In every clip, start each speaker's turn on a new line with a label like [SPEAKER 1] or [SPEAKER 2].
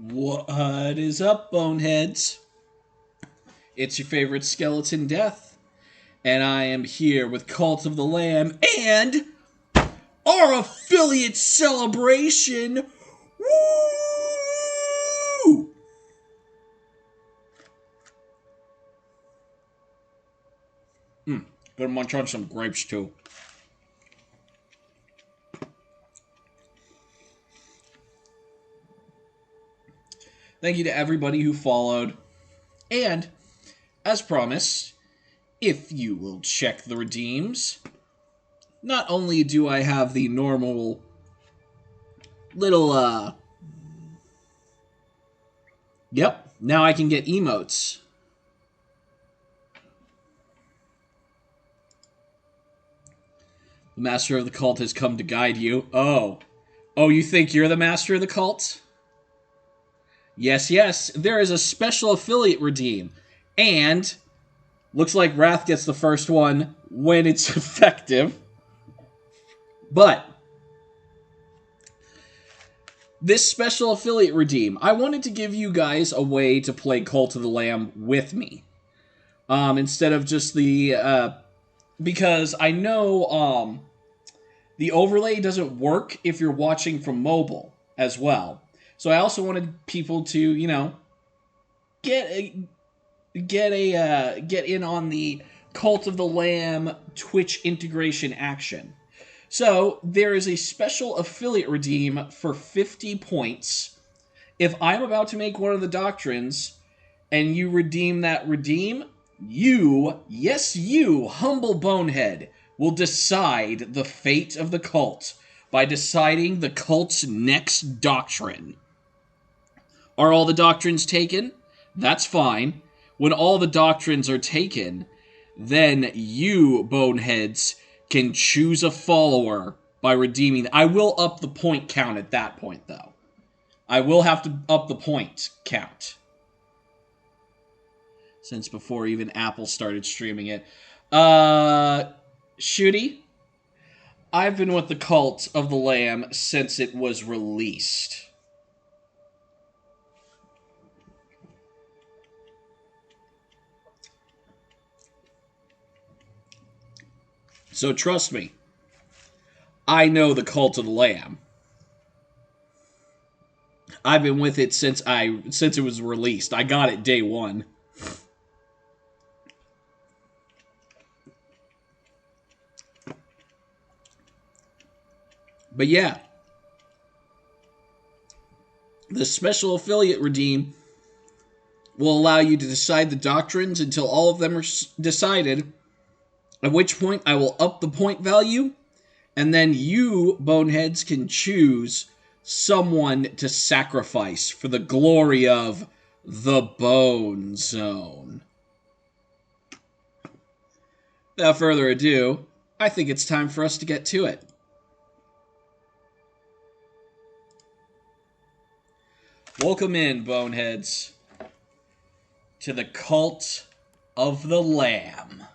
[SPEAKER 1] What is up, boneheads? It's your favorite skeleton death, and I am here with Cult of the Lamb and our affiliate celebration. Woo! Gonna munch on some grapes too. Thank you to everybody who followed, and as promised, if you will check the redeems, not only do I have the normal little, yep, now I can get emotes. The master of the cult has come to guide you. Oh, you think you're the master of the cult? Yes, there is a special affiliate redeem. And looks like Wrath gets the first one when it's effective. But this special affiliate redeem, I wanted to give you guys a way to play Cult of the Lamb with me. Instead of just the, because I know, the overlay doesn't work if you're watching from mobile as well. So I also wanted people to, get in on the Cult of the Lamb Twitch integration action. So there is a special affiliate redeem for 50 points. If I'm about to make one of the doctrines and you redeem that redeem, you, yes you, humble bonehead, will decide the fate of the cult by deciding the cult's next doctrine. Are all the doctrines taken? That's fine. When all the doctrines are taken, then you, boneheads, can choose a follower by redeeming. I will up the point count at that point, though. I will have to up the point count. Since before even Apple started streaming it. Shooty, I've been with the Cult of the Lamb since it was released. So trust me, I know the Cult of the Lamb. I've been with it since it was released. I got it day one. But yeah, the special affiliate redeem will allow you to decide the doctrines until all of them are decided, at which point I will up the point value, and then you, boneheads, can choose someone to sacrifice for the glory of the Bone Zone. Without further ado, I think it's time for us to get to it. Welcome in, boneheads, to the Cult of the Lamb.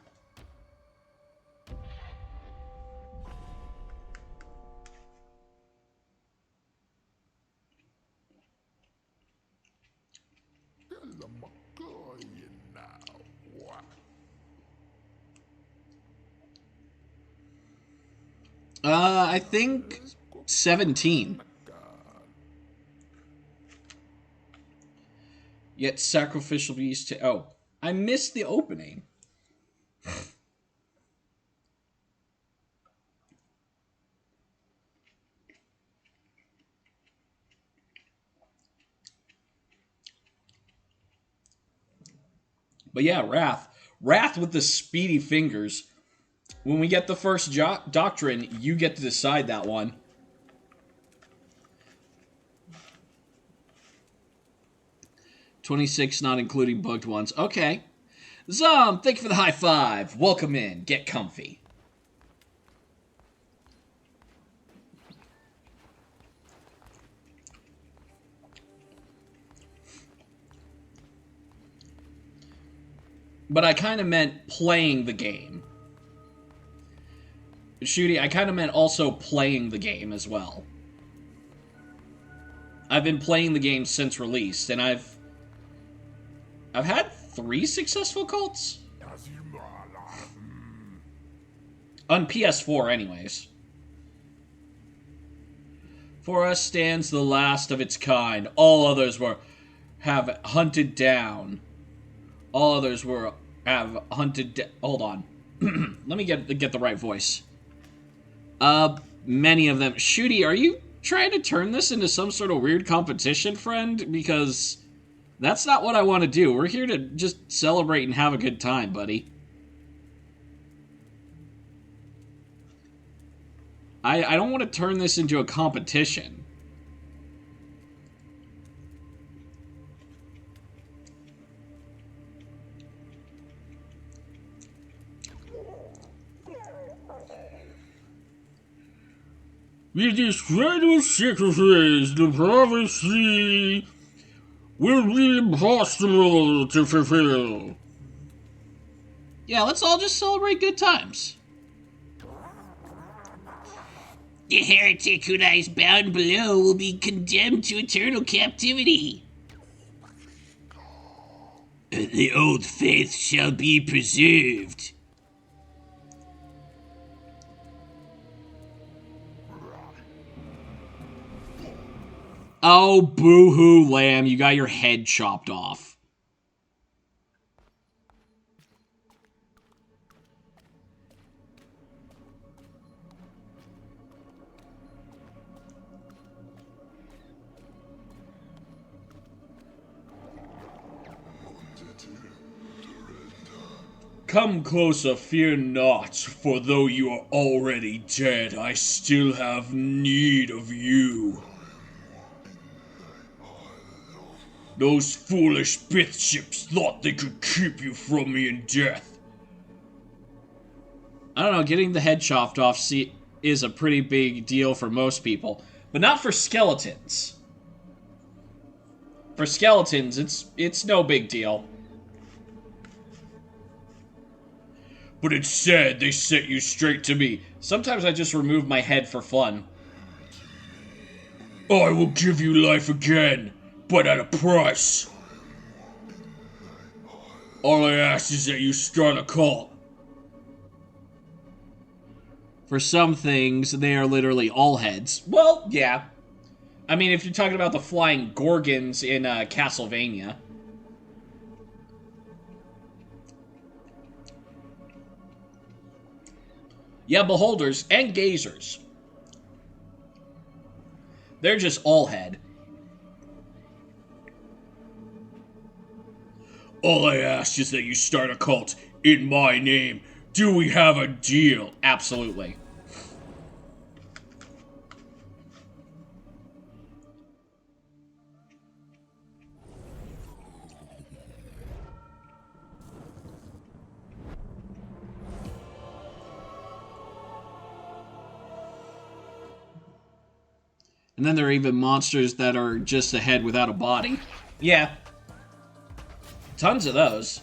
[SPEAKER 1] I think 17. Yet sacrificial beast to... Oh, I missed the opening. But yeah, Wrath. Wrath with the speedy fingers. When we get the first doctrine, you get to decide that one. $26, not including bugged ones. Okay. Zom, thank you for the high five. Welcome in. Get comfy. But I kind of meant playing the game. Shooty, I kind of meant also playing the game as well. I've been playing the game since release, and I've had 3 successful cults? On PS4, anyways. For us stands the last of its kind. All others have hunted down. All others have hunted. Hold on. Let me get the right voice. Many of them. Shooty, are you trying to turn this into some sort of weird competition, friend? Because that's not what I want to do. We're here to just celebrate and have a good time, buddy. I don't want to turn this into a competition. With this final sacrifice, the prophecy will be impossible to fulfill. Yeah, let's all just celebrate good times. The heretic who lies bound below will be condemned to eternal captivity. The old faith shall be preserved. Oh, boo-hoo, lamb, you got your head chopped off. Come closer, fear not, for though you are already dead, I still have need of you. Those foolish pith ships thought they could keep you from me in death. I don't know, getting the head chopped off is a pretty big deal for most people, but not for skeletons. For skeletons, it's no big deal. But it's sad they sent you straight to me. Sometimes I just remove my head for fun. I will give you life again, but at a price. All I ask is that you start a cult. For some things, they are literally all heads. Well, yeah. I mean, if you're talking about the flying Gorgons in Castlevania. Yeah, beholders and gazers. They're just all head. All I ask is that you start a cult in my name. Do we have a deal? Absolutely. And then there are even monsters that are just a head without a body. Yeah. Tons of those.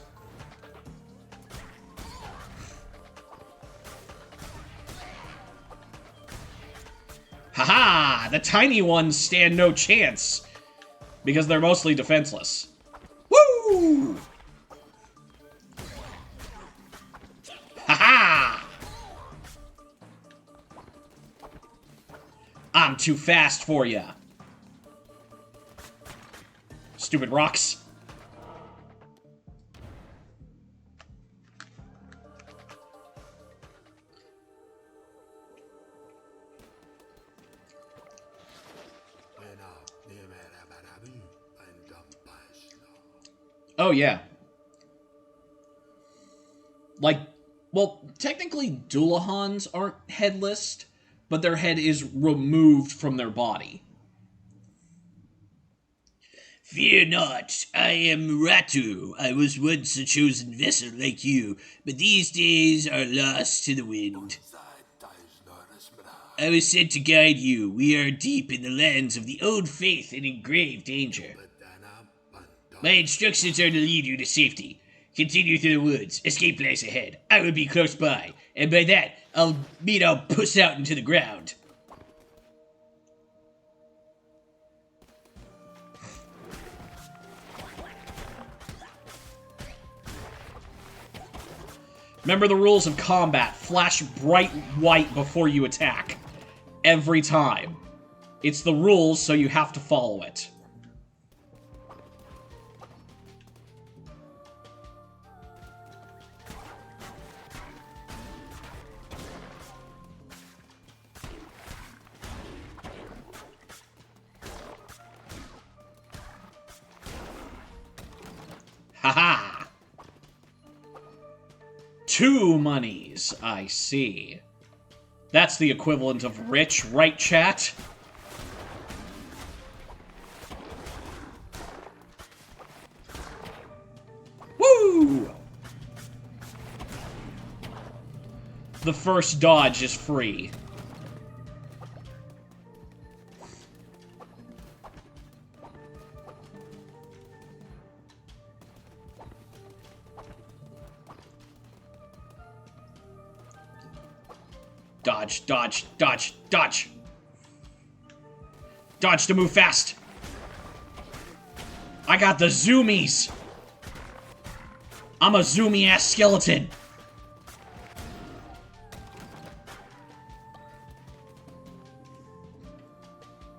[SPEAKER 1] Haha! The tiny ones stand no chance. Because they're mostly defenseless. Woo! Haha! I'm too fast for ya. Stupid rocks. Oh, yeah. Like, well, technically Dullahans aren't headless, but their head is removed from their body. Fear not, I am Ratu. I was once a chosen vessel like you, but these days are lost to the wind. I was sent to guide you. We are deep in the lands of the old faith and in grave danger. My instructions are to lead you to safety. Continue through the woods. Escape lies ahead. I will be close by, and by that, I'll puss out into the ground. Remember the rules of combat. Flash bright white before you attack. Every time. It's the rules, so you have to follow it. Haha! 2 monies, I see. That's the equivalent of rich, right, chat? Woo! The first dodge is free. Dodge, dodge, dodge, dodge. Dodge to move fast. I got the zoomies. I'm a zoomy-ass skeleton.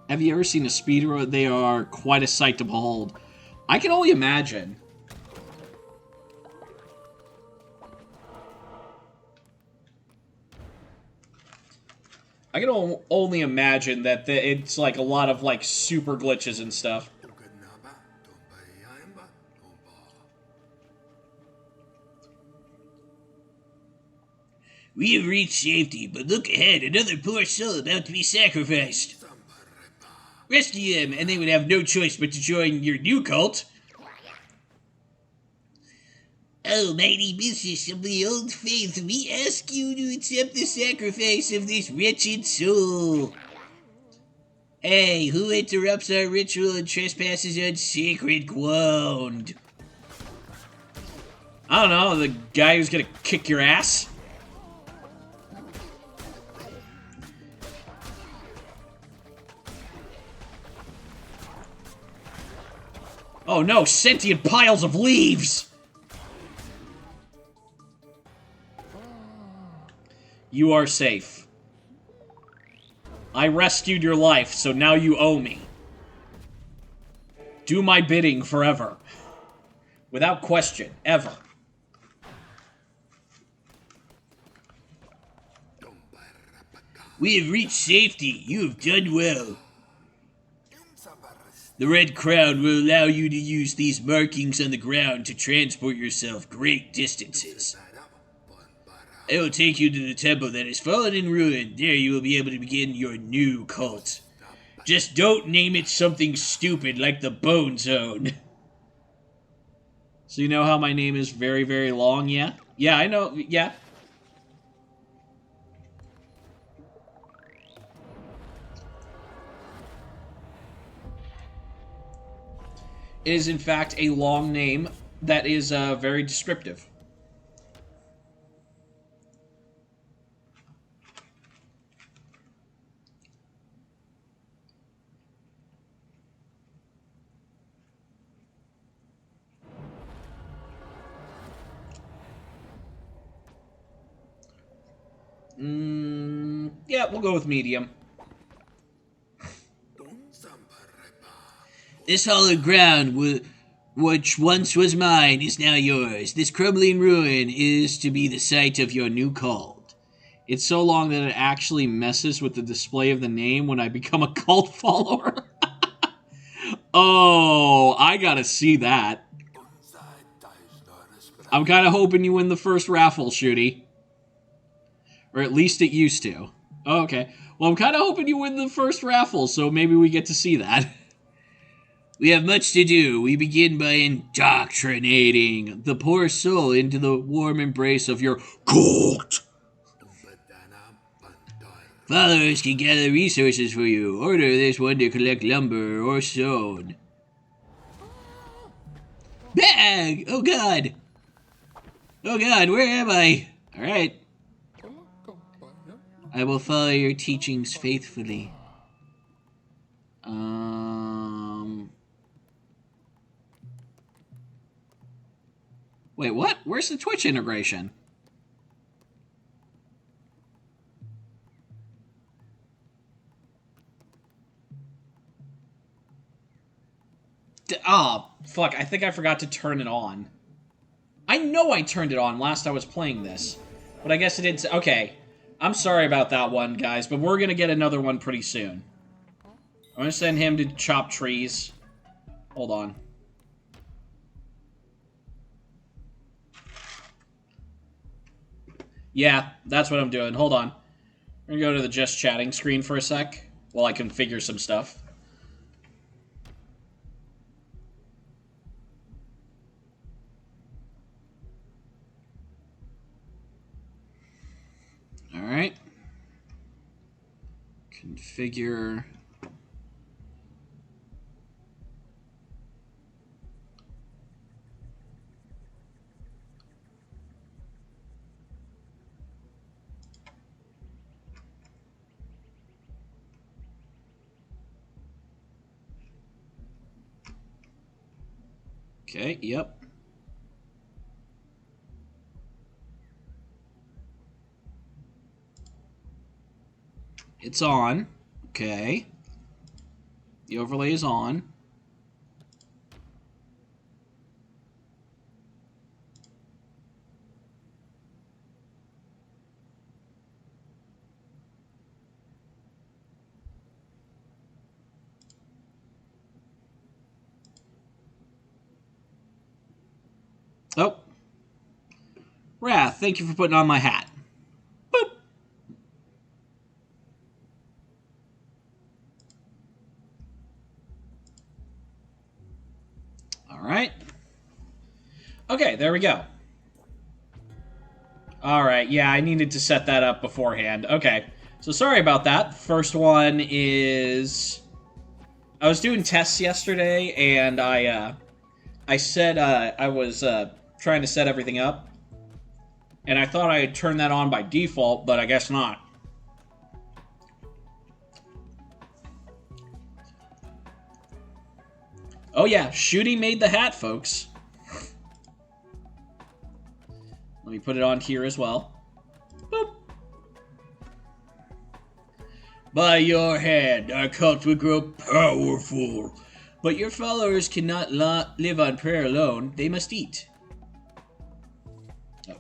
[SPEAKER 1] Have you ever seen a speedrun? They are quite a sight to behold. I can only imagine. I can only imagine that it's like a lot of like super glitches and stuff. We have reached safety, but look ahead, another poor soul about to be sacrificed. Rescue them, and they would have no choice but to join your new cult. Oh, mighty mistress of the old faith, we ask you to accept the sacrifice of this wretched soul. Hey, who interrupts our ritual and trespasses on sacred ground? I don't know, the guy who's gonna kick your ass? Oh no, sentient piles of leaves! You are safe. I rescued your life, so now you owe me. Do my bidding forever. Without question, ever. We have reached safety. You have done well. The Red Crown will allow you to use these markings on the ground to transport yourself great distances. I will take you to the temple that has fallen in ruin. There you will be able to begin your new cult. Just don't name it something stupid like the Bone Zone. So you know how my name is very, very long, yeah? Yeah, I know, yeah. It is, in fact, a long name that is very descriptive. Yeah, we'll go with medium. This hallowed ground, which once was mine, is now yours. This crumbling ruin is to be the site of your new cult. It's so long that it actually messes with the display of the name when I become a cult follower. Oh, I gotta see that. I'm kind of hoping you win the first raffle, Shooty. Or at least it used to. Oh, okay. Well, I'm kind of hoping you win the first raffle, so maybe we get to see that. We have much to do. We begin by indoctrinating the poor soul into the warm embrace of your cult. Followers can gather resources for you. Order this one to collect lumber or stone. Bag! Oh god! Oh god, where am I? Alright. I will follow your teachings faithfully. Wait, what? Where's the Twitch integration? Ah, fuck, I think I forgot to turn it on. I know I turned it on last I was playing this. But I guess it didn't... Okay. I'm sorry about that one, guys, but we're gonna get another one pretty soon. I'm gonna send him to chop trees. Hold on. Yeah, that's what I'm doing. Hold on. I'm gonna go to the just chatting screen for a sec while I configure some stuff. Alright. Configure. Okay, yep. It's on. Okay. The overlay is on. Oh. Wrath, thank you for putting on my hat. Boop. Alright. Okay, there we go. Alright, yeah, I needed to set that up beforehand. Okay, so sorry about that. First one is... I was doing tests yesterday, and I said I was trying to set everything up. And I thought I had turned that on by default, but I guess not. Oh yeah, Shooty made the hat, folks. Let me put it on here as well. Boop. By your hand, our cult will grow powerful. But your followers cannot live on prayer alone. They must eat. Oh.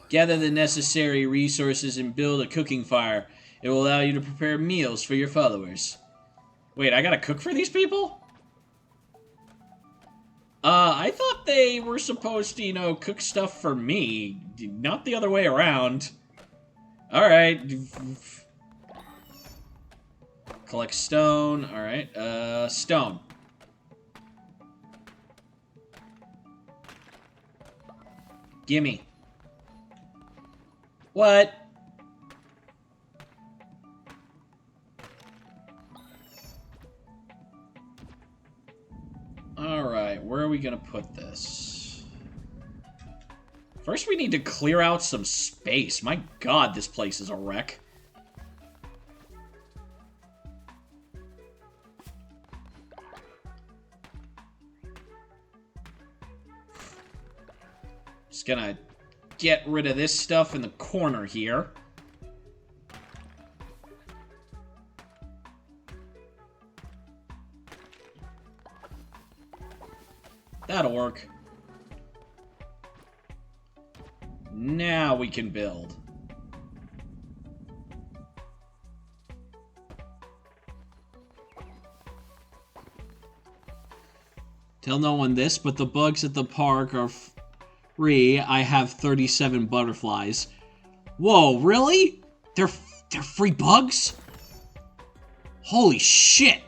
[SPEAKER 1] Gather the necessary resources and build a cooking fire. It will allow you to prepare meals for your followers. Wait, I gotta cook for these people? I thought they were supposed to, you know, cook stuff for me, not the other way around. Alright. Collect stone. Alright, stone. Gimme. What? Alright, where are we gonna put this? First we need to clear out some space. My god, this place is a wreck. Just gonna get rid of this stuff in the corner here. That'll work. Now we can build. Tell no one this, but the bugs at the park are free. I have 37 butterflies. Whoa, really? They're free bugs? Holy shit!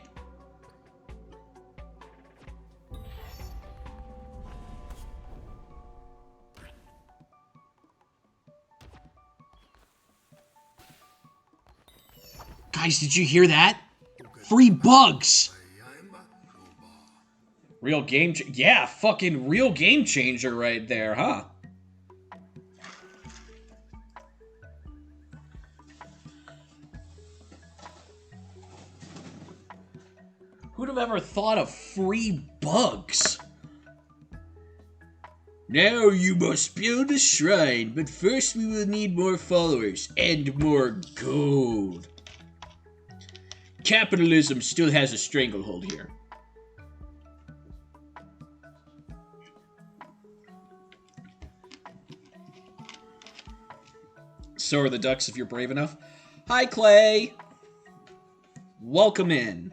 [SPEAKER 1] Guys, did you hear that? Free bugs! Real game yeah, fucking real game changer right there, huh? Who'd have ever thought of free bugs? Now you must build a shrine, but first we will need more followers and more gold. Capitalism still has a stranglehold here. So are the ducks if you're brave enough. Hi, Clay. Welcome in.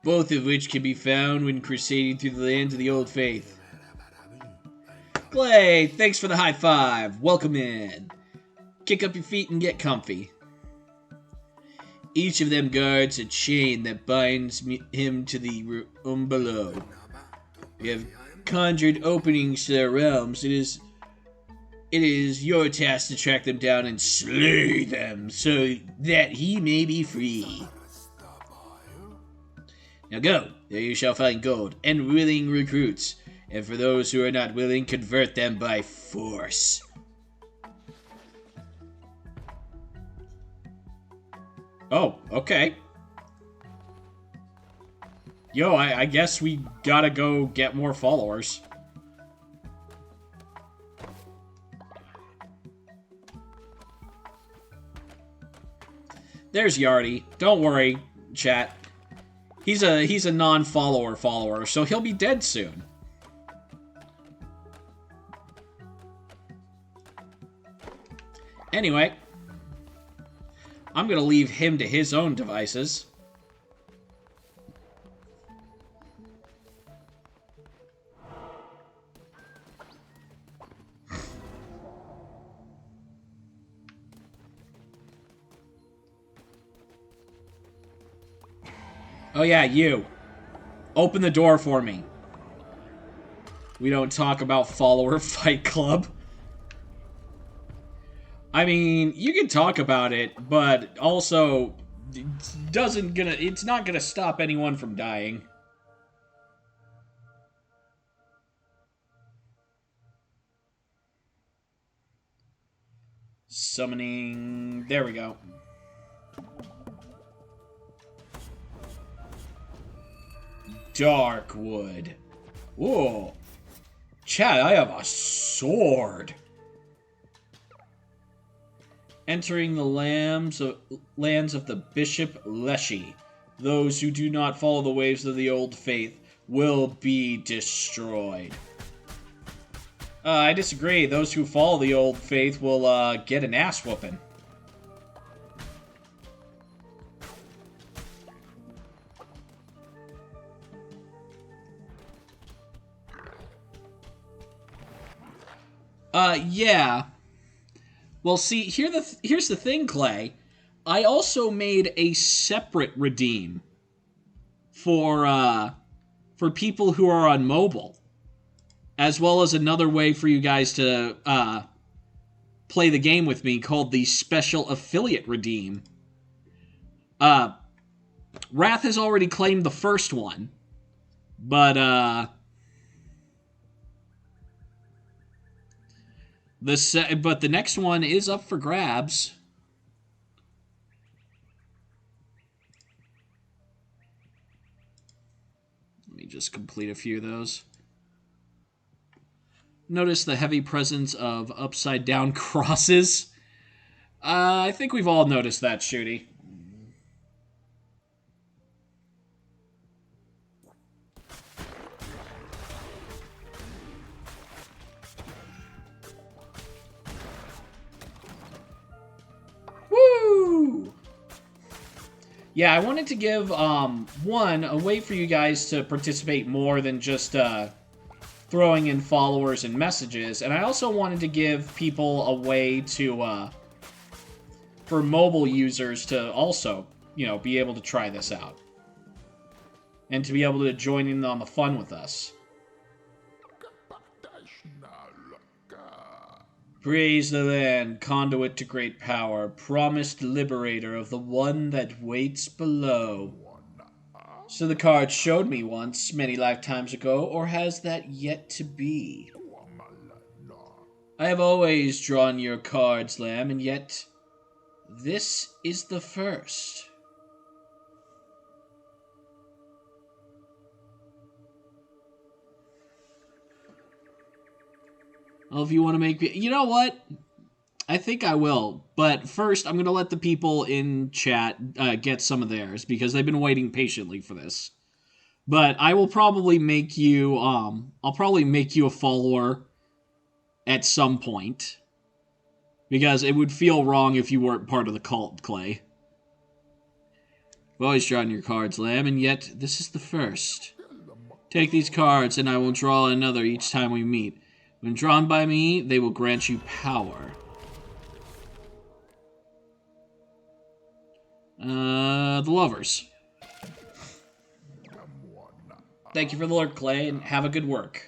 [SPEAKER 1] Both of which can be found when crusading through the lands of the Old Faith. Clay, thanks for the high five. Welcome in. Kick up your feet and get comfy. Each of them guards a chain that binds him to the room below. We have conjured openings to their realms. It is your task to track them down and slay them so that he may be free. Now go, there you shall find gold and willing recruits, and for those who are not willing, convert them by force. Oh, okay. Yo, I guess we gotta go get more followers. There's Yardy. Don't worry, chat. He's a non-follower, so he'll be dead soon. Anyway, I'm gonna leave him to his own devices. Oh yeah, you. Open the door for me. We don't talk about follower fight club. I mean, you can talk about it, but also it's not gonna stop anyone from dying. Summoning, there we go. Darkwood. Whoa. Chad, I have a sword. Entering the lands of the Bishop Leshy. Those who do not follow the ways of the old faith will be destroyed. I disagree. Those who follow the old faith will get an ass whooping. Yeah. Well, see, here's the thing, Clay. I also made a separate redeem for people who are on mobile, as well as another way for you guys to play the game with me called the Special Affiliate Redeem. Wrath has already claimed the first one, but the next one is up for grabs. Let me just complete a few of those. Notice the heavy presence of upside-down crosses. I think we've all noticed that, Shooty. Woo! Yeah, I wanted to give, one, a way for you guys to participate more than just, throwing in followers and messages, and I also wanted to give people a way to, for mobile users to also, be able to try this out. And to be able to join in on the fun with us. Praise the land, conduit to great power, promised liberator of the one that waits below. So the card showed me once, many lifetimes ago, or has that yet to be? I have always drawn your cards, Lamb, and yet this is the first. Well, if you want to make... You know what? I think I will. But first, I'm going to let the people in chat get some of theirs, because they've been waiting patiently for this. But I will probably make you... I'll probably make you a follower at some point. Because it would feel wrong if you weren't part of the cult, Clay. I've always drawn your cards, Lamb, and yet this is the first. Take these cards, and I will draw another each time we meet. When drawn by me, they will grant you power. The Lovers. Thank you for the lurk, Clay, and have a good work.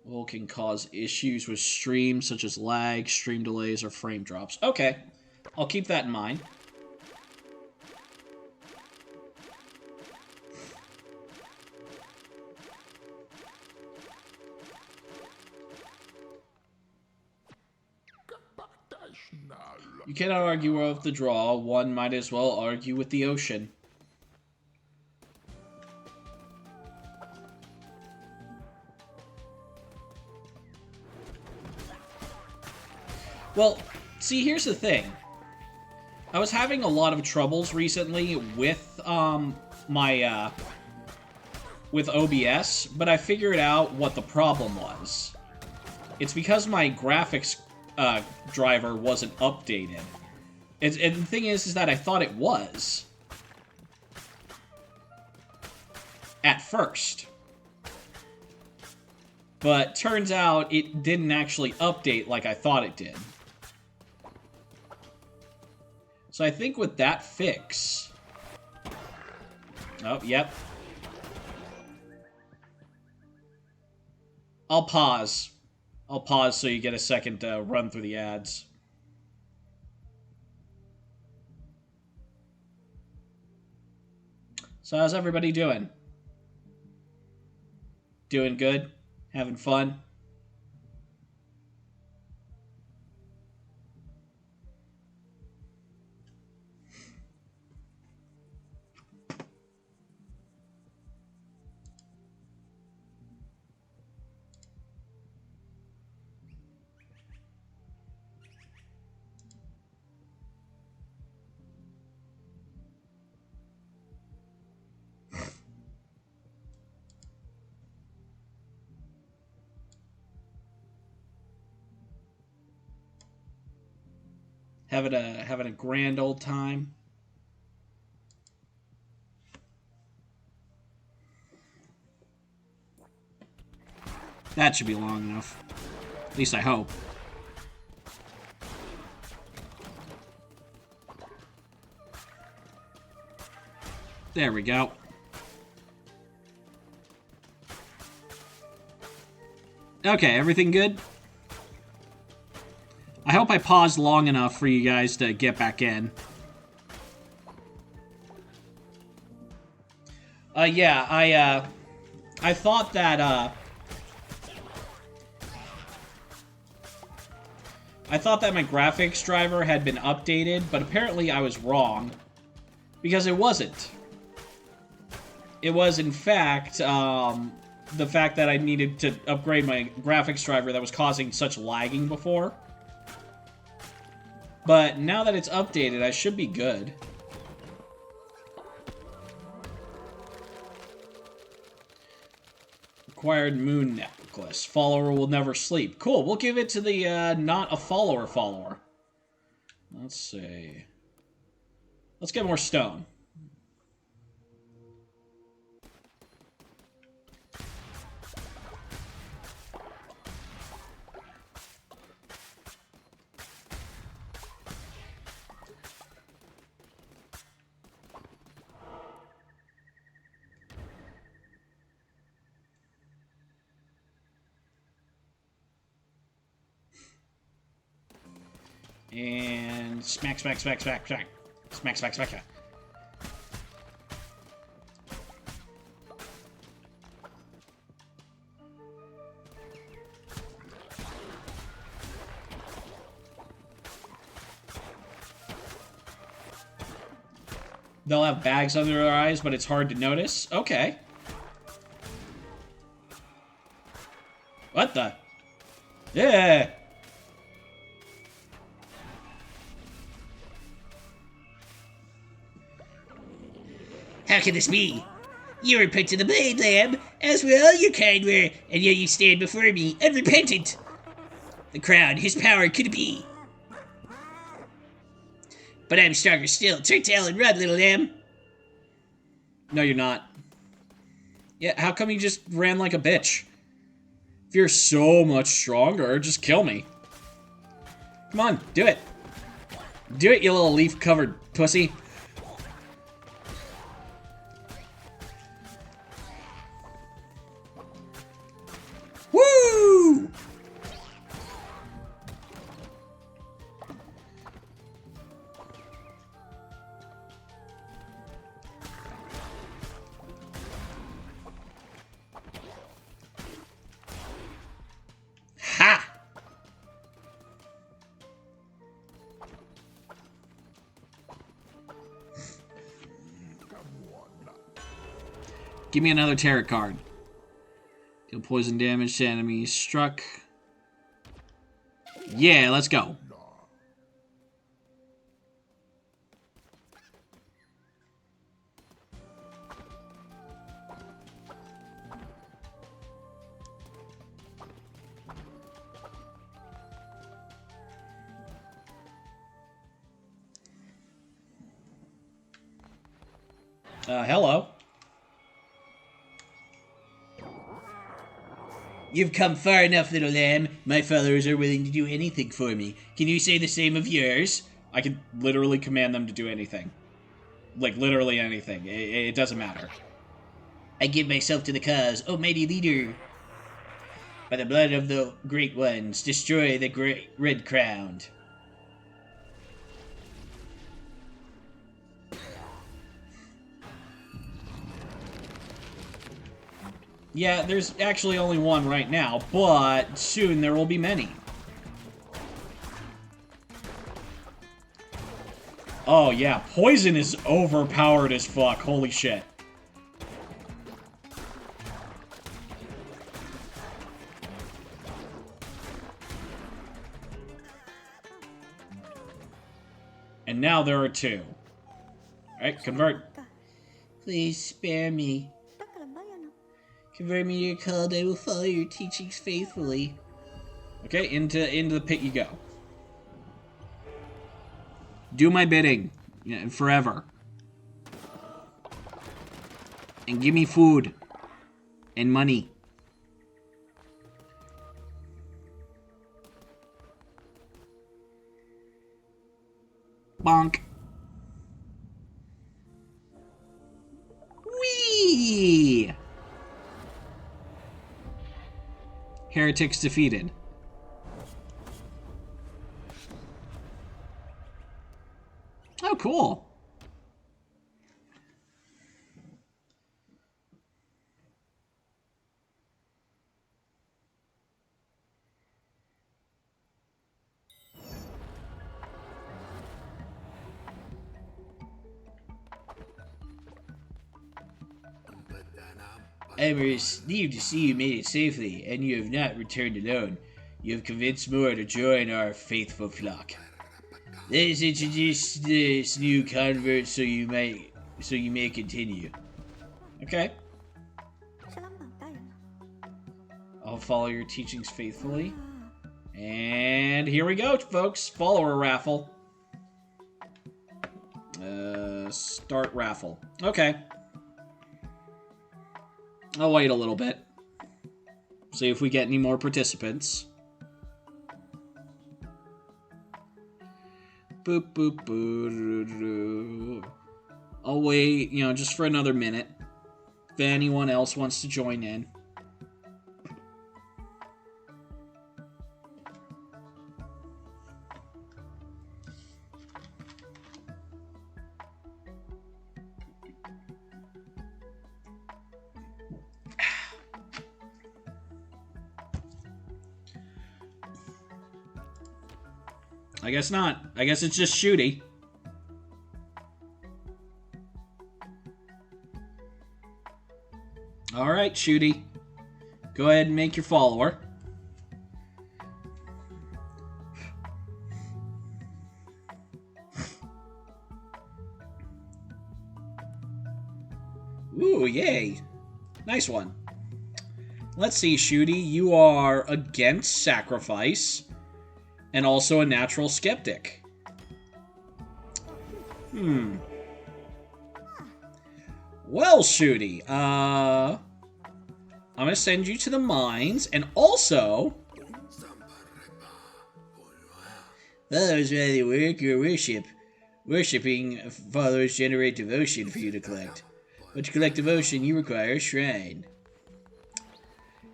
[SPEAKER 1] Will can cause issues with streams, such as lag, stream delays, or frame drops. Okay, I'll keep that in mind. You cannot argue with the draw. One might as well argue with the ocean. Well, see, here's the thing. I was having a lot of troubles recently with with OBS, but I figured out what the problem was. It's because my graphics driver wasn't updated. And the thing is that I thought it was. At first. But turns out it didn't actually update like I thought it did. So I think with that fix... Oh, yep. I'll pause. I'll pause so you get a second to run through the ads. So how's everybody doing? Doing good? Having fun? Having a grand old time. That should be long enough. At least I hope. There we go. Okay, everything good? I hope I paused long enough for you guys to get back in. Yeah, I thought that, I thought that my graphics driver had been updated, but apparently I was wrong. Because it wasn't. It was, in fact, the fact that I needed to upgrade my graphics driver that was causing such lagging before. But now that it's updated, I should be good. Acquired moon necklace. Follower will never sleep. Cool, we'll give it to the not a follower. Let's see. Let's get more stone. And smack. Smack. They'll have bags under their eyes, but it's hard to notice. Okay. What the? Yeah.
[SPEAKER 2] How can this be? You were put to the blade, lamb, as well you kind were, and yet you stand before me, unrepentant. The crown, his power could be. But I'm stronger still. Turn tail and run, little lamb.
[SPEAKER 1] No, you're not. Yeah, how come you just ran like a bitch? If you're so much stronger, just kill me. Come on, do it. Do it, you little leaf-covered pussy. Woo! Ha! Give me another tarot card. Deal poison damage to enemies struck. Yeah, let's go. Hello.
[SPEAKER 2] You've come far enough, little lamb. My followers are willing to do anything for me. Can you say the same of yours?
[SPEAKER 1] I can literally command them to do anything. Like, literally anything. It doesn't matter.
[SPEAKER 2] I give myself to the cause, O mighty leader. By the blood of the great ones, destroy the great red crown.
[SPEAKER 1] Yeah, there's actually only one right now, but soon there will be many. Oh yeah, poison is overpowered as fuck. Holy shit. And now there are two. Alright, convert.
[SPEAKER 2] Please spare me. Convert me to your cult, I will follow your teachings faithfully.
[SPEAKER 1] Okay, into the pit you go. Do my bidding. Yeah, forever. And give me food. And money. Bonk. Whee! Heretics defeated. Oh, cool.
[SPEAKER 2] I am relieved to see you made it safely, and you have not returned alone. You have convinced more to join our faithful flock. Let us introduce this new convert so you may continue.
[SPEAKER 1] Okay. I'll follow your teachings faithfully. And here we go, folks. Follower raffle. Start raffle. Okay. I'll wait a little bit. See if we get any more participants. Boop, boop, boop. I'll wait, just for another minute. If anyone else wants to join in. I guess not. I guess it's just Shooty. Alright, Shooty. Go ahead and make your follower. Ooh, yay. Nice one. Let's see, Shooty. You are against sacrifice and also a natural skeptic. Well, Shooty, I'm gonna send you to the mines, and also...
[SPEAKER 2] Followers rather work or worship. Worshipping followers generate devotion for you to collect. But to collect devotion, you require a shrine.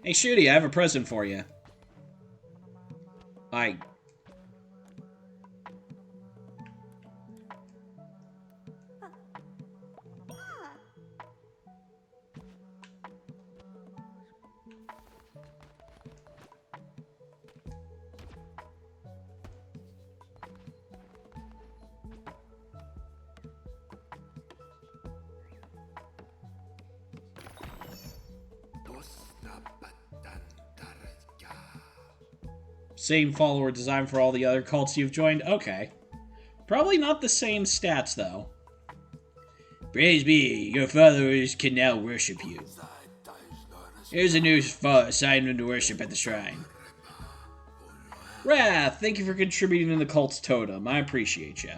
[SPEAKER 1] Hey, Shooty, I have a present for you. Same follower design for all the other cults you've joined? Okay. Probably not the same stats, though.
[SPEAKER 2] Praise be, your followers can now worship you. Here's a new assignment to worship at the shrine.
[SPEAKER 1] Wrath, thank you for contributing to the cult's totem. I appreciate you.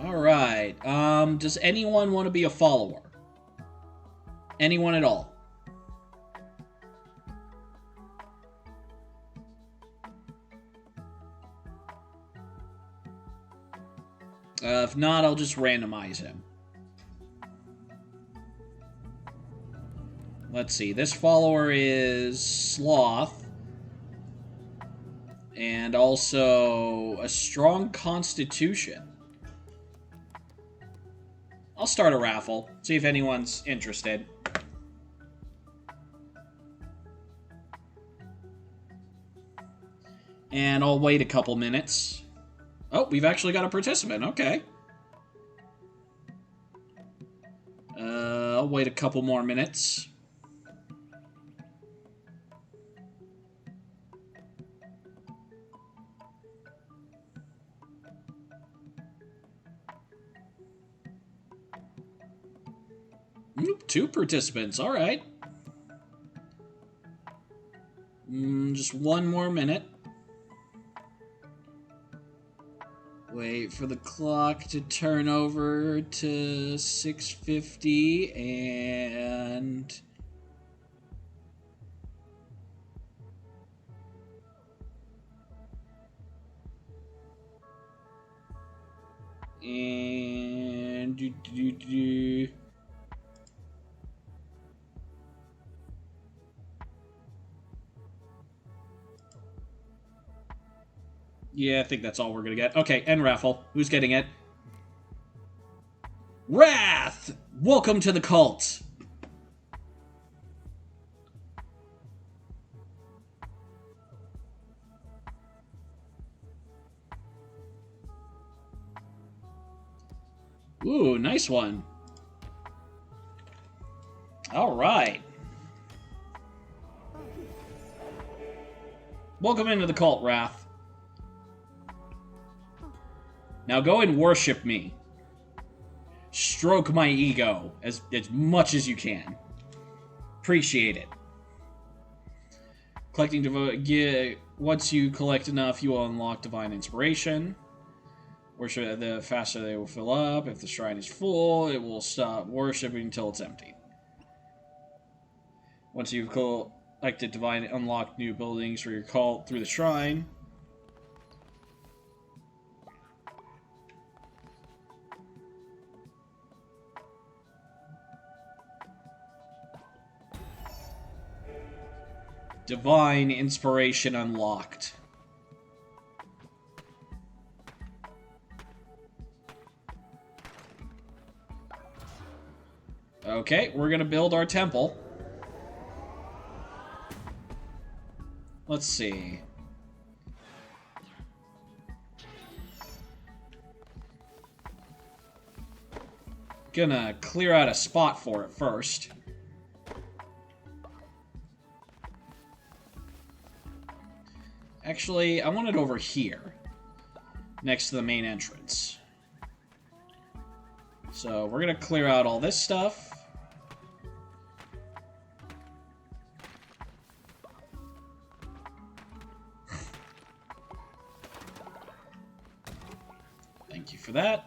[SPEAKER 1] Alright, does anyone want to be a follower? Anyone at all? If not, I'll just randomize him. Let's see, this follower is Sloth. And also a strong constitution. I'll start a raffle, see if anyone's interested. And I'll wait a couple minutes. Oh, we've actually got a participant, okay. I'll wait a couple more minutes. Two participants, alright. Just one more minute. Wait for the clock to turn over to 6:50 and... Yeah, I think that's all we're gonna get. Okay, end raffle. Who's getting it? Wrath! Welcome to the cult! Ooh, nice one. Alright. Welcome into the cult, Wrath. Now go and worship me. Stroke my ego as much as you can. Appreciate it. Collecting once you collect enough, you will unlock divine inspiration. Worship, the faster they will fill up. If the shrine is full, it will stop worshiping until it's empty. Once you've collected divine, unlock new buildings for your cult through the shrine. Divine inspiration unlocked. Okay, we're gonna build our temple. Let's see. Gonna clear out a spot for it first. Actually, I want it over here, next to the main entrance. So we're going to clear out all this stuff. Thank you for that.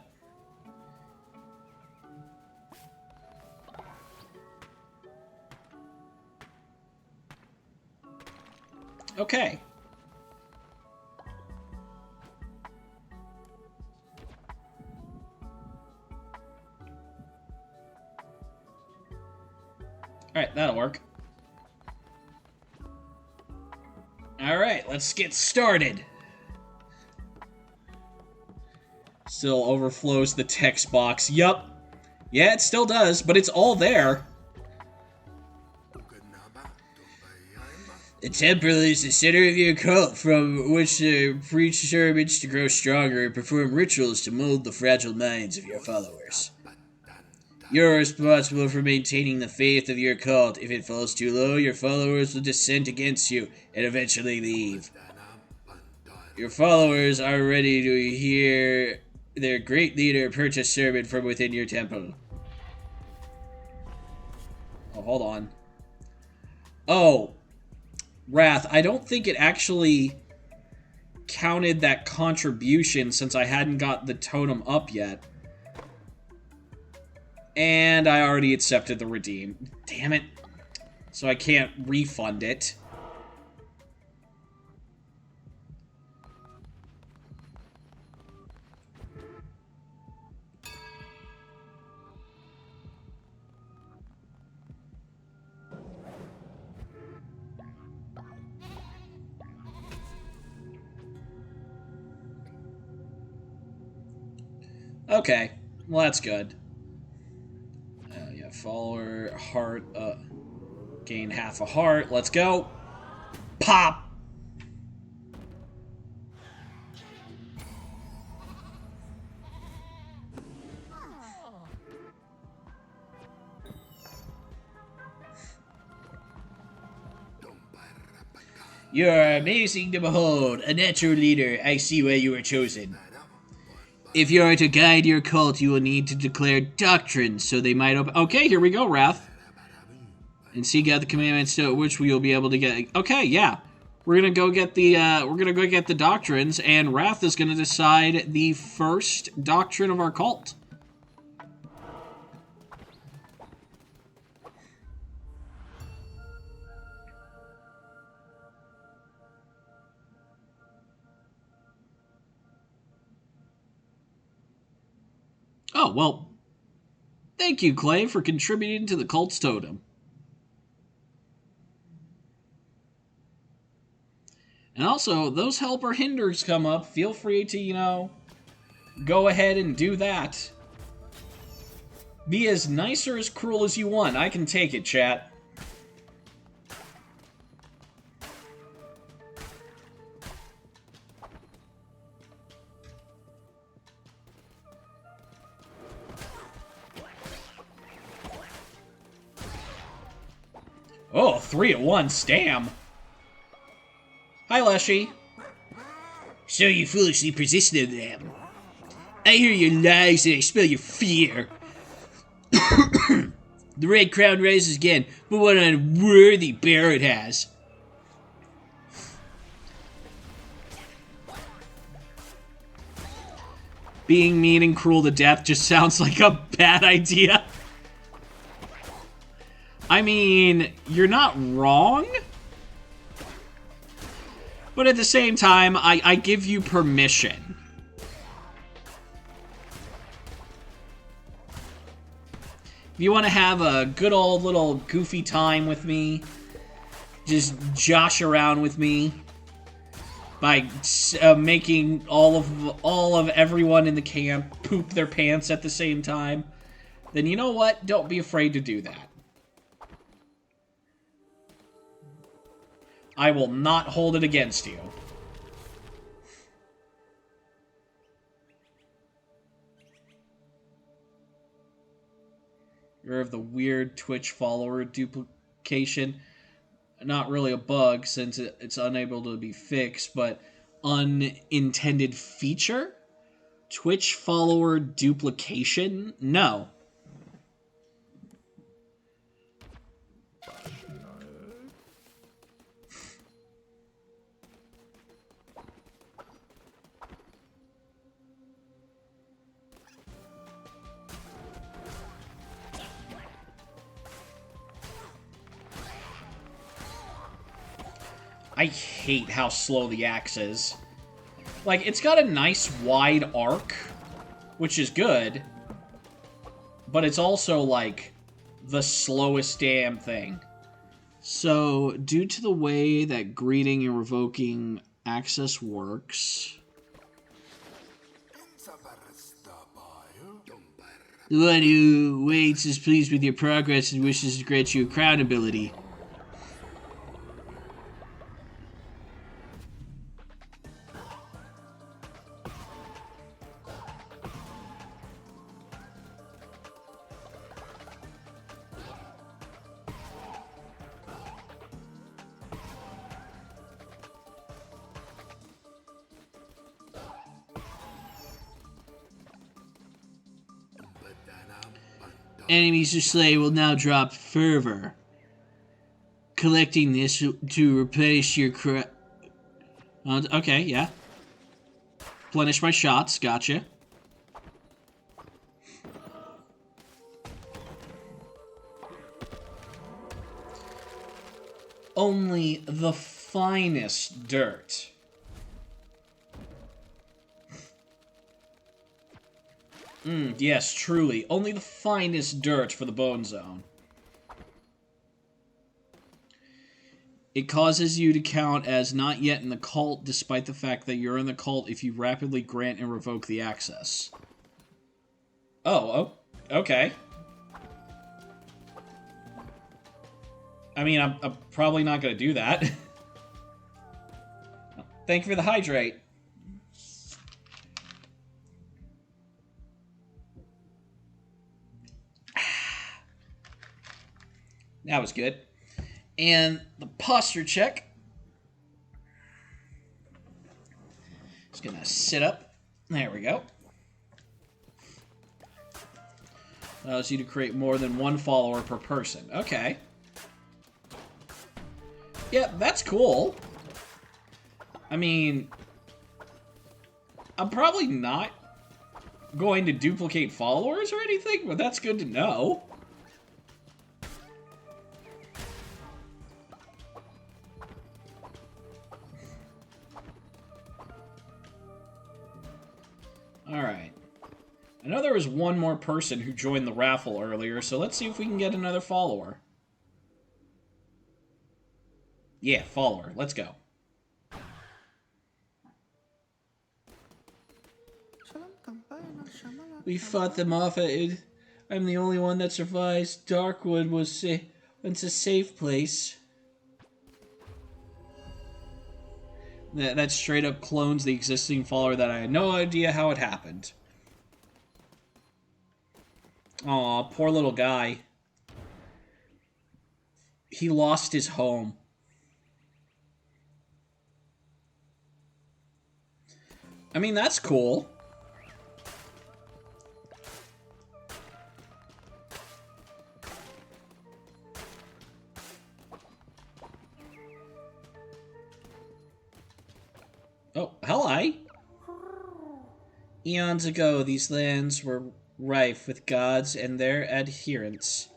[SPEAKER 1] Okay. Alright, that'll work. Alright, let's get started. Still overflows the text box. Yup. Yeah, it still does, but it's all there.
[SPEAKER 2] The temple is the center of your cult, from which to preach sermons to grow stronger and perform rituals to mold the fragile minds of your followers. You're responsible for maintaining the faith of your cult. If it falls too low, your followers will dissent against you and eventually leave. Your followers are ready to hear their great leader preach a sermon from within your temple.
[SPEAKER 1] Oh, hold on. Oh, Wrath, I don't think it actually counted that contribution since I hadn't got the totem up yet. And I already accepted the redeem. Damn it. So I can't refund it. Okay. Well, that's good. Yeah, follower, heart, gain half a heart. Let's go. Pop!
[SPEAKER 2] You are amazing to behold, a natural leader. I see why you were chosen. If you are to guide your cult, you will need to declare doctrines, so they might open...
[SPEAKER 1] Okay, here we go, Wrath.
[SPEAKER 2] And seek out the commandments to which we will be able to get...
[SPEAKER 1] Okay, yeah. We're gonna go get the doctrines, and Wrath is gonna decide the first doctrine of our cult. Oh, well, thank you, Clay, for contributing to the cult's totem. And also, those helper hinders come up. Feel free to, go ahead and do that. Be as nice or as cruel as you want. I can take it, chat. Oh, 3 at once, damn. Hi, Leshy.
[SPEAKER 2] So you foolishly persisted in them. I hear your lies and I smell your fear. The red crown rises again, but what an unworthy bear it has.
[SPEAKER 1] Being mean and cruel to death just sounds like a bad idea. I mean, you're not wrong. But at the same time, I give you permission. If you want to have a good old little goofy time with me, just josh around with me by making all of everyone in the camp poop their pants at the same time, then you know what? Don't be afraid to do that. I will not hold it against you. You're of the weird Twitch follower duplication. not really a bug since it's unable to be fixed, but unintended feature? Twitch follower duplication? No. I hate how slow the axe is. Like, it's got a nice wide arc, which is good, but it's also, like, the slowest damn thing. So, due to the way that greeting and revoking access works... The one who waits is pleased with your progress and wishes to grant you a crown ability. Enemies to slay will now drop fervor. Collecting this to replenish your okay, yeah. Replenish my shots, gotcha. Only the finest dirt. Yes, truly. Only the finest dirt for the Bone Zone. It causes you to count as not yet in the cult, despite the fact that you're in the cult if you rapidly grant and revoke the access. Oh, okay. I mean, I'm probably not going to do that. Thank you for the hydrate. That was good. And the posture check. Just gonna sit up. There we go. Allows you to create more than one follower per person. Okay. Yeah, that's cool. I mean, I'm probably not going to duplicate followers or anything, but that's good to know. Alright. I know there was one more person who joined the raffle earlier, so let's see if we can get another follower. Yeah, follower. Let's go. We fought them off. I'm the only one that survives. Darkwood was it's a safe place. That straight up clones the existing follower that I had no idea how it happened. Aw, poor little guy. He lost his home. I mean, that's cool. Oh, hello. Eons ago, these lands were rife with gods and their adherents.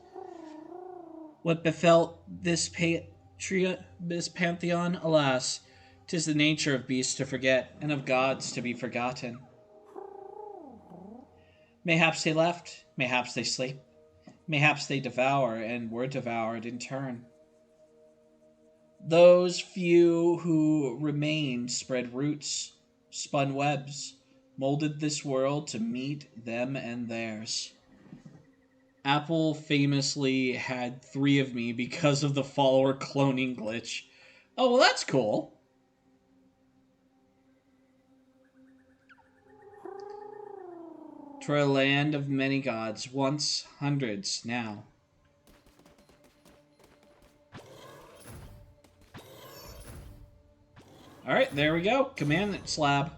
[SPEAKER 1] What befell this pantheon? Alas, 'tis the nature of beasts to forget, and of gods to be forgotten. Mayhaps they left, mayhaps they sleep, mayhaps they devour, and were devoured in turn. Those few who remained spread roots, spun webs, molded this world to meet them and theirs. Apple famously had 3 of me because of the follower cloning glitch. Oh, well, that's cool. To a land of many gods, once hundreds, now. Alright, there we go. Command slab.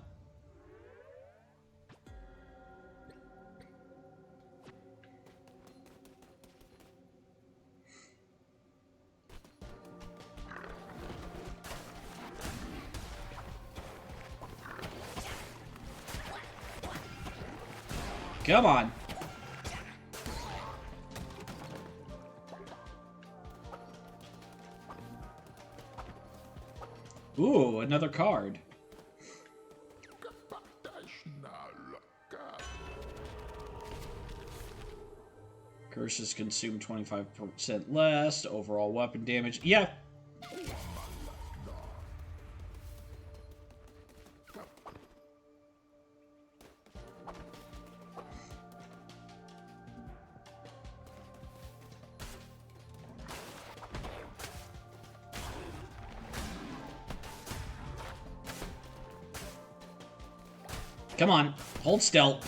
[SPEAKER 1] Come on. Ooh, another card. Curses consume 25% less. Overall weapon damage. Yeah. Come on. Hold still.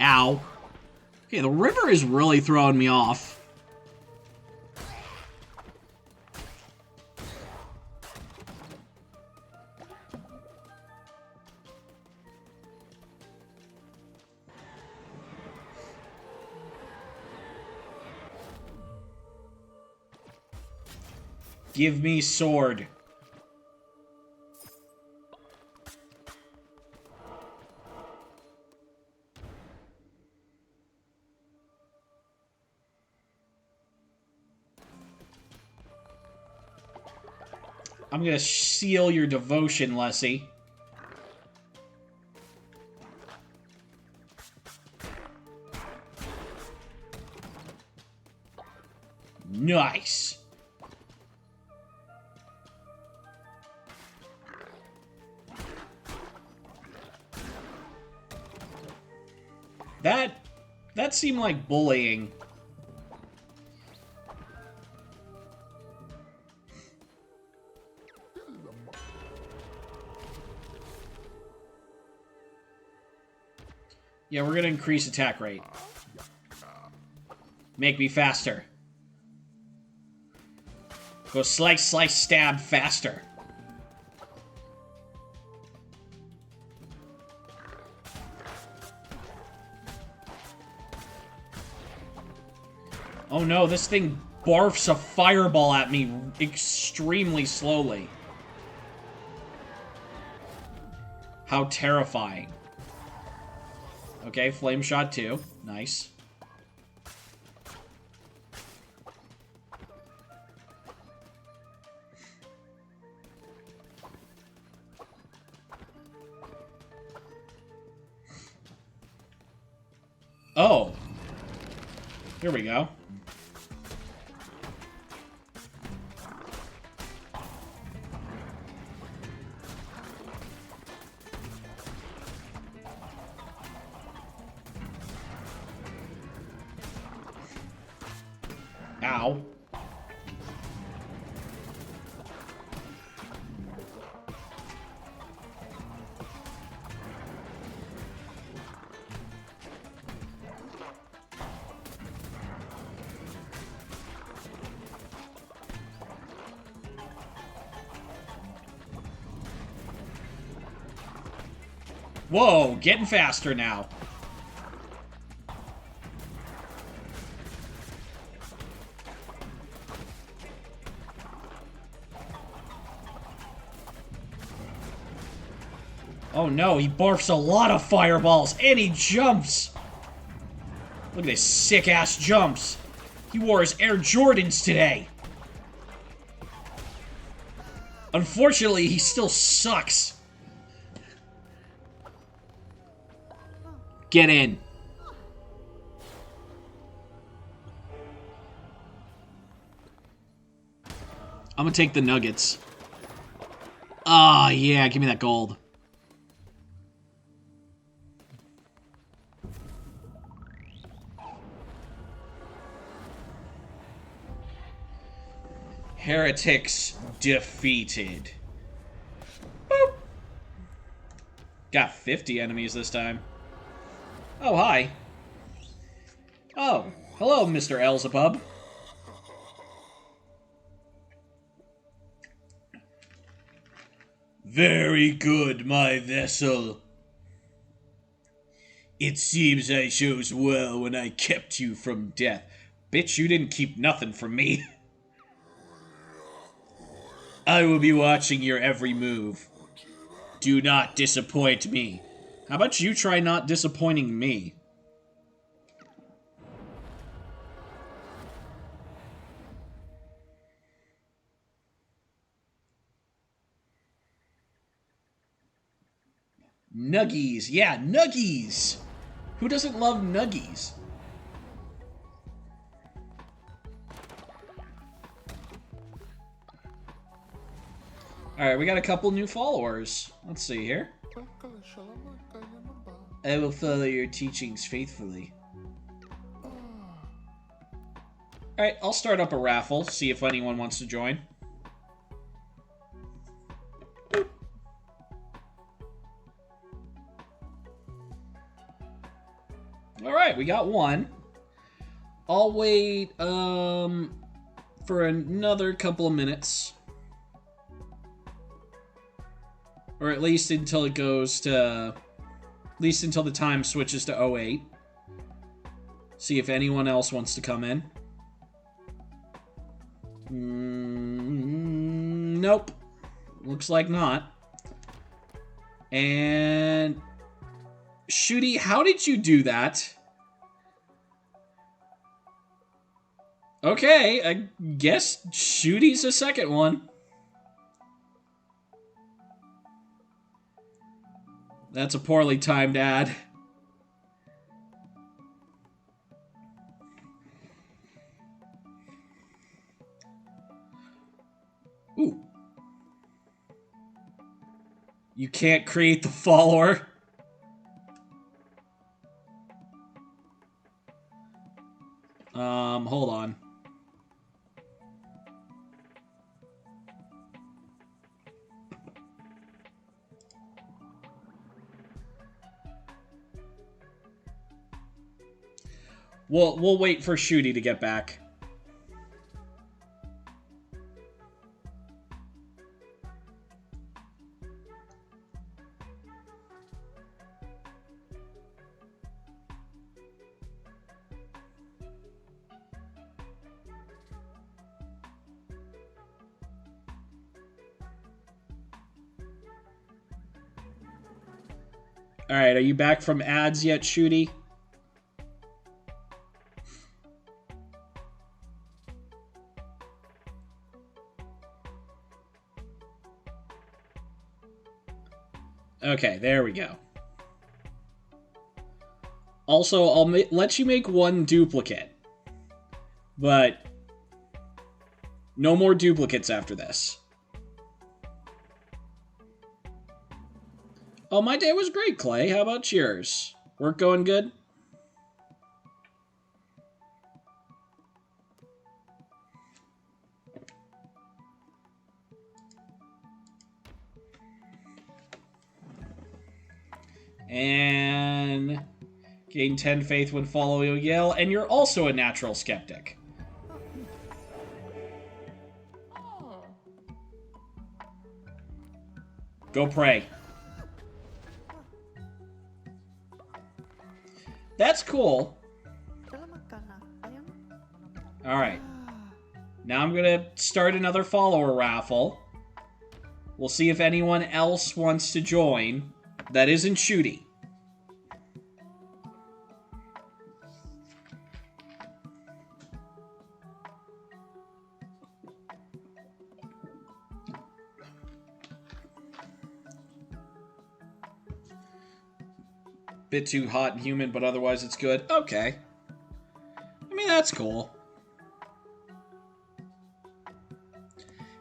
[SPEAKER 1] Ow. Okay, the river is really throwing me off. Give me sword. I'm gonna seal your devotion, Lessie. Nice. That seemed like bullying. Yeah, we're gonna increase attack rate. Make me faster. Go slice, slice, stab faster. Oh no, this thing barfs a fireball at me extremely slowly. How terrifying. Okay, flame shot 2. Nice. Oh. Here we go. Ow. Whoa, getting faster now. Oh no, he barfs a lot of fireballs, and he jumps! Look at his sick-ass jumps. He wore his Air Jordans today. Unfortunately, he still sucks. Get in. I'm gonna take the nuggets. Ah, oh, yeah, give me that gold. Heretics defeated. Got 50 enemies this time. Oh, hi. Oh, hello, Mr. Elzebub.
[SPEAKER 2] Very good, my vessel. It seems I chose well when I kept you from death.
[SPEAKER 1] Bitch, you didn't keep nothing from me.
[SPEAKER 2] I will be watching your every move. Do not disappoint me.
[SPEAKER 1] How about you try not disappointing me? Nuggies. Yeah, nuggies. Who doesn't love nuggies? Alright, we got a couple new followers. Let's see here.
[SPEAKER 2] I will follow your teachings faithfully.
[SPEAKER 1] Alright, I'll start up a raffle, see if anyone wants to join. Alright, we got one. I'll wait, for another couple of minutes. Or at least until it goes to... At least until the time switches to 08. See if anyone else wants to come in. Nope. Looks like not. And... Shooty, how did you do that? Okay, I guess Shooty's a second one. That's a poorly timed ad. Ooh. You can't create the follower. Hold on. We'll wait for Shooty to get back. Alright, are you back from ads yet, Shooty? Okay, there we go. Also, I'll let you make one duplicate. But no more duplicates after this. Oh, my day was great, Clay. How about yours? Work going good? And gain 10 faith when following Yale, and you're also a natural skeptic. Go pray. That's cool. Alright. Now I'm gonna start another follower raffle. We'll see if anyone else wants to join. That isn't Shooty. Bit too hot and humid, but otherwise it's good. Okay. I mean, that's cool.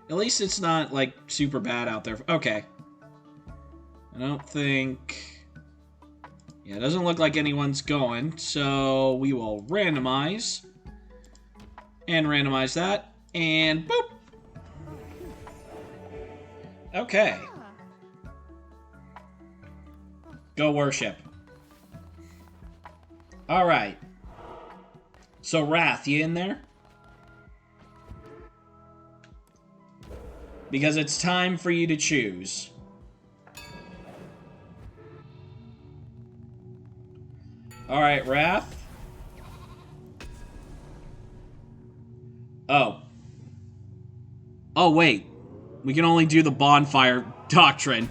[SPEAKER 1] At least it's not, like, super bad out there. Okay. I don't think... Yeah, it doesn't look like anyone's going, so we will randomize. And randomize that. And boop! Okay. Go worship. Alright. So, Wrath, you in there? Because it's time for you to choose. Alright, Wrath. Oh. Oh, wait. We can only do the bonfire doctrine.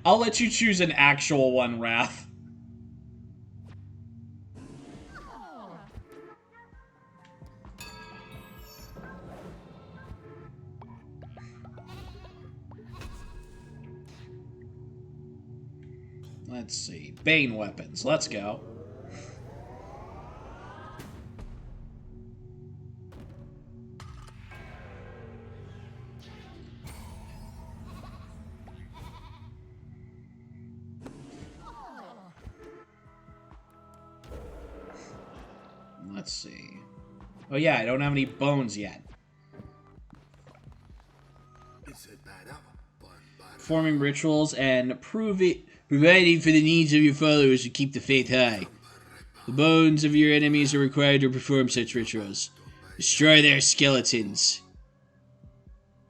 [SPEAKER 1] I'll let you choose an actual one, Wrath. Let's see. Bane weapons. Let's go. Let's see. Oh yeah, I don't have any bones yet. Performing rituals and providing for the needs of your followers to keep the faith high. The bones of your enemies are required to perform such rituals. Destroy their skeletons.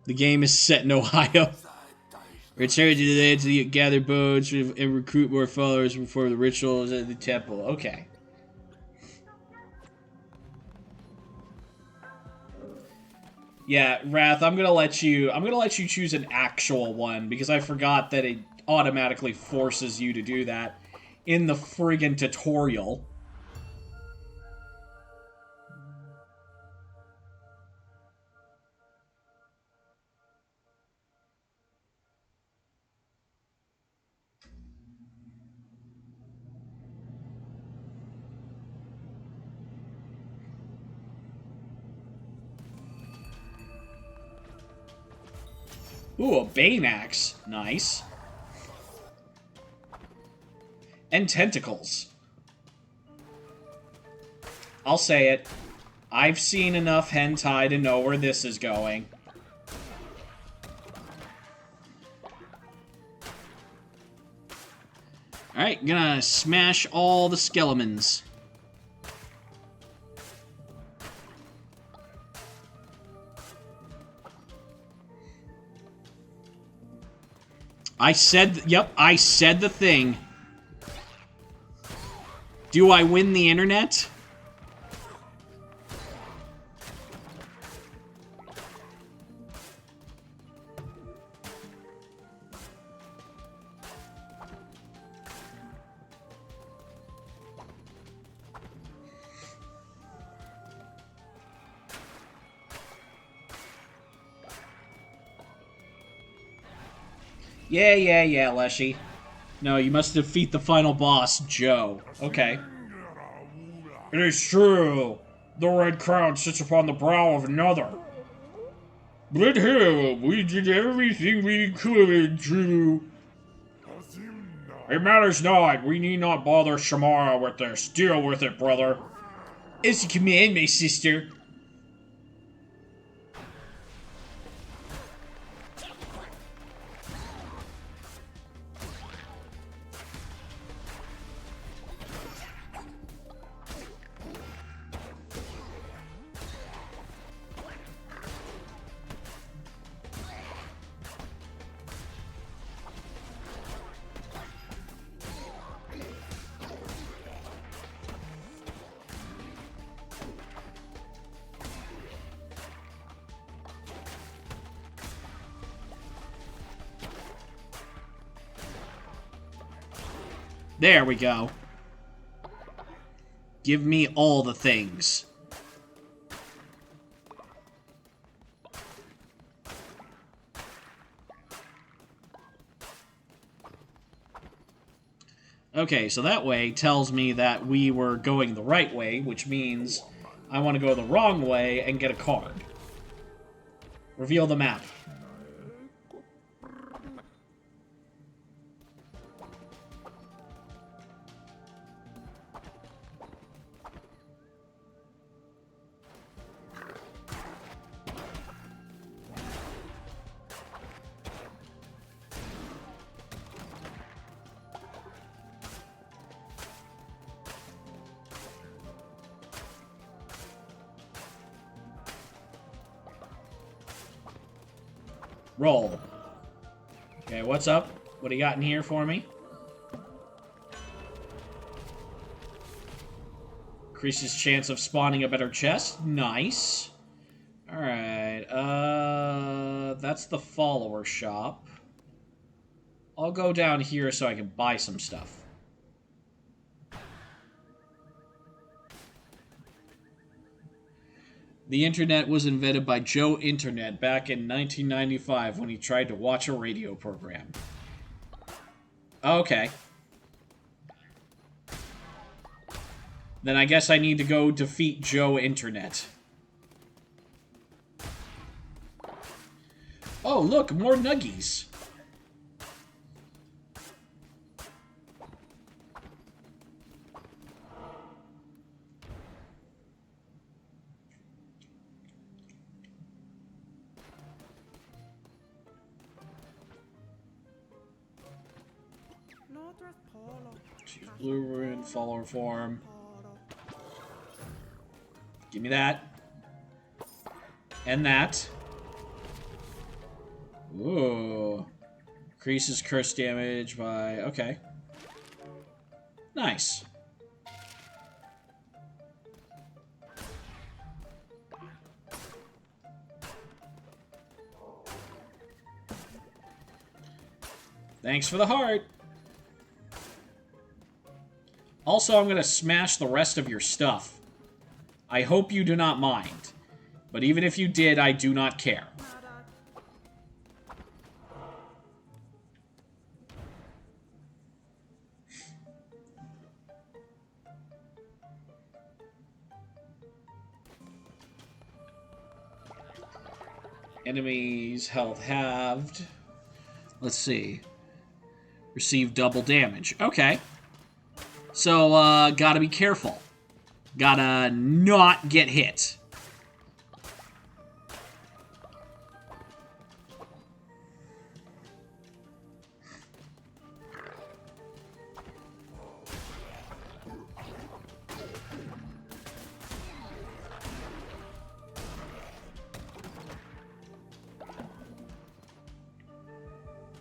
[SPEAKER 1] The game is set in Ohio. Return to the land to gather bones and recruit more followers to perform the rituals at the temple. Okay. Yeah, Wrath, I'm gonna let you choose an actual one because I forgot that it automatically forces you to do that in the friggin' tutorial. Ooh, a Bane Axe. Nice. And tentacles. I'll say it. I've seen enough hentai to know where this is going. Alright, gonna smash all the skeletons. I said the thing. Do I win the internet? Yeah, Leshy. No, you must defeat the final boss, Joe. Okay. It is true. The red crown sits upon the brow of another. But here, we did everything we could to... It matters not. We need not bother Shamara with this. Deal with it, brother. As you command, my sister. There we go. Give me all the things. Okay, so that way tells me that we were going the right way, which means I want to go the wrong way and get a card. Reveal the map. Roll. Okay, what's up? What do you got in here for me? Increases chance of spawning a better chest. Nice. Alright, that's the follower shop. I'll go down here so I can buy some stuff. The internet was invented by Joe Internet back in 1995 when he tried to watch a radio program. Okay. Then I guess I need to go defeat Joe Internet. Oh, look, more nuggies. Blue rune, follower form. Give me that. And that. Ooh. Increases curse damage by... Okay. Nice. Thanks for the heart. Also, I'm going to smash the rest of your stuff. I hope you do not mind. But even if you did, I do not care. Enemies' health halved. Let's see. Receive double damage. Okay. So, gotta be careful. Gotta not get hit.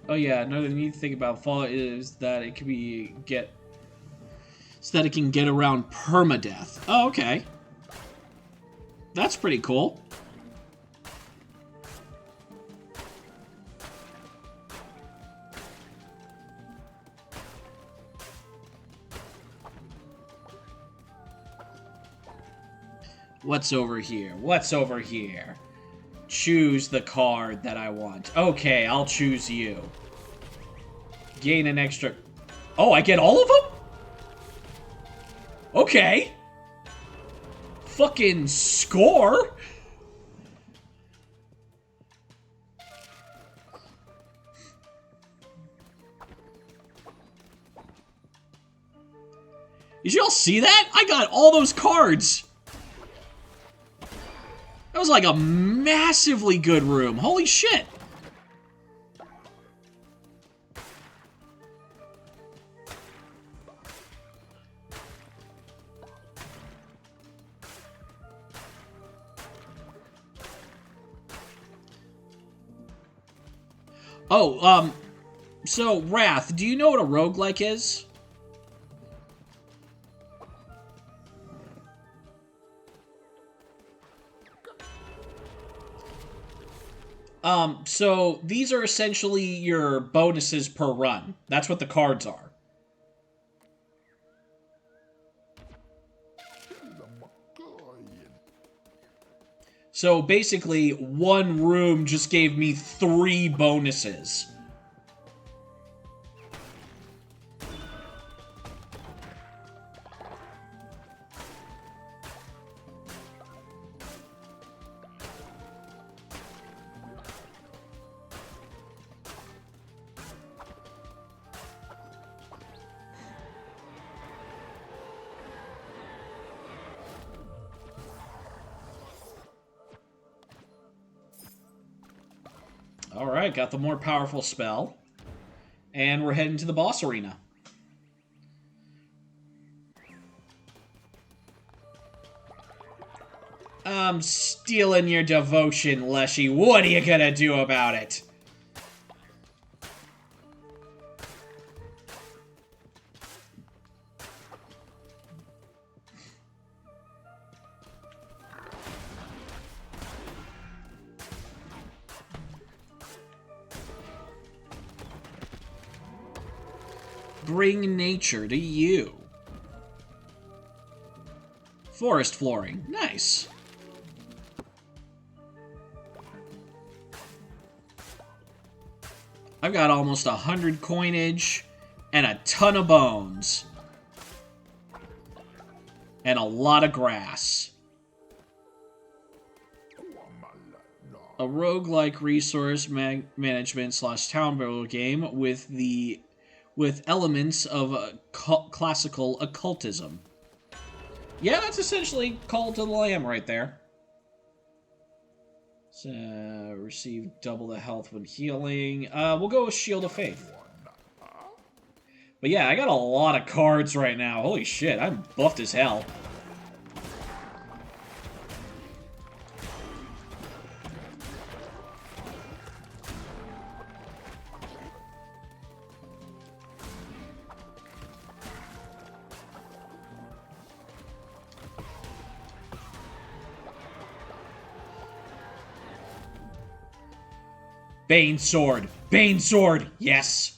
[SPEAKER 1] Oh yeah, another neat thing about Fallout is that it can so that it can get around permadeath. Oh, okay. That's pretty cool. What's over here? What's over here? Choose the card that I want. Okay, I'll choose you. Gain an extra... Oh, I get all of them? Okay. Fucking score. Did y'all see that? I got all those cards. That was like a massively good room. Holy shit. Oh, so, Wrath, do you know what a roguelike is? So these are essentially your bonuses per run. That's what the cards are. So basically, one room just gave me 3 bonuses. Alright, got the more powerful spell. And we're heading to the boss arena. I'm stealing your devotion, Leshy. What are you gonna do about it? bring nature to you. Forest flooring. Nice. I've got almost 100 coinage and a ton of bones. And a lot of grass. A roguelike resource management / town builder game with elements of classical occultism. Yeah, that's essentially Cult of the Lamb right there. So, receive double the health when healing. We'll go with Shield of Faith. But yeah, I got a lot of cards right now. Holy shit, I'm buffed as hell. Bane Sword. Bane Sword. Yes.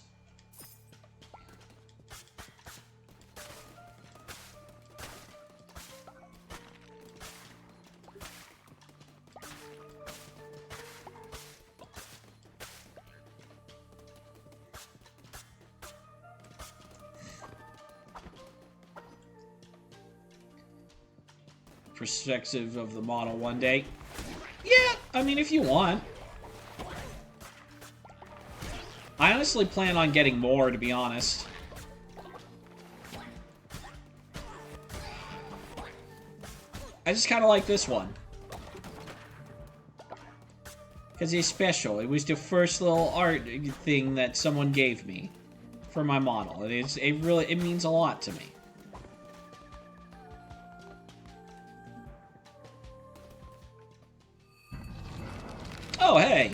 [SPEAKER 1] Perspective of the model one day. Yeah, I mean, if you want. I honestly plan on getting more, to be honest. I just kind of like this one. Because he's special. It was the first little art thing that someone gave me for my model. It means a lot to me. Oh, hey!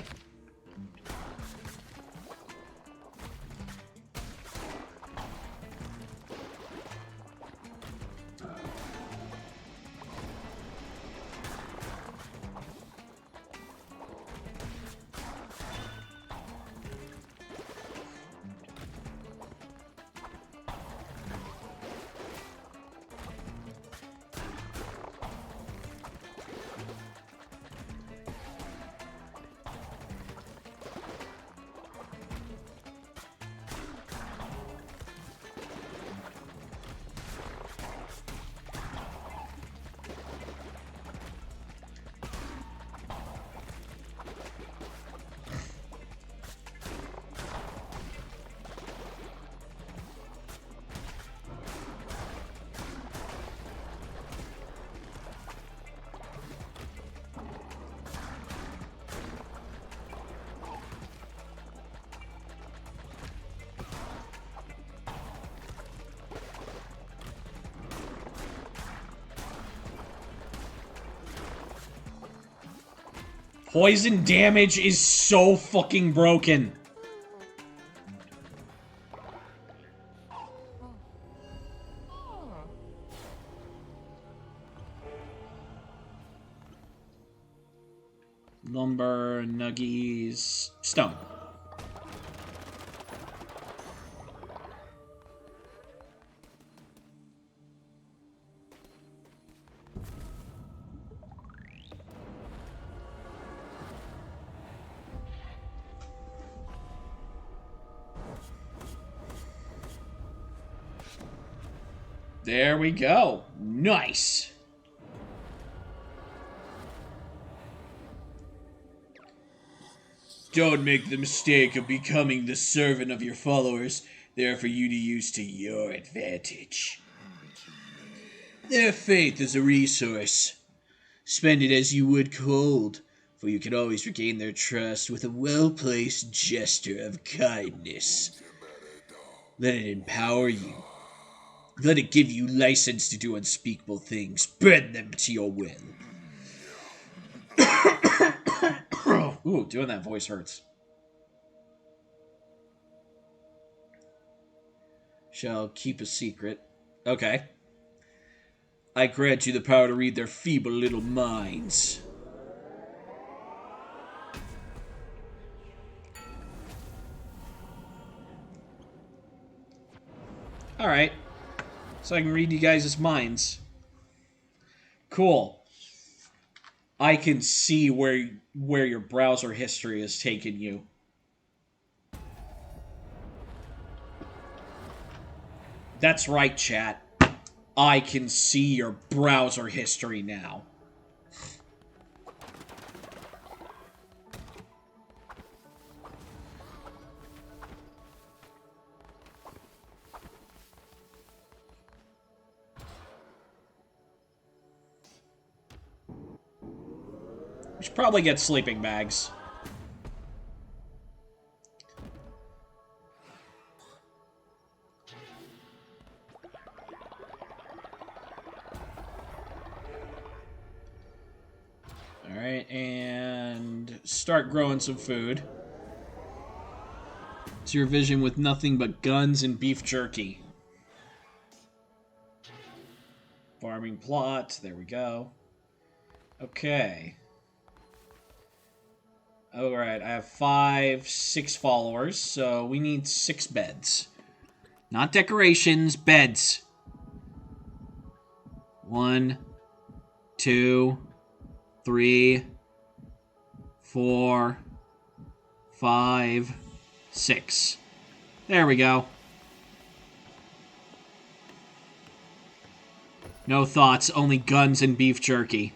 [SPEAKER 1] Poison damage is so fucking broken. Lumber, nuggies, stone. There we go. Nice. Don't make the mistake of becoming the servant of your followers. They are for you to use to your advantage. Their faith is a resource. Spend it as you would gold, for you can always regain their trust with a well-placed gesture of kindness. Let it empower you. Let it give you license to do unspeakable things. Bend them to your will. Ooh, doing that voice hurts. Shall keep a secret. Okay. I grant you the power to read their feeble little minds. Alright. So I can read you guys' minds. Cool. I can see where your browser history has taken you. That's right, chat. I can see your browser history now. We should probably get sleeping bags. Alright, and start growing some food. It's your vision with nothing but guns and beef jerky. Farming plot, there we go. Okay. Alright, I have 6 followers, so we need 6 beds. Not decorations, beds. 1, 2, 3, 4, 5, 6. There we go. No thoughts, only guns and beef jerky.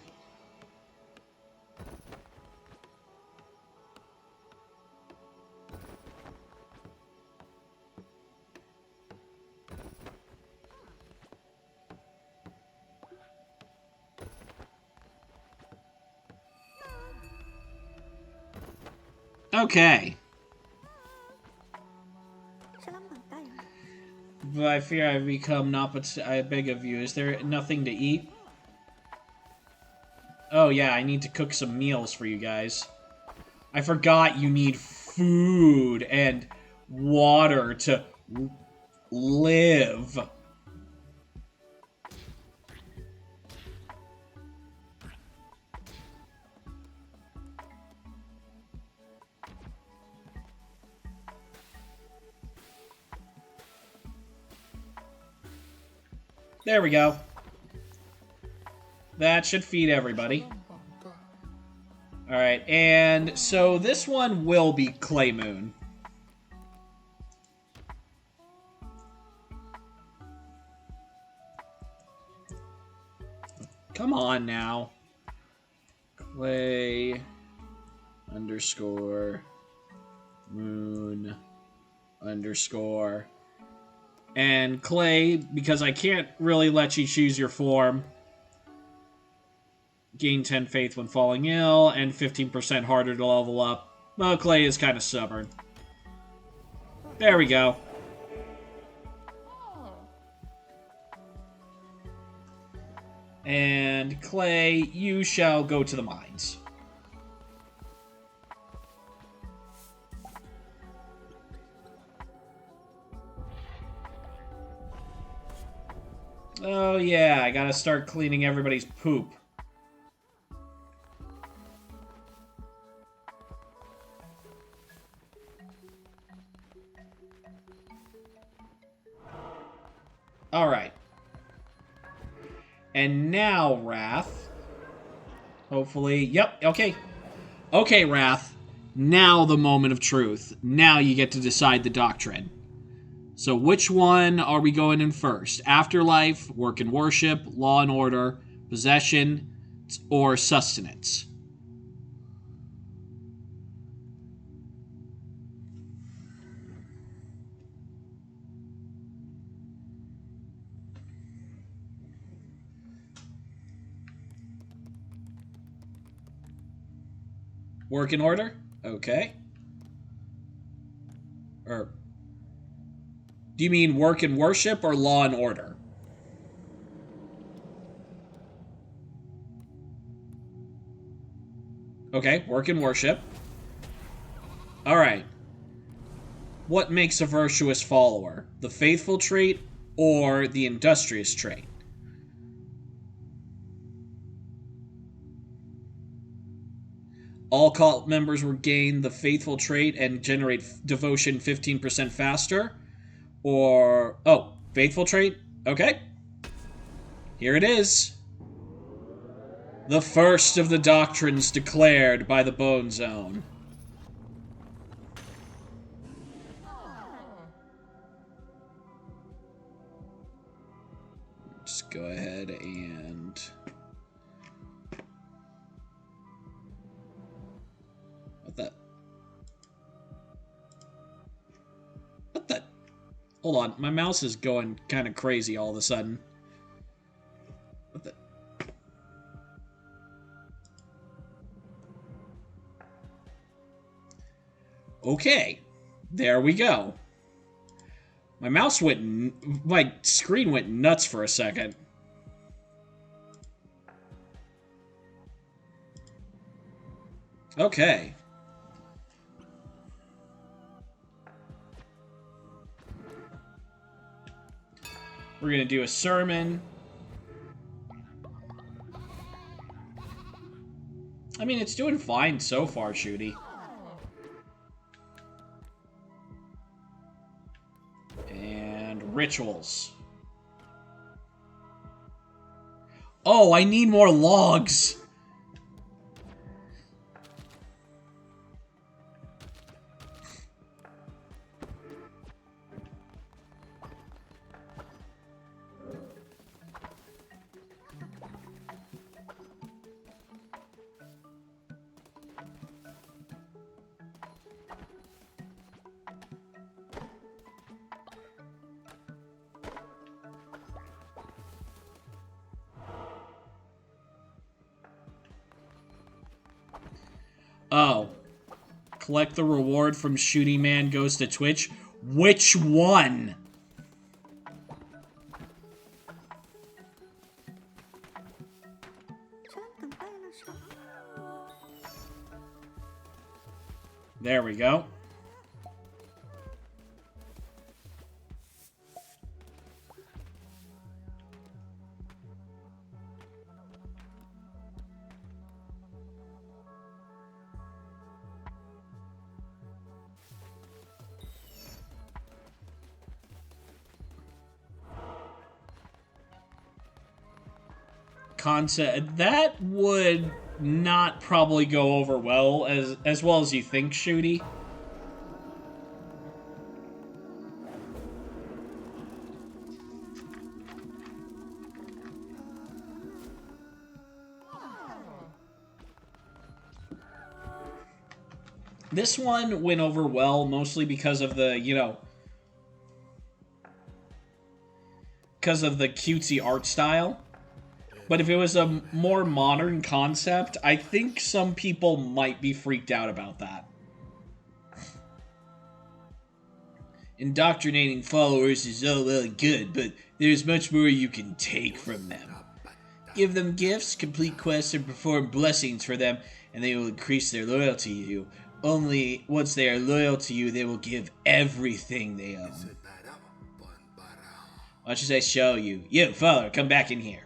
[SPEAKER 1] Okay. But I fear I've become I beg of you. Is there nothing to eat? Oh yeah, I need to cook some meals for you guys. I forgot you need food and water to live. There we go. That should feed everybody. Alright, and so this one will be Clay Moon. Come on now. Clay underscore moon underscore. And Clay, because I can't really let you choose your form. Gain 10 faith when falling ill, and 15% harder to level up. Well, Clay is kind of stubborn. There we go. And Clay, you shall go to the mines. Oh yeah, I gotta start cleaning everybody's poop. Alright. And now, Wrath. Hopefully, yep, okay. Okay, Wrath. Now the moment of truth. Now you get to decide the doctrine. So which one are we going in first? Afterlife, work and worship, law and order, possession, or sustenance? Work and order? Okay. Or do you mean work and worship or law and order? Okay, work and worship. Alright. What makes a virtuous follower? The faithful trait or the industrious trait? All cult members will gain the faithful trait and generate devotion 15% faster. Or, oh, Faithful trait? Okay. Here it is. The first of the doctrines declared by the Bone Zone. Just go ahead and... What the... What the... Hold on, my mouse is going kind of crazy all of a sudden. What the... Okay, there we go. My mouse went... My screen went nuts for a second. Okay. We're gonna do a sermon. I mean, it's doing fine so far, Shooty. And rituals. Oh, I need more logs. Oh. Collect the reward from Shooty Man Goes to Twitch. Which one? There we go. Concept that would not probably go over well as well as you think, Shooty. This one went over well, mostly because of the, you know, because of the cutesy art style. But if it was a more modern concept, I think some people might be freaked out about that. Indoctrinating followers is all well and good, but there's much more you can take from them. Give them gifts, complete quests, and perform blessings for them, and they will increase their loyalty to you. Only once they are loyal to you, they will give everything they own. Why should I show you? You, follower, come back in here.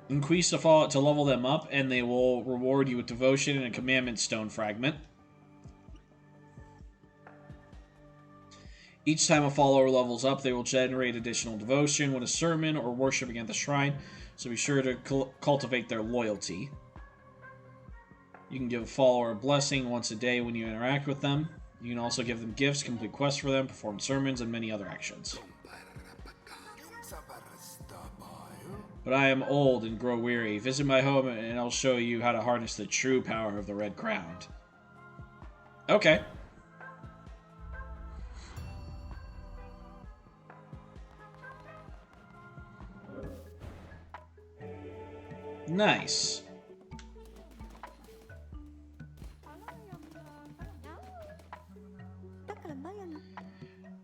[SPEAKER 1] Increase the follower to level them up, and they will reward you with devotion and a commandment stone fragment. Each time a follower levels up, they will generate additional devotion when a sermon or worshiping at the shrine, so be sure to cultivate their loyalty. You can give a follower a blessing once a day when you interact with them. You can also give them gifts, complete quests for them, perform sermons, and many other actions. But I am old and grow weary. Visit my home and I'll show you how to harness the true power of the Red Crown. Okay. Nice.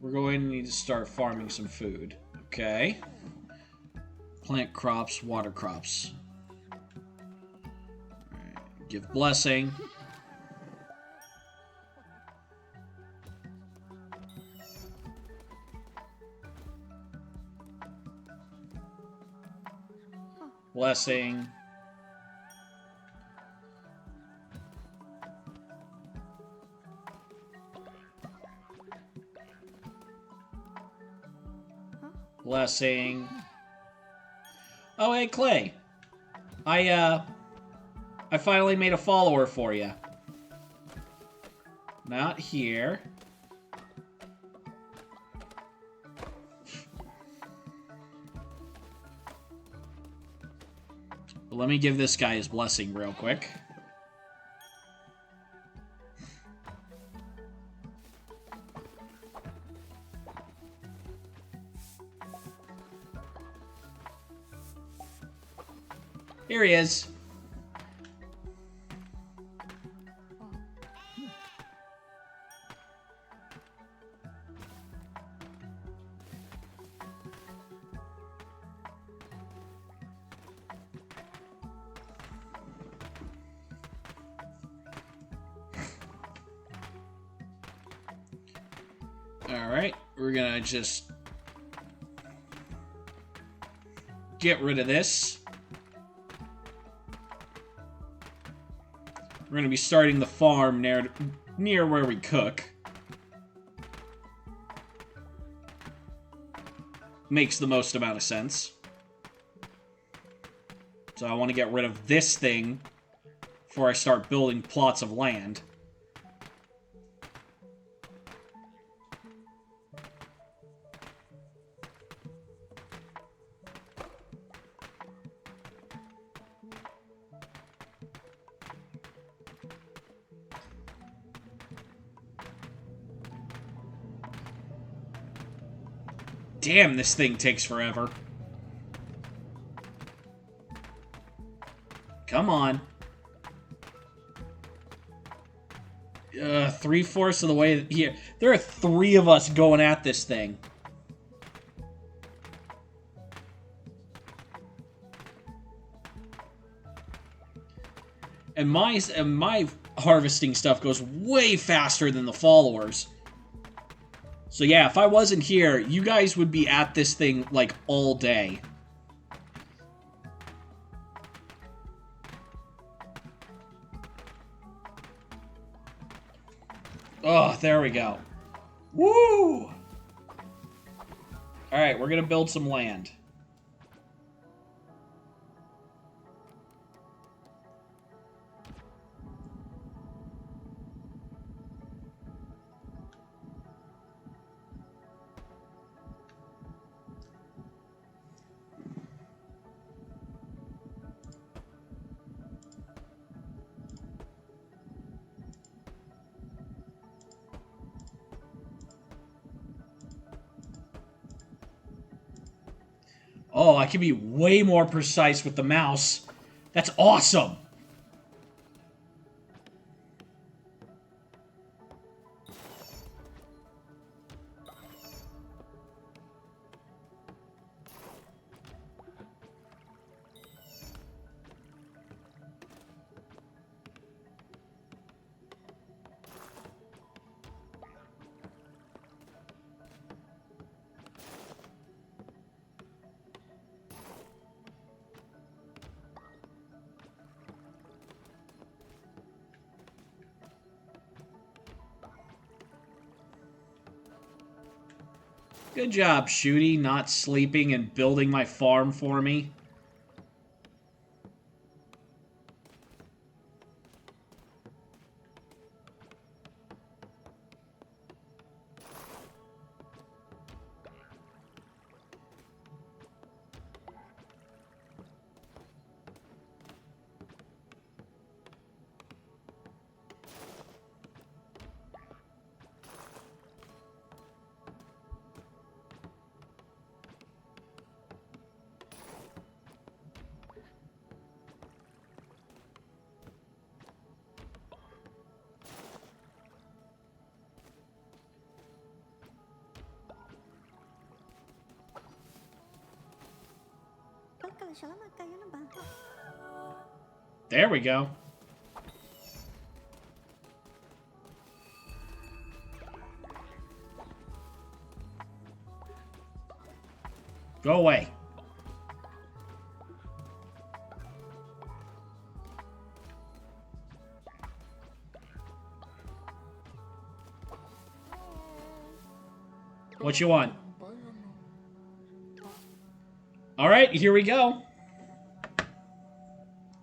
[SPEAKER 1] We're going to need to start farming some food. Okay. Plant crops, water crops. Right. Give blessing. Blessing. Blessing. Oh, hey, Clay. I finally made a follower for you. Not here. But let me give this guy his blessing real quick. Here he is. Alright, we're gonna just get rid of this. We're gonna be starting the farm near where we cook. Makes the most amount of sense. So I want to get rid of this thing before I start building plots of land. Damn, this thing takes forever. Come on. 3/4 of the way here. There are 3 of us going at this thing. And my harvesting stuff goes way faster than the followers. So yeah, if I wasn't here, you guys would be at this thing, like, all day. Oh, there we go. Woo! Alright, we're gonna build some land. Oh, I can be way more precise with the mouse. That's awesome! Good job, Shooty, not sleeping and building my farm for me. There we go. Go away. What you want? All right, here we go.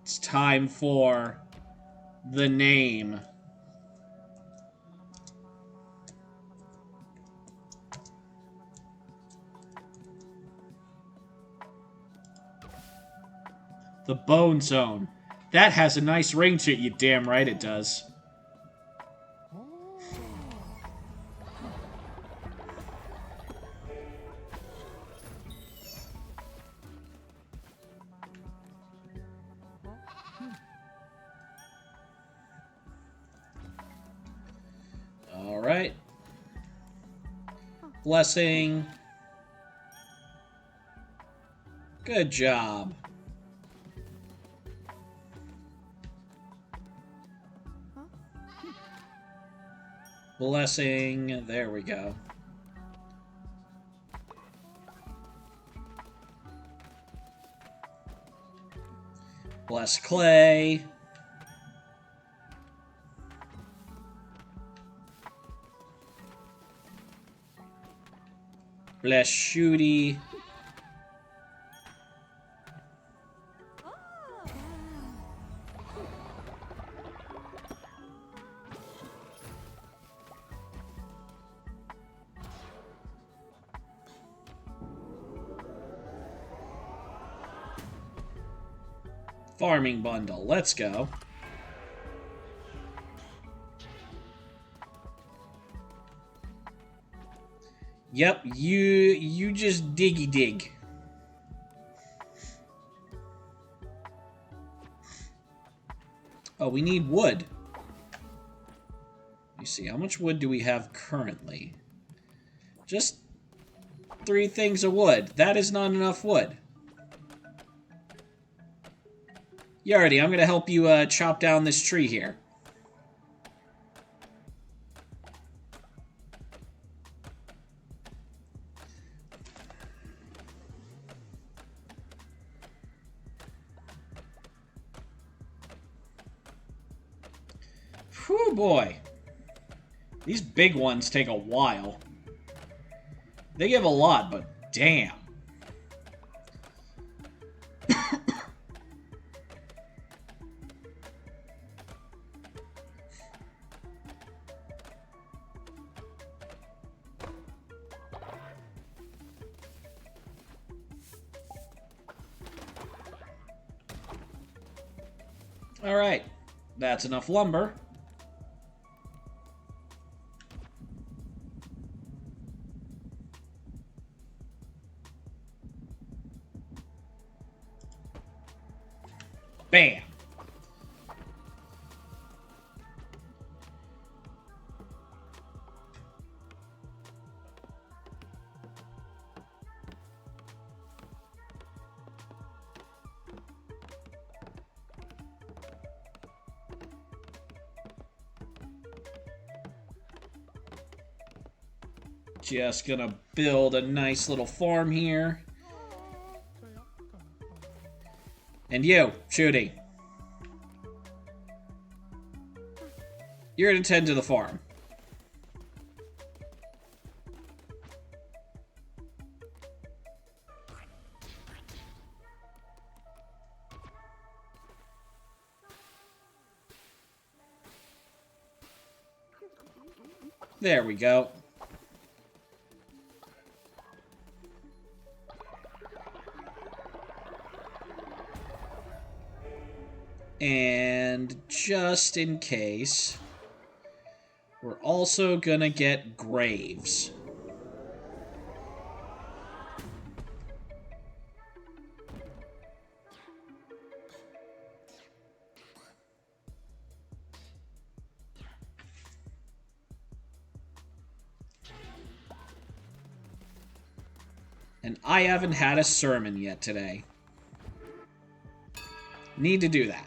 [SPEAKER 1] It's time for the name. The Bone Zone. That has a nice ring to it, you damn right it does. Alright. Blessing. Good job. Blessing. There we go. Bless Clay. Bless Shooty. Farming bundle. Let's go. Yep, you just diggy dig. Oh, we need wood. Let me see, how much wood do we have currently? Just 3 things of wood. That is not enough wood. Yardy, I'm gonna help you chop down this tree here. Whew, boy. These big ones take a while. They give a lot, but damn. Alright, that's enough lumber. Bam! Just gonna build a nice little farm here. And you, Shooty. You're gonna tend to the farm. There we go. And just in case, we're also gonna get graves. And I haven't had a sermon yet today. Need to do that.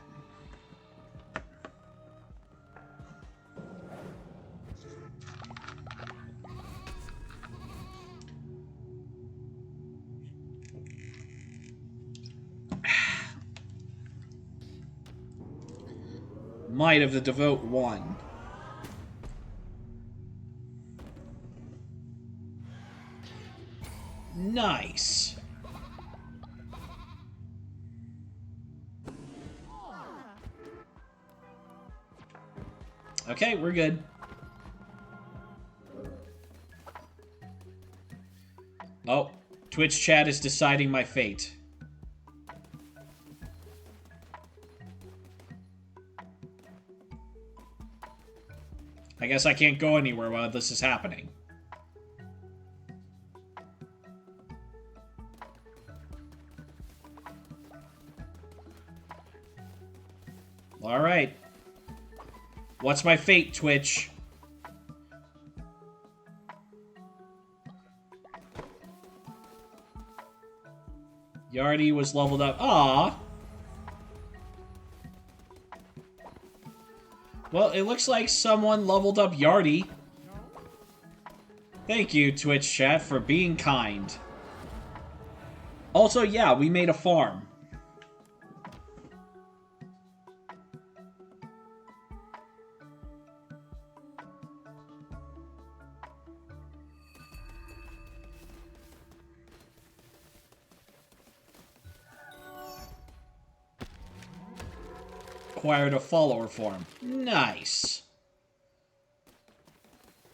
[SPEAKER 1] Might of the Devote 1. Nice. Okay, we're good. Oh, Twitch chat is deciding my fate. I guess I can't go anywhere while this is happening. Alright. What's my fate, Twitch? Yardi was leveled up. Ah. Well, it looks like someone leveled up Yardi. Thank you, Twitch chat, for being kind. Also, yeah, we made a farm. Acquired a follower form. Nice.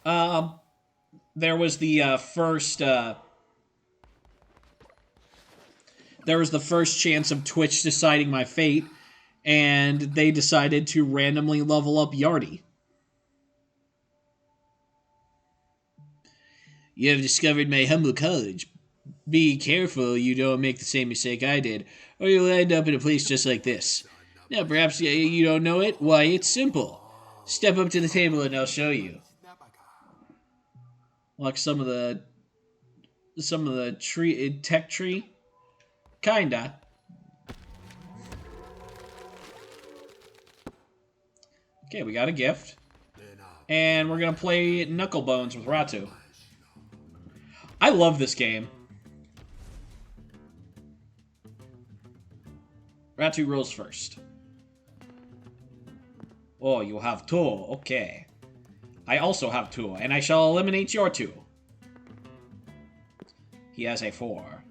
[SPEAKER 1] There was the first chance of Twitch deciding my fate, and they decided to randomly level up Yardi. You have discovered my humble college. Be careful you don't make the same mistake I did, or you'll end up in a place just like this. Now, perhaps you don't know it? Why, it's simple. Step up to the table and I'll show you. Like some of the tech tree? Kinda. Okay, we got a gift. And we're gonna play Knucklebones with Ratu. I love this game. Ratu rolls first. Oh, you have 2. Okay. I also have 2, and I shall eliminate your 2. He has a 4.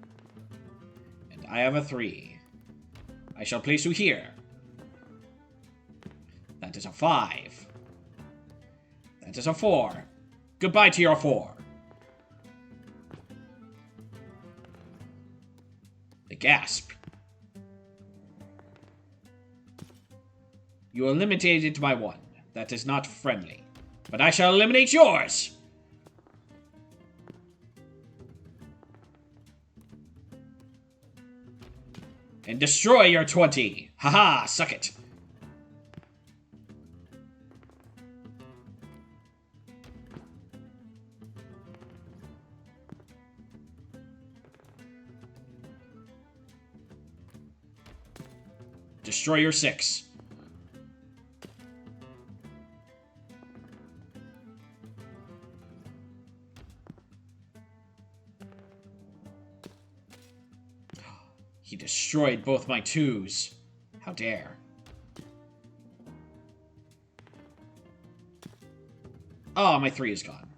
[SPEAKER 1] And I have a 3. I shall place you here. That is a 5. That is a 4. Goodbye to your 4. The gasp. You eliminated my 1. That is not friendly. But I shall eliminate yours! And destroy your 20! Haha, suck it! Destroy your 6. He destroyed both my 2s. How dare. Oh, my 3 is gone.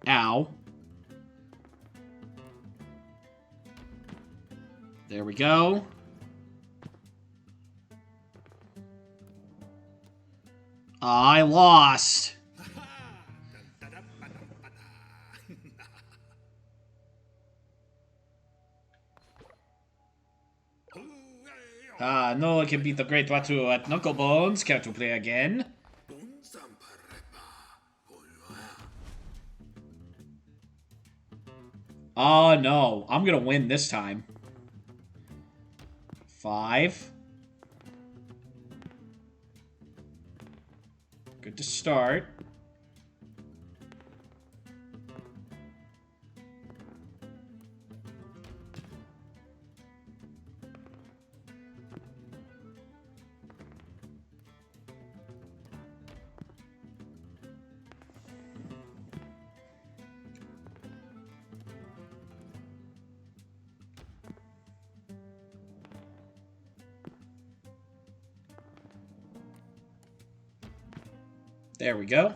[SPEAKER 1] Ow. There we go. I lost. No one can beat the great Ratu at Knucklebones. Care to play again? Oh no, I'm gonna win this time. 5. Good to start. There we go.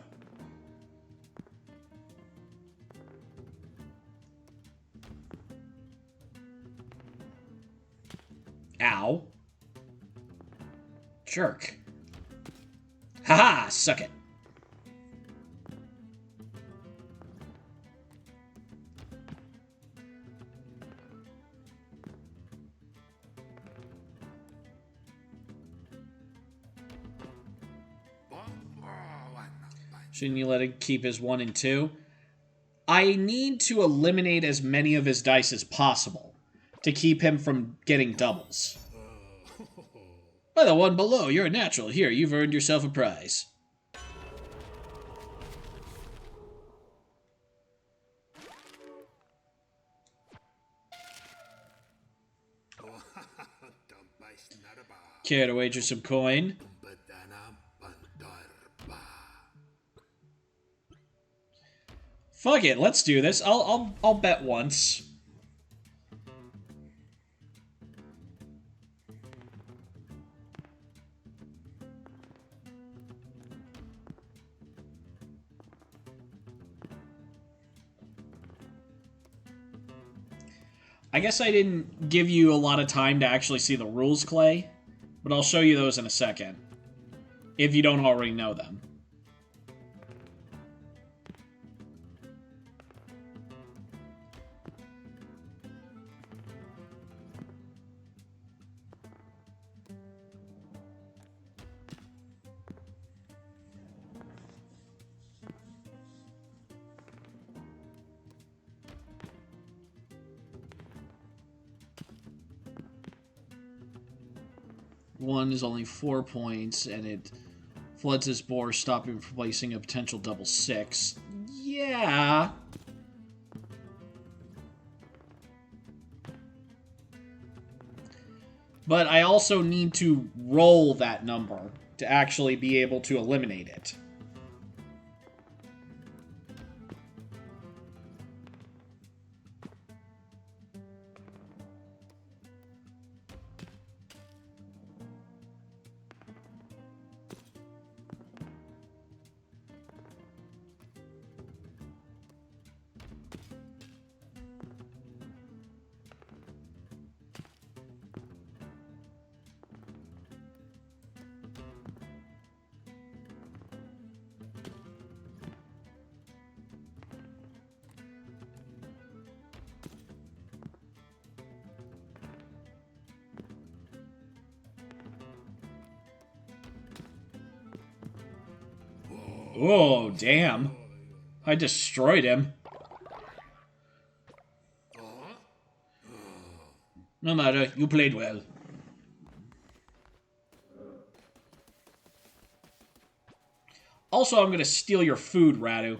[SPEAKER 1] Ow. Jerk. Haha, suck it. Shouldn't you let him keep his 1 and 2? I need to eliminate as many of his dice as possible to keep him from getting doubles. By the one below, you're a natural. Here, you've earned yourself a prize. Care to wager some coin? Fuck it, let's do this. I'll bet once. I guess I didn't give you a lot of time to actually see the rules, Clay, but I'll show you those in a second, if you don't already know them. One is only 4 points, and it floods his board, stopping him from placing a potential double 6. Yeah. But I also need to roll that number to actually be able to eliminate it. Oh, damn. I destroyed him. No matter, you played well. Also, I'm gonna steal your food, Radu.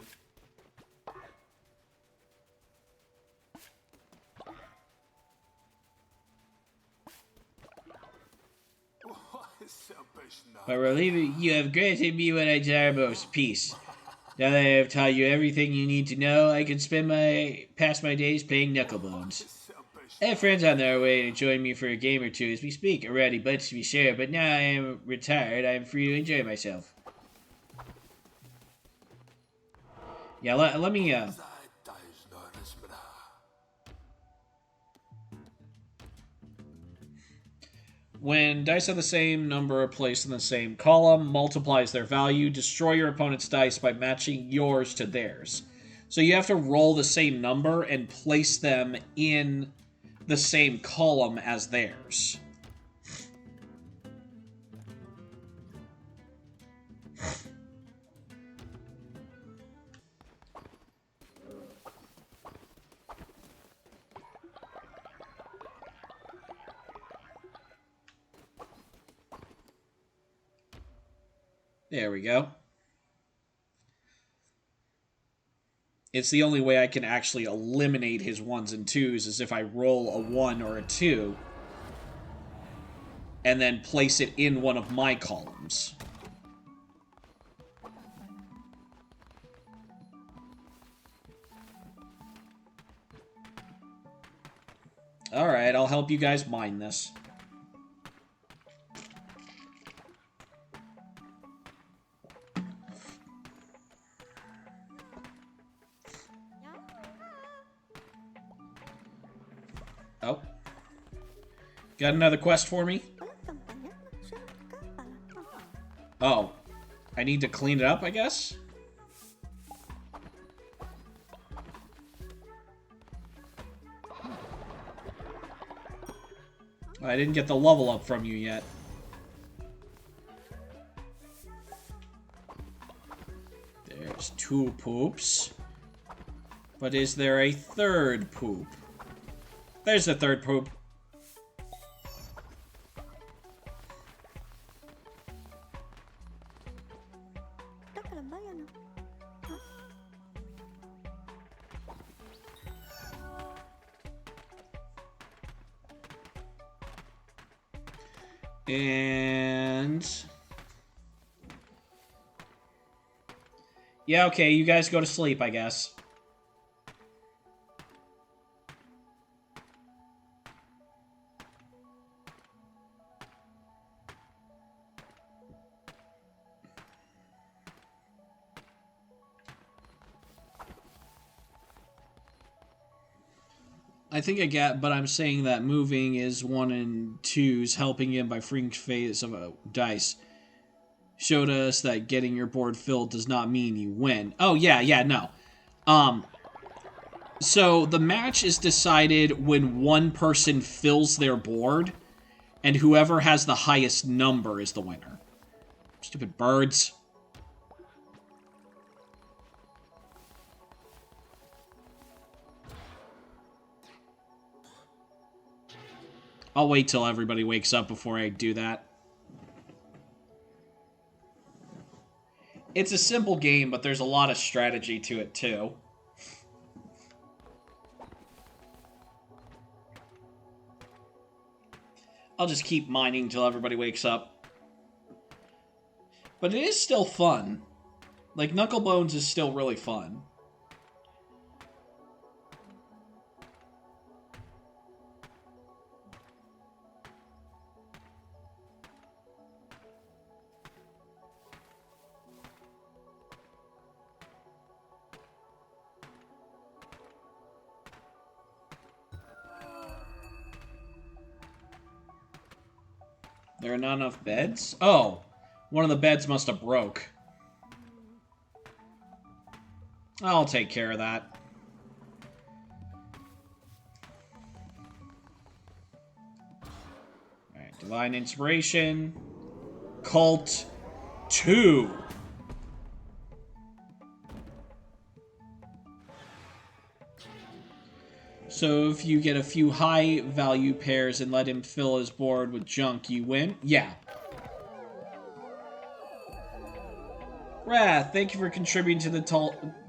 [SPEAKER 1] By relieving, you have granted me what I desire most, peace. Now that I have taught you everything you need to know, I can pass my days playing knucklebones. I have friends on their way to join me for a game or two as we speak, already, but to be sure, but now I am retired, I am free to enjoy myself. Yeah, let me, When dice have the same number placed in the same column, multiplies their value, destroy your opponent's dice by matching yours to theirs. So you have to roll the same number and place them in the same column as theirs. There we go. It's the only way I can actually eliminate his 1s and 2s is if I roll a 1 or a 2 and then place it in one of my columns. Alright, I'll help you guys mine this. Got another quest for me? Oh. I need to clean it up, I guess? I didn't get the level up from you yet. There's 2 poops. But is there a 3rd poop? There's the 3rd poop. And... yeah, okay, you guys go to sleep, I guess. I think I get, but I'm saying that moving is 1 and 2's helping him by freeing phase of a dice. Showed us that getting your board filled does not mean you win. Oh, yeah, no. So the match is decided when one person fills their board, and whoever has the highest number is the winner. Stupid birds. I'll wait till everybody wakes up before I do that. It's a simple game, but there's a lot of strategy to it, too. I'll just keep mining till everybody wakes up. But it is still fun. Like, Knucklebones is still really fun. There are not enough beds? Oh, one of the beds must have broke. I'll take care of that. Alright, Divine Inspiration. Cult 2. So if you get a few high-value pairs and let him fill his board with junk, you win? Yeah. Wrath, thank you for contributing to the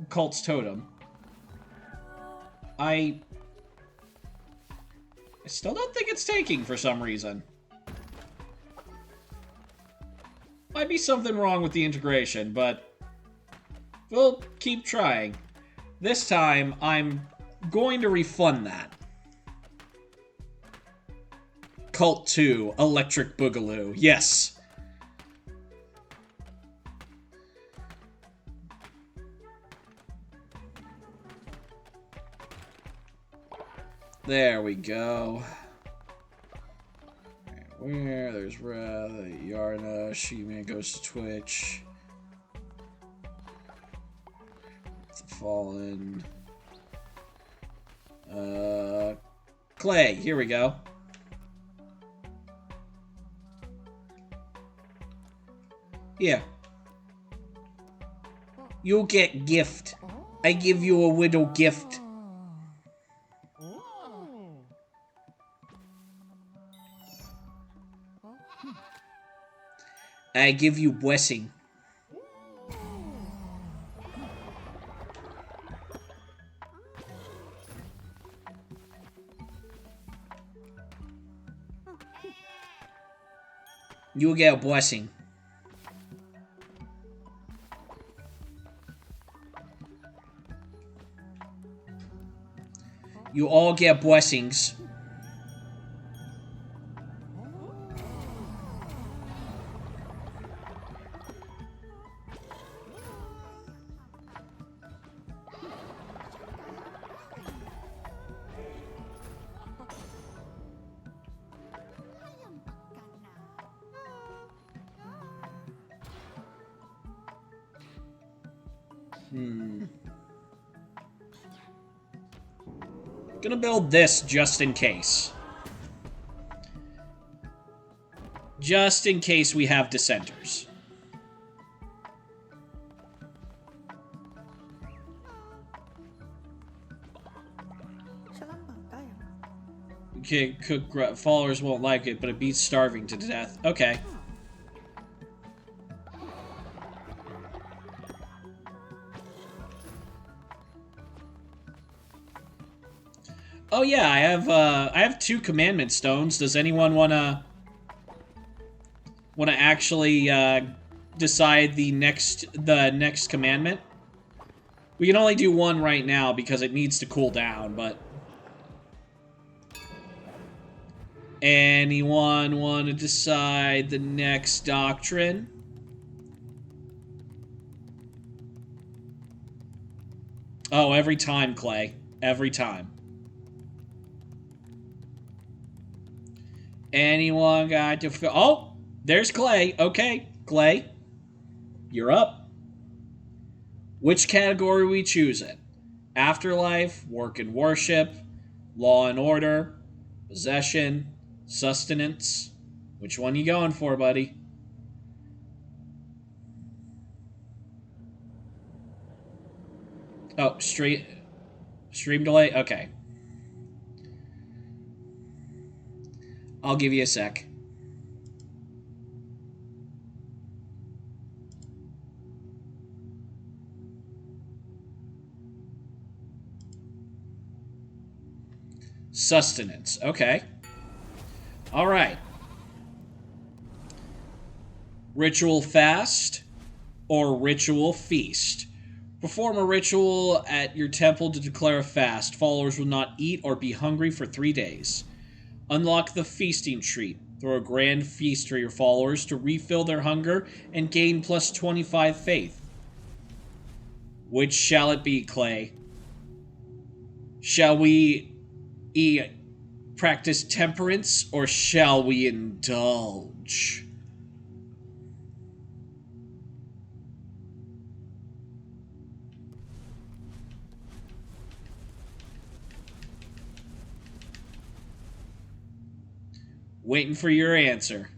[SPEAKER 1] cult's totem. I still don't think it's taking for some reason. Might be something wrong with the integration, but we'll keep trying. This time, I'm going to refund that. Cult 2, Electric Boogaloo. Yes. There we go. Where? There's Wrath, Yarna, She-Man goes to Twitch. The Fallen. Clay, here we go. Here. You get gift. I give you a widow gift. I give you blessing. You get a blessing. You all get blessings. Gonna build this just in case. Just in case we have dissenters. Okay, cook followers won't like it, but it beats starving to death. Okay. Oh yeah, I have 2 commandment stones. Does anyone wanna actually decide the next commandment? We can only do 1 right now because it needs to cool down, but anyone want to decide the next doctrine? Oh, every time, Clay. Every time. Anyone got to... Oh! There's Clay. Okay, Clay. You're up. Which category are we choosing? Afterlife, work and worship, law and order, possession, sustenance. Which one you going for, buddy? Oh, stream delay? Okay. I'll give you a sec. Sustenance. Okay. All right. Ritual fast or ritual feast. Perform a ritual at your temple to declare a fast. Followers will not eat or be hungry for 3 days. Unlock the feasting treat. Throw a grand feast for your followers to refill their hunger and gain plus 25 faith. Which shall it be, Clay? Shall we practice temperance or shall we indulge? Waiting for your answer.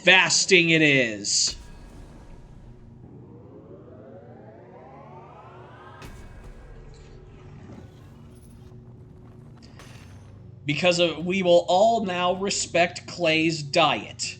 [SPEAKER 1] Fasting it is. Because we will all now respect Clay's diet.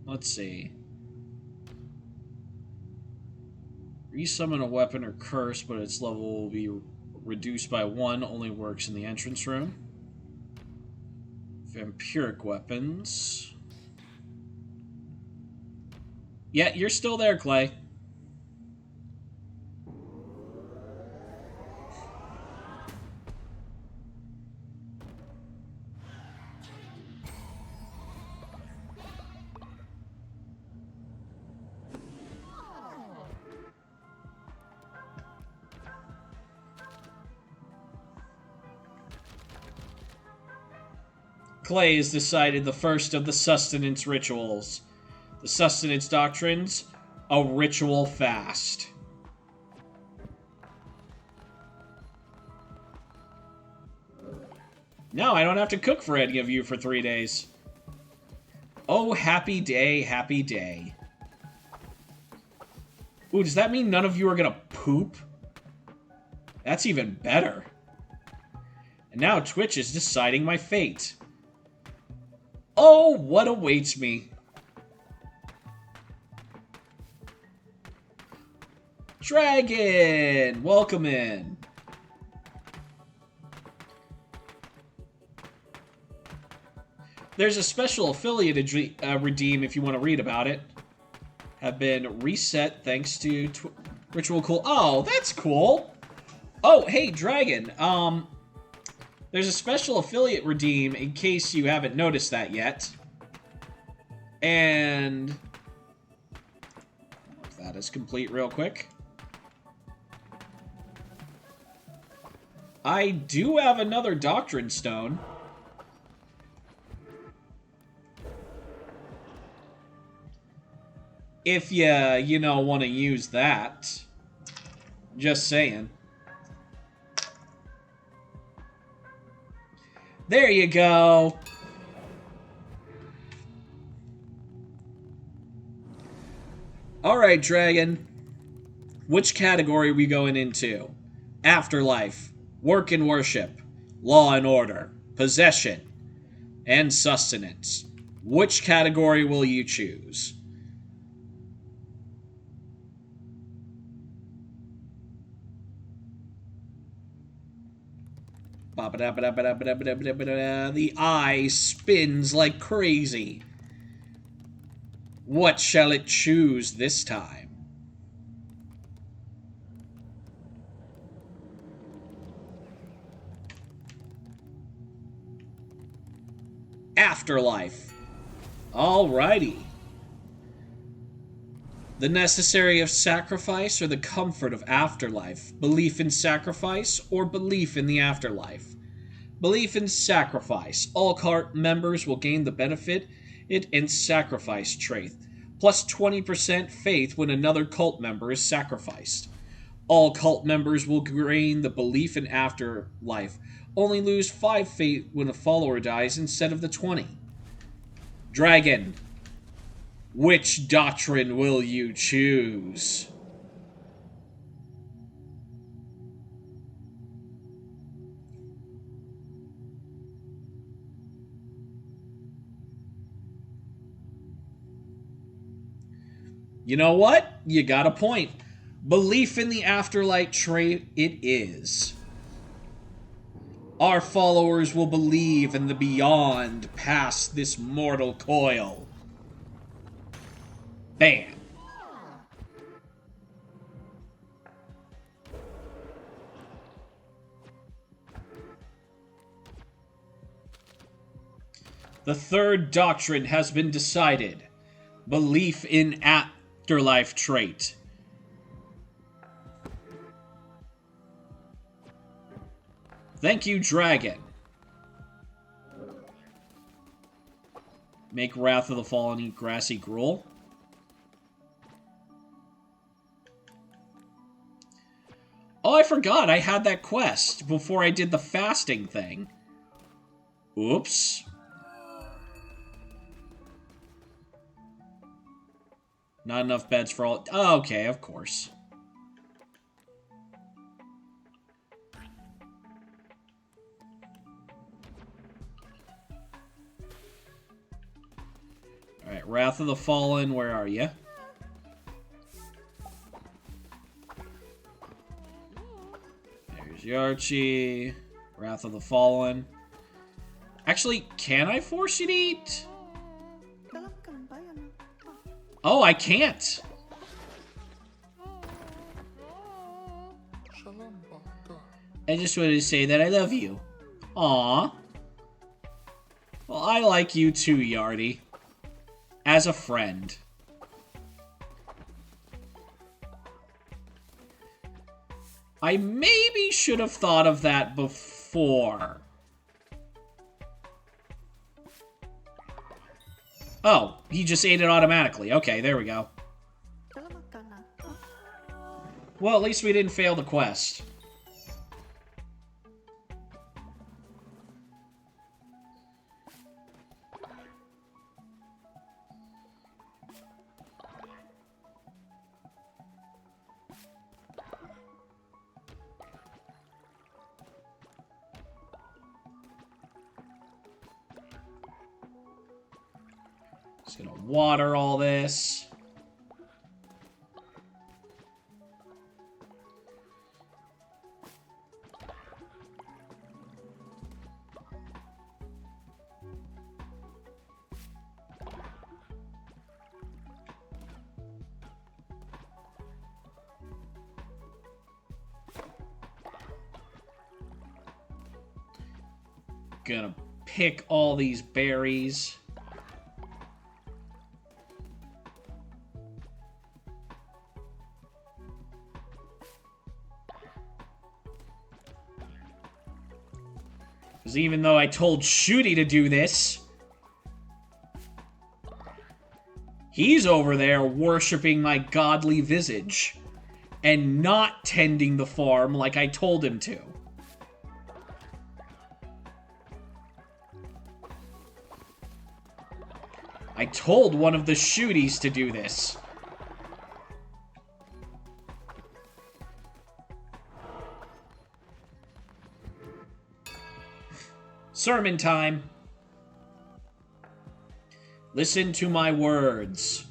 [SPEAKER 1] Let's see. Resummon a weapon or curse, but its level will be reduced by 1. Only works in the entrance room. Vampiric weapons. Yeah, you're still there, Clay. Clay has decided the first of the sustenance rituals. The sustenance doctrines, a ritual fast. No, I don't have to cook for any of you for 3 days. Oh, happy day, happy day. Ooh, does that mean none of you are gonna poop? That's even better. And now Twitch is deciding my fate. Oh, what awaits me? Dragon! Welcome in. There's a special affiliate redeem if you want to read about it. Have been reset thanks to Ritual Cool. Oh, that's cool. Oh, hey, Dragon. There's a special affiliate redeem in case you haven't noticed that yet. And if that is complete real quick. I do have another Doctrine Stone. If you know, want to use that. Just saying. There you go. Alright, Dragon. Which category are we going into? Afterlife, work and worship, law and order, possession, and sustenance. Which category will you choose? The eye spins like crazy. What shall it choose this time? Afterlife. Alrighty. The necessary of sacrifice or the comfort of afterlife? Belief in sacrifice or belief in the afterlife? Belief in sacrifice. All cult members will gain the benefit in sacrifice trait, plus 20% faith when another cult member is sacrificed. All cult members will gain the belief in afterlife, only lose 5 faith when a follower dies instead of the 20. Dragon. Which doctrine will you choose? You know what? You got a point. Belief in the afterlife trait it is. Our followers will believe in the beyond past this mortal coil. Bam. The third doctrine has been decided. Belief in afterlife trait. Thank you, Dragon. Make Wrath of the Fallen eat grassy gruel. Oh, I forgot I had that quest before I did the fasting thing. Oops. Not enough beds for all... Oh, okay, of course. Alright, Wrath of the Fallen, where are you? There's Yarchi. Wrath of the Fallen. Actually, can I force you to eat? Oh, I can't. I just wanted to say that I love you. Aww. Well, I like you too, Yardi. As a friend. I maybe should have thought of that before. Oh, he just ate it automatically. Okay, there we go. Well, at least we didn't fail the quest. Just gonna water all this. gonna pick all these berries. Because even though I told Shooty to do this, he's over there worshipping my godly visage and not tending the farm like I told him to. I told one of the Shooties to do this. Sermon time. Listen to my words.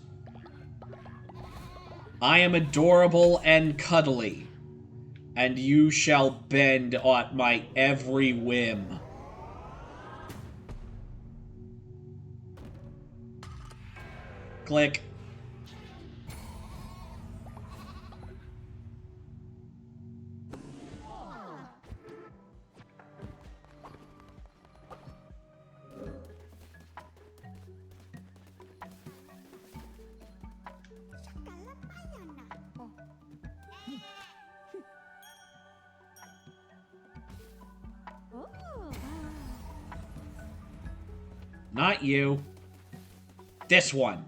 [SPEAKER 1] I am adorable and cuddly, and you shall bend at my every whim. Click. Not you. This one.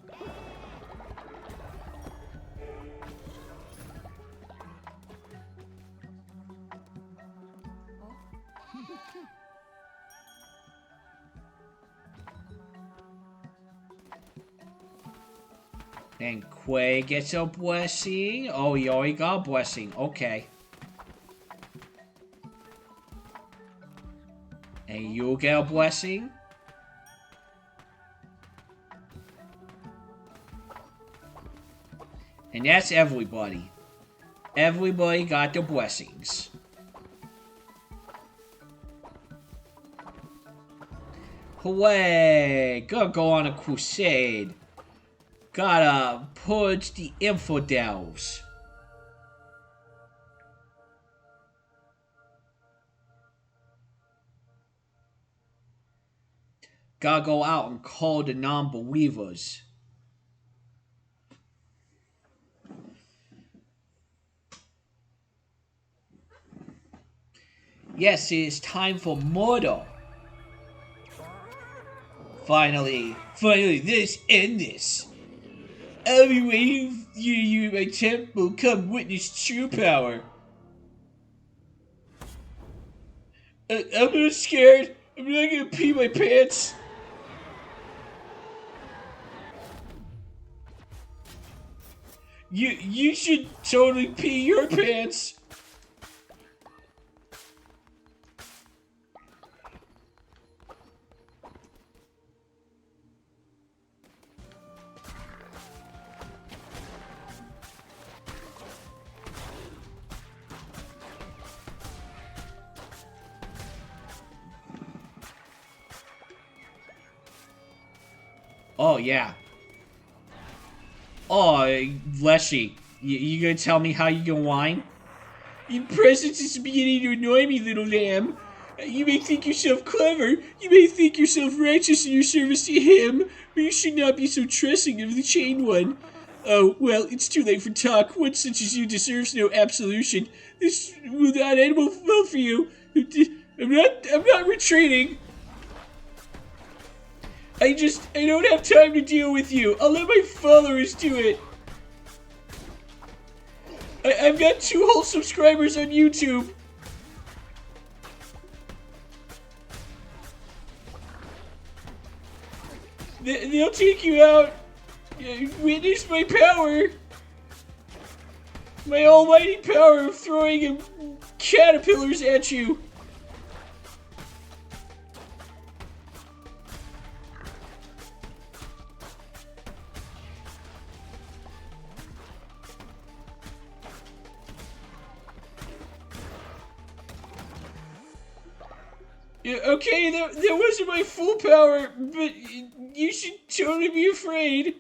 [SPEAKER 1] And Quay gets a blessing. Oh, you already got a blessing. Okay. And you get a blessing. And that's everybody. Everybody got the blessings. Hooray! Gonna go on a crusade. Gotta purge the infidels. Gotta go out and call the non-believers. Yes, it is time for murder. Finally, this end this. I'll be waiting for you in my temple. Come witness true power. I'm not scared. I'm not gonna pee my pants. You should totally pee your pants. Oh, yeah. Oh, Leshy, you gonna tell me how you gonna whine? Your presence is beginning to annoy me, little lamb. You may think yourself clever, you may think yourself righteous in your service to him, but you should not be so trusting of the Chained One. Oh, well, it's too late for talk. One such as you deserves no absolution. This will not end well for you. I'm not retreating. I don't have time to deal with you. I'll let my followers do it. I've got 2 whole subscribers on YouTube. They'll take you out. Witness my power. My almighty power of throwing caterpillars at you. Okay, that wasn't my full power, but you should totally be afraid.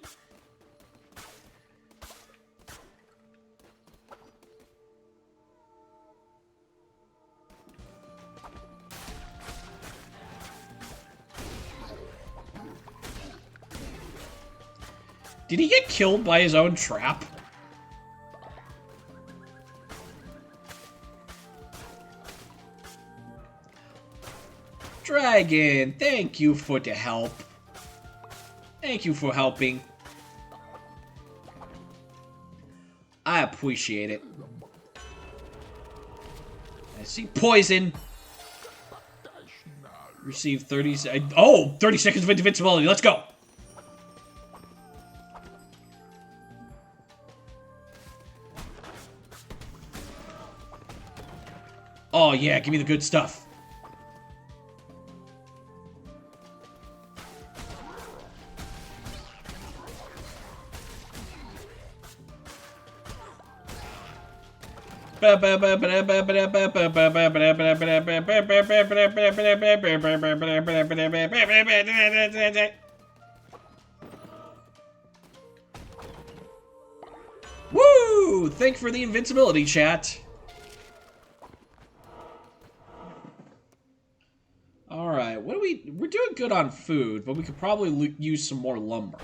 [SPEAKER 1] Did he get killed by his own trap? Dragon, thank you for the help. Thank you for helping. I appreciate it. I see poison. Receive 30... Oh! 30 seconds of invincibility. Let's go! Oh, yeah. Give me the good stuff. Woo! Thank you for the invincibility, chat. Alright, what do we... We're doing good on food, but we could probably use some more lumber.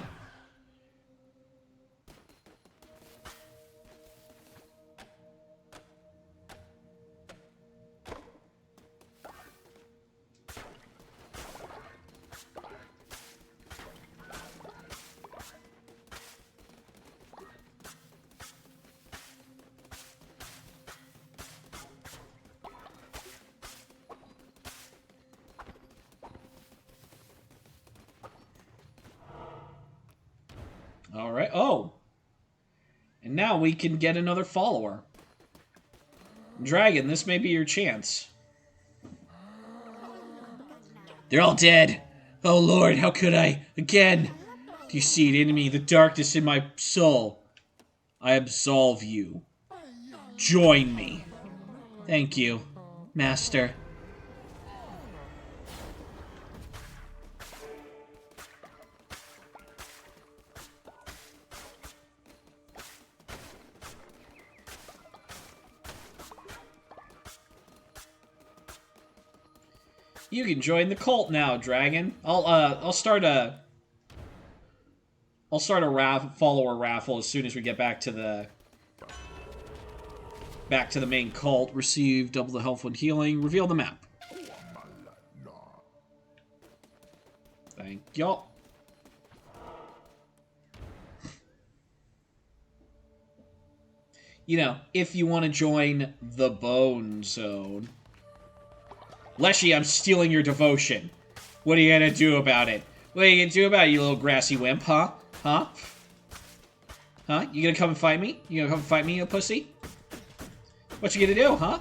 [SPEAKER 1] Alright, oh! And now we can get another follower. Dragon, this may be your chance. They're all dead! Oh Lord, how could I? Again! If you see it in me, the darkness in my soul, I absolve you. Join me. Thank you, Master. You can join the cult now, Dragon. I'll start a follower raffle as soon as we get back to the main cult. Receive double the health when healing. Reveal the map. Thank y'all. You know, if you want to join the Bone Zone. Leshy, I'm stealing your devotion. What are you gonna do about it? What are you gonna do about it, you little grassy wimp, huh? Huh? Huh? You gonna come and fight me? You gonna come fight me, you pussy? What you gonna do, huh?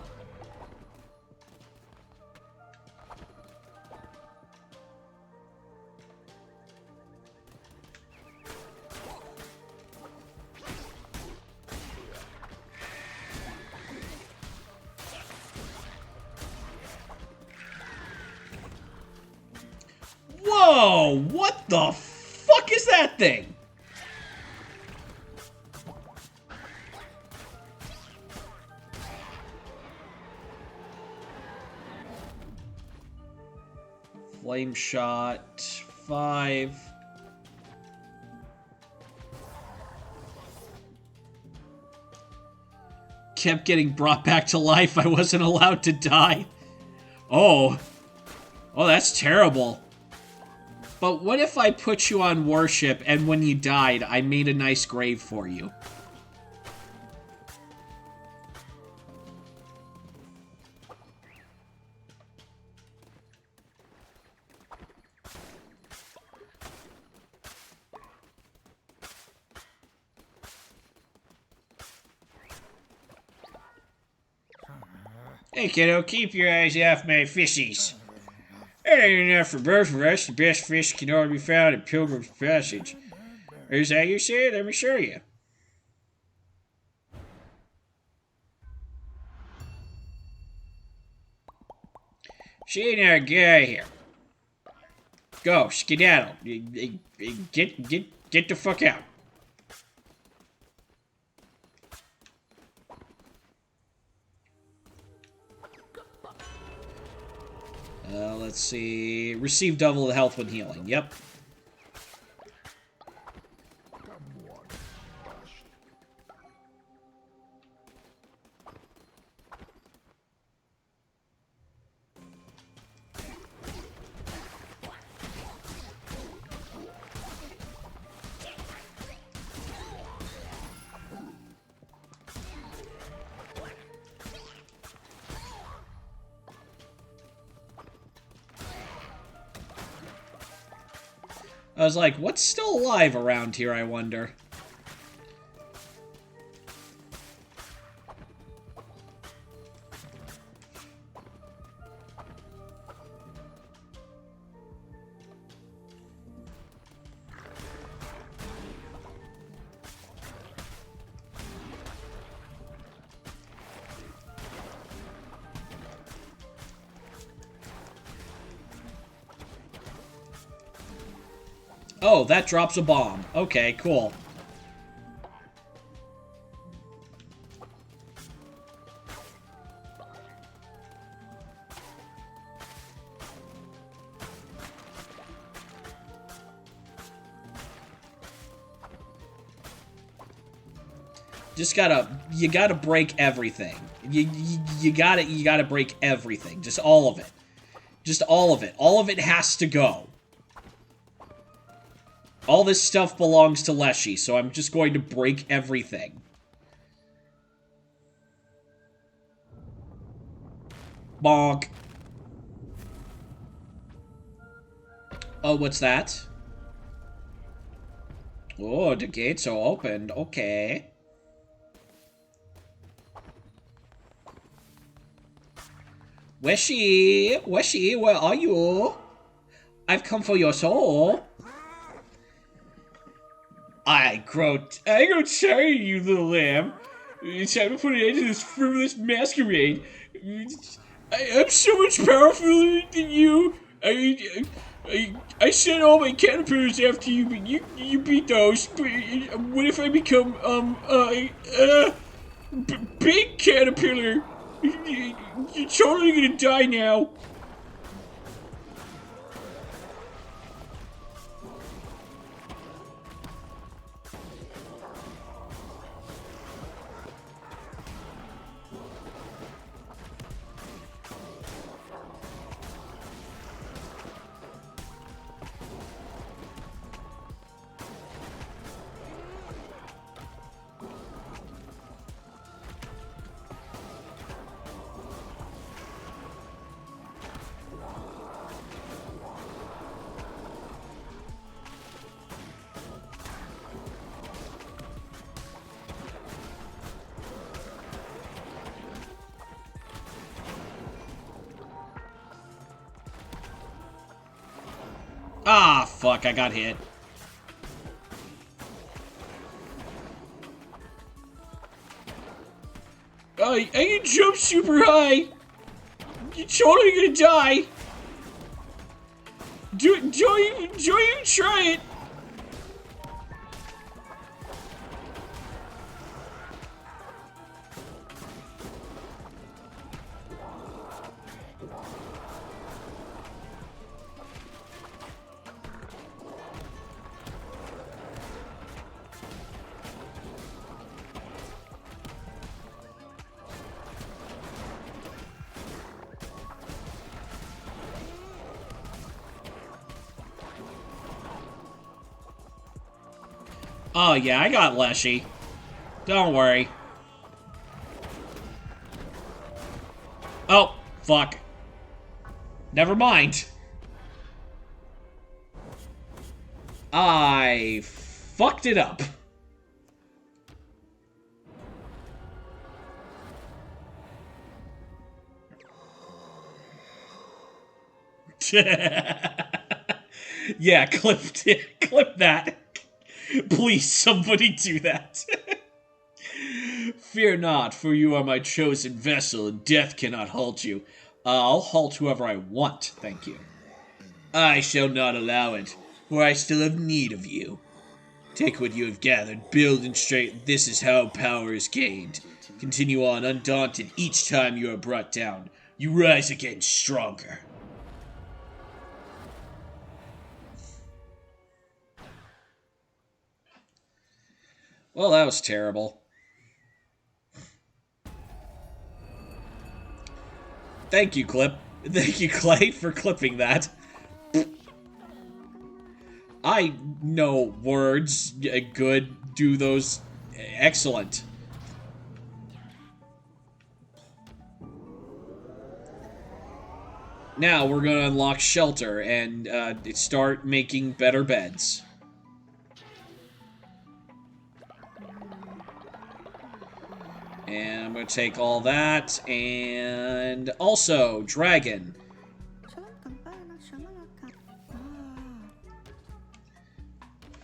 [SPEAKER 1] Whoa! What the fuck is that thing? Flame shot 5. Kept getting brought back to life. I wasn't allowed to die. Oh. Oh, that's terrible. But what if I put you on worship and when you died, I made a nice grave for you? Hey kiddo, keep your eyes off my fishies. That ain't enough for both of us. The best fish can only be found in Pilgrim's Passage. Is that you say? Let me show you. She ain't our guy here. Go, skedaddle. Get the fuck out. Let's see. Receive double the health when healing. Yep. I was like, what's still alive around here, I wonder? Oh, that drops a bomb. Okay, cool. You gotta break everything. You gotta break everything. Just all of it. Just all of it. All of it has to go. All this stuff belongs to Leshy, so I'm just going to break everything. Bonk. Oh, what's that? Oh, the gates are opened. Okay. Weshy, where are you? I've come for your soul. I grow tired of you, little lamb. It's time to put an end to this frivolous masquerade. I'm so much powerful than you. I sent all my caterpillars after you, but you beat those. But what if I become big caterpillar? You're totally gonna die now. Ah, fuck, I got hit. I can jump super high. You're totally gonna die. Don't even try it. Oh, yeah, I got Leshy. Don't worry. Oh, fuck. Never mind. I fucked it up. Yeah, clip that. Please, somebody do that. Fear not, for you are my chosen vessel, and death cannot halt you. I'll halt whoever I want, thank you. I shall not allow it, for I still have need of you. Take what you have gathered, build and straighten. This is how power is gained. Continue on undaunted each time you are brought down. You rise again stronger. Well, that was terrible. Thank you, Clip. Thank you, Clay, for clipping that. I know words. Good. Do those. Excellent. Now we're going to unlock shelter and start making better beds. And I'm going to take all that, and also, dragon.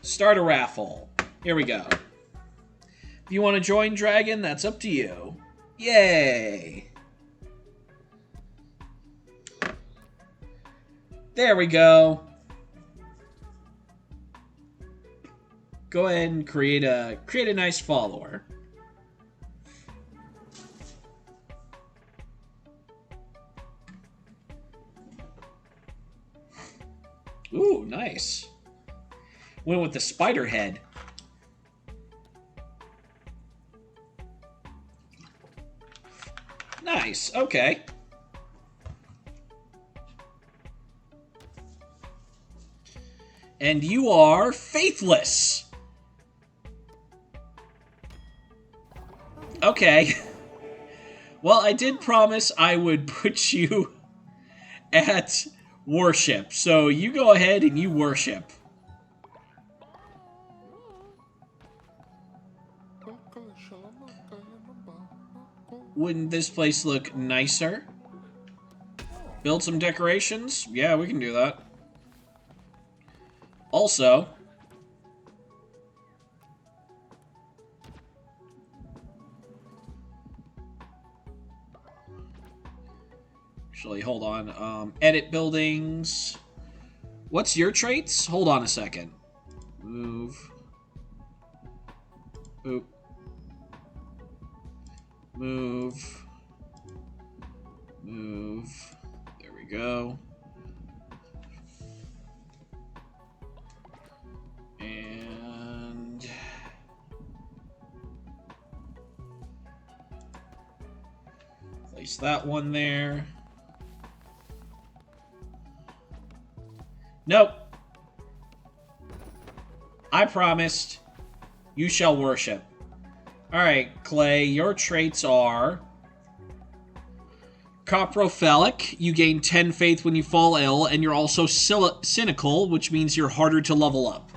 [SPEAKER 1] Start a raffle. Here we go. If you want to join Dragon, that's up to you. Yay! There we go. Go ahead and create a nice follower. Ooh, nice. Went with the spider head. Nice, okay. And you are faithless. Okay. Well, I did promise I would put you at worship. So you go ahead and you worship. Wouldn't this place look nicer? Build some decorations? Yeah, we can do that. Also, actually, hold on. Edit buildings. What's your traits? Hold on a second. Move. Oop. Move. Move. There we go. And place that one there. Nope. I promised. You shall worship. Alright, Clay, your traits are coprophilic. You gain 10 faith when you fall ill, and you're also cynical, which means you're harder to level up.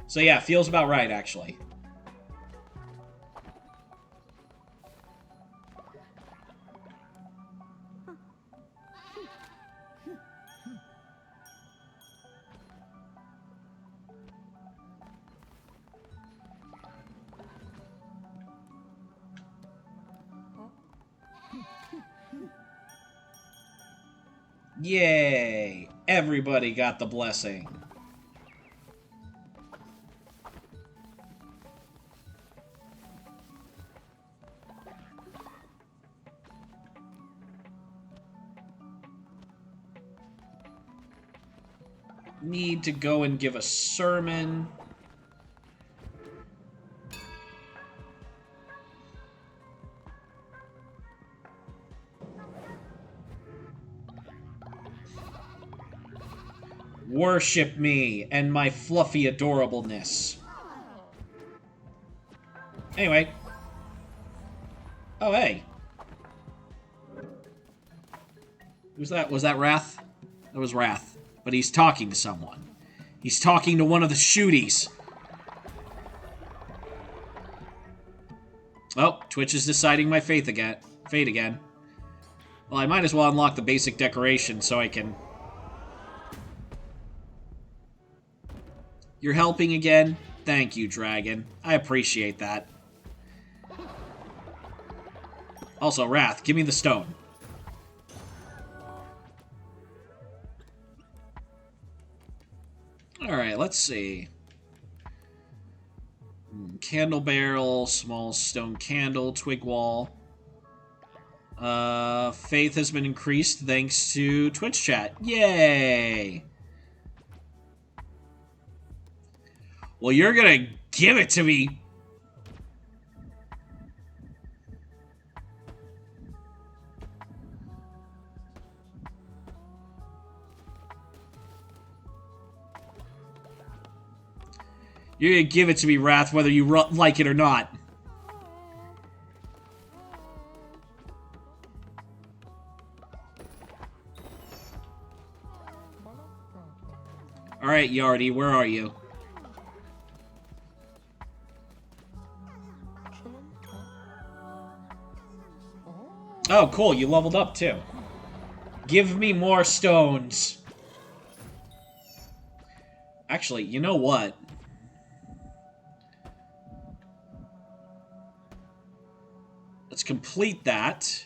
[SPEAKER 1] So yeah, feels about right, actually. Yay! Everybody got the blessing. Need to go and give a sermon. Worship me and my fluffy adorableness. Anyway. Oh, hey. Who's that? Was that Wrath? That was Wrath. But he's talking to someone. He's talking to one of the shooties. Oh, Twitch is deciding my fate again. Well, I might as well unlock the basic decoration so I can... You're helping again? Thank you, Dragon. I appreciate that. Also, Wrath, give me the stone. Alright, let's see. Candle barrel, small stone candle, twig wall. Faith has been increased thanks to Twitch chat. Yay! Well, you're gonna give it to me. You're gonna give it to me, Wrath, whether you like it or not. Alright, Yardy, where are you? Oh, cool, you leveled up, too. Give me more stones. Actually, you know what? Let's complete that.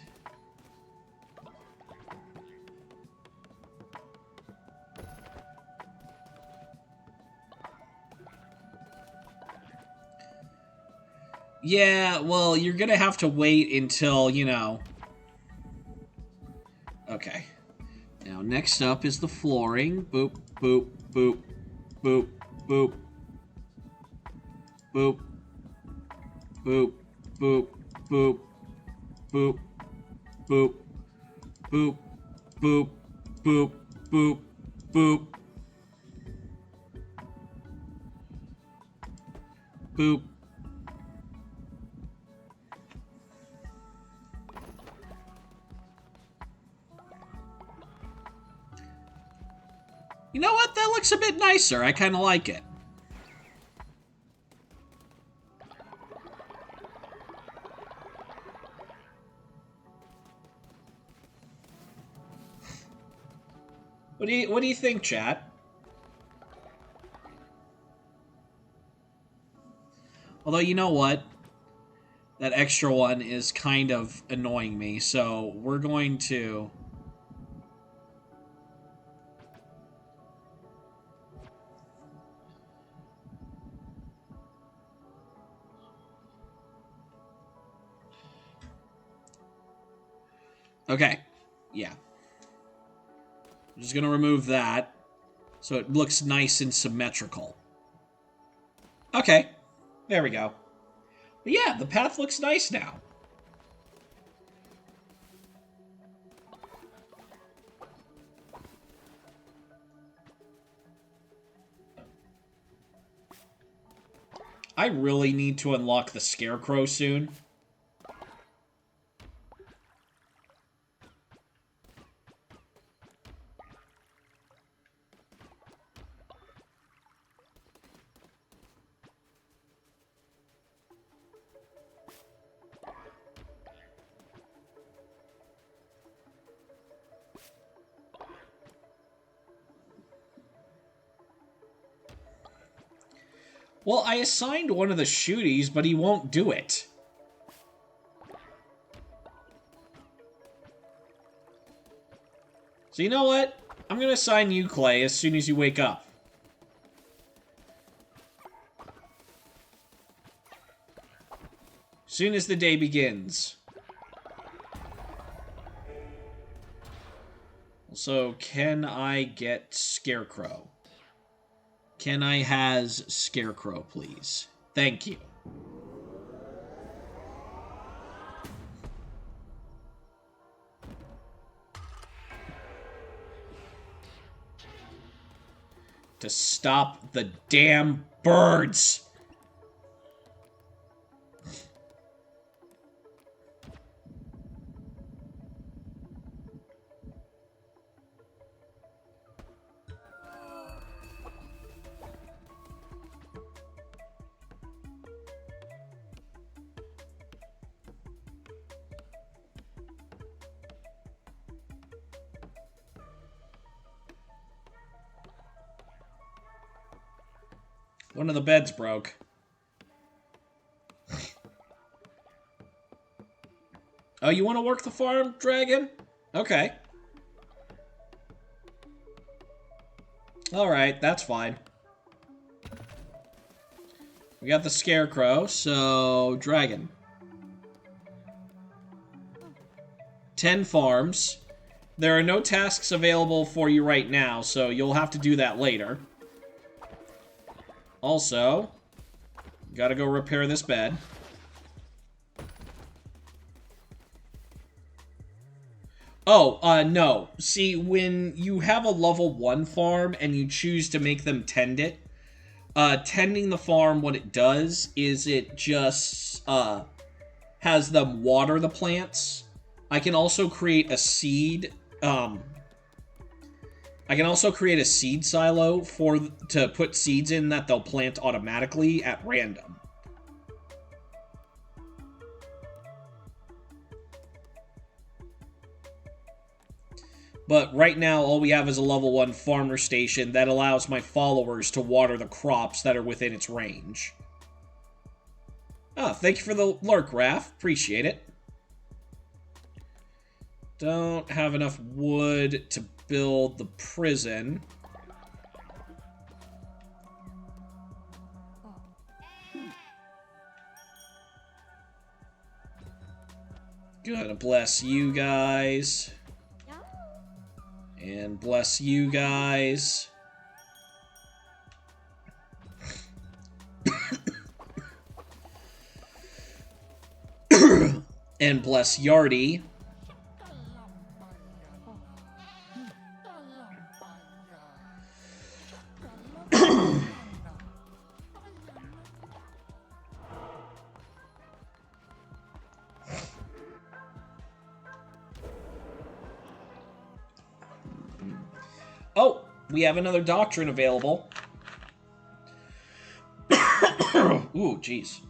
[SPEAKER 1] Yeah, well, you're gonna have to wait until, you know... Okay. Now, next up is the flooring. Boop, boop, boop, boop, boop. Boop. Boop, boop, boop, boop, boop, boop, boop, boop, boop, boop. Boop. You know what? That looks a bit nicer. I kind of like it. What do you think, chat? Although, you know what? That extra one is kind of annoying me, so we're going to... Okay. Yeah. I'm just gonna remove that so it looks nice and symmetrical. Okay. There we go. But yeah, the path looks nice now. I really need to unlock the Scarecrow soon. Well, I assigned one of the shooties, but he won't do it. So you know what? I'm gonna assign you, Clay, as soon as you wake up. Soon as the day begins. So, can I get Scarecrow? Can I has Scarecrow, please? Thank you. To stop the damn birds! One of the beds broke. Oh, you want to work the farm, Dragon? Okay. Alright, that's fine. We got the Scarecrow, so... Dragon. 10 farms. There are no tasks available for you right now, so you'll have to do that later. Also, gotta go repair this bed. Oh, no. See, when you have a level 1 farm and you choose to make them tend it, tending the farm, what it does is it just, has them water the plants. I can also create a seed, I can also create a seed silo to put seeds in that they'll plant automatically at random. But right now, all we have is a level 1 farmer station that allows my followers to water the crops that are within its range. Ah, thank you for the lurk, Raph. Appreciate it. Don't have enough wood to build the prison. Gonna bless you guys. And bless you guys. And bless Yardy. Oh, we have another doctrine available. Ooh, jeez.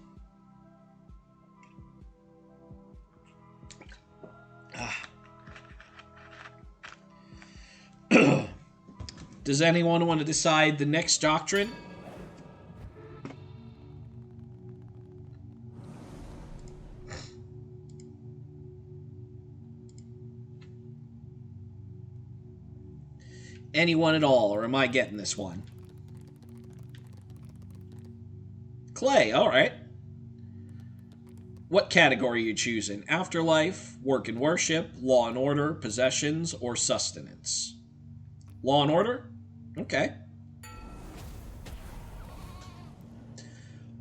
[SPEAKER 1] Does anyone want to decide the next doctrine? Anyone at all, or am I getting this one? Clay, alright. What category are you choosing? Afterlife, work and worship, law and order, possessions, or sustenance? Law and order? Okay.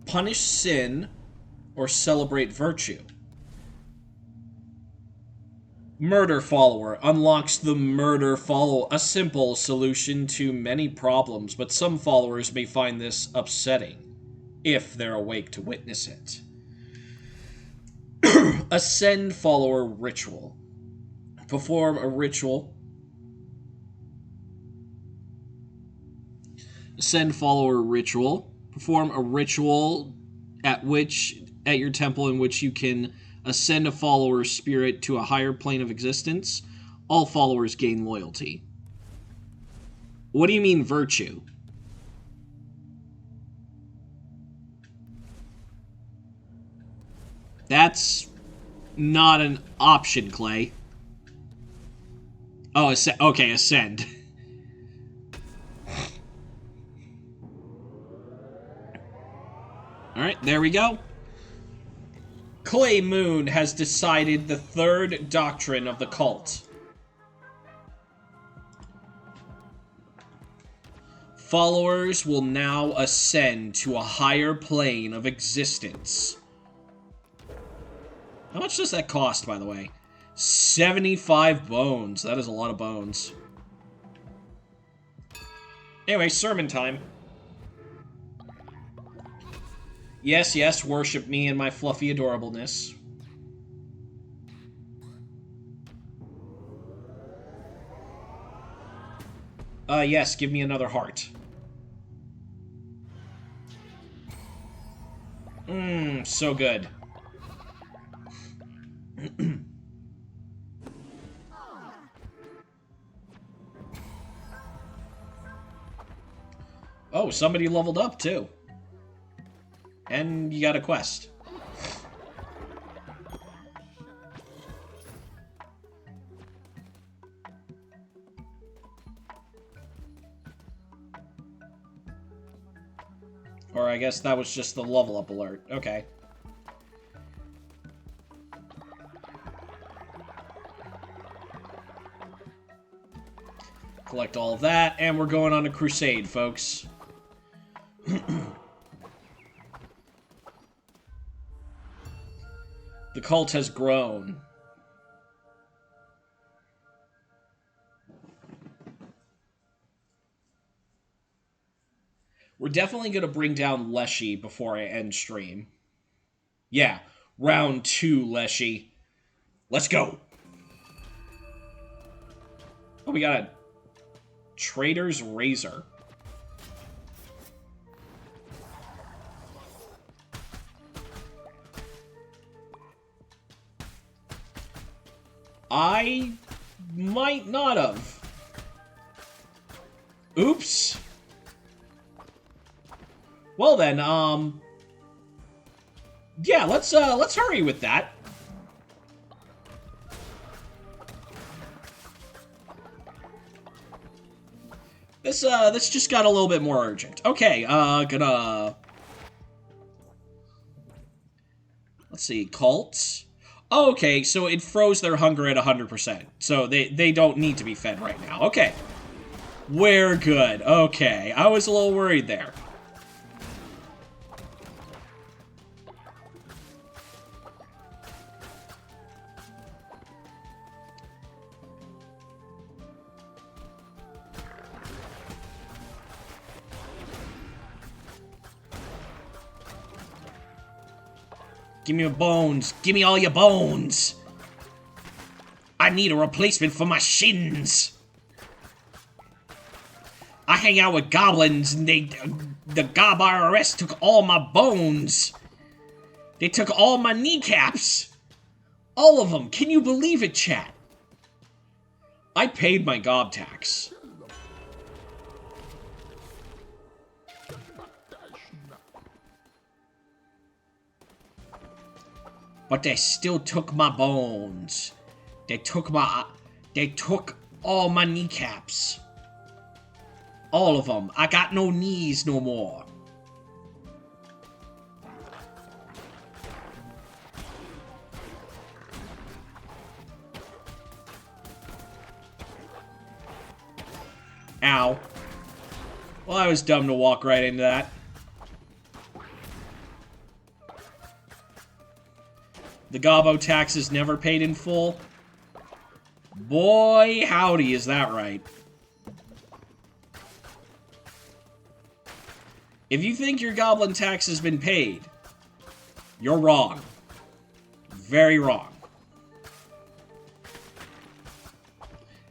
[SPEAKER 1] Punish sin or celebrate virtue? Murder follower unlocks the murder follow, a simple solution to many problems, but some followers may find this upsetting if they're awake to witness it. Ascend follower ritual. Perform a ritual. Ascend follower ritual. Perform a ritual at your temple in which you can ascend a follower's spirit to a higher plane of existence. All followers gain loyalty. What do you mean virtue? That's not an option, Clay. Oh, okay, ascend. Alright, there we go. Clay Moon has decided the third doctrine of the cult. Followers will now ascend to a higher plane of existence. How much does that cost, by the way? 75 bones. That is a lot of bones. Anyway, sermon time. Yes, yes, worship me and my fluffy adorableness. Yes, give me another heart. So good. Oh, somebody leveled up, too. And you got a quest. Or I guess that was just the level up alert. Okay. Collect all of that, and we're going on a crusade, folks. The cult has grown. We're definitely going to bring down Leshy before I end stream. Yeah, round 2, Leshy. Let's go. Oh, we got Trader's Razor. I might not have. Oops. Well then, yeah, let's hurry with that. This just got a little bit more urgent. Okay, gonna... Let's see, cults. Oh, okay, so it froze their hunger at 100%. So they don't need to be fed right now. Okay. We're good. Okay, I was a little worried there. Give me your bones. Give me all your bones. I need a replacement for my shins. I hang out with goblins and the Gob IRS took all my bones. They took all my kneecaps. All of them. Can you believe it, chat? I paid my gob tax. But they still took my bones. They took all my kneecaps. All of them. I got no knees no more. Ow. Well, I was dumb to walk right into that. The Gobbo tax is never paid in full. Boy, howdy, is that right. If you think your goblin tax has been paid, you're wrong. Very wrong.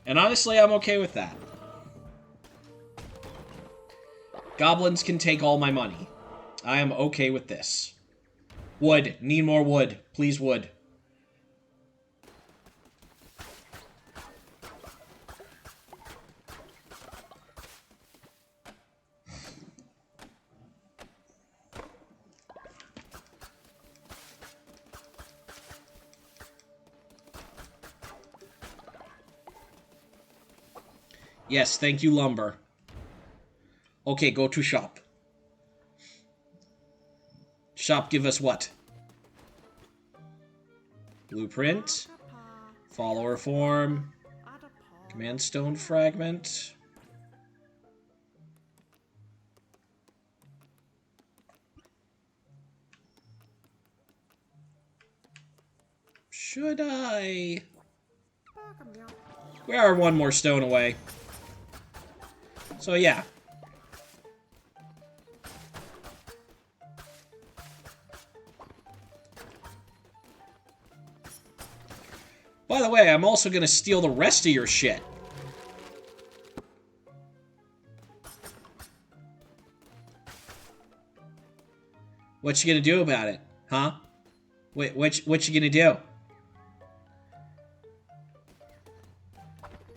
[SPEAKER 1] And honestly, I'm okay with that. Goblins can take all my money. I am okay with this. Wood. Need more wood. Please, wood. Yes, thank you, lumber. Okay, go to shop. Shop, give us what? Blueprint. Follower form. Command stone fragment. Should I? We are one more stone away. So yeah. By the way, I'm also gonna steal the rest of your shit. What you gonna do about it? Huh? Wait, what you gonna do?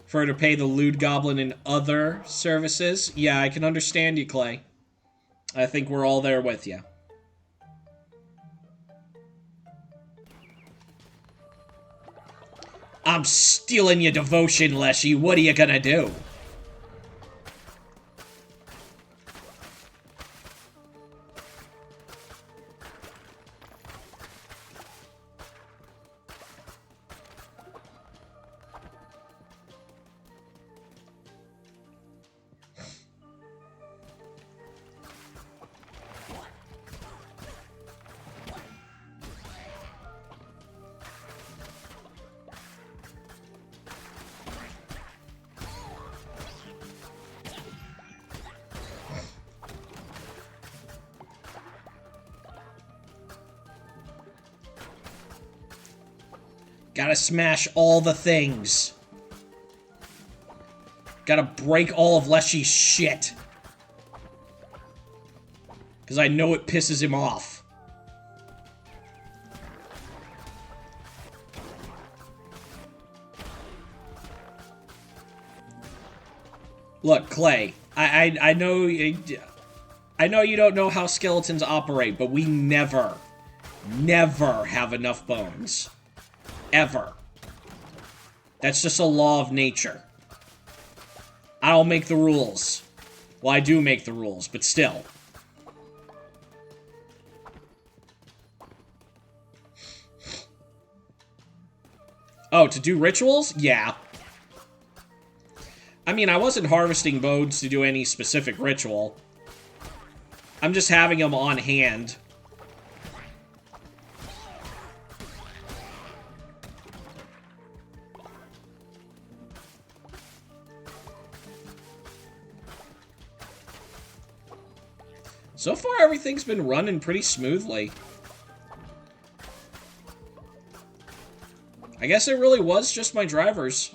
[SPEAKER 1] For her to pay the lewd goblin and other services? Yeah, I can understand you, Clay. I think we're all there with you. I'm stealing your devotion, Leshy. What are you gonna do? Gotta smash all the things. Gotta break all of Leshy's shit. Because I know it pisses him off. Look, Clay, I know you don't know how skeletons operate, but we never have enough bones. Ever. That's just a law of nature. I don't make the rules. Well, I do make the rules, but still. Oh, to do rituals? Yeah. I mean, I wasn't harvesting bones to do any specific ritual. I'm just having them on hand. So far, everything's been running pretty smoothly. I guess it really was just my drivers.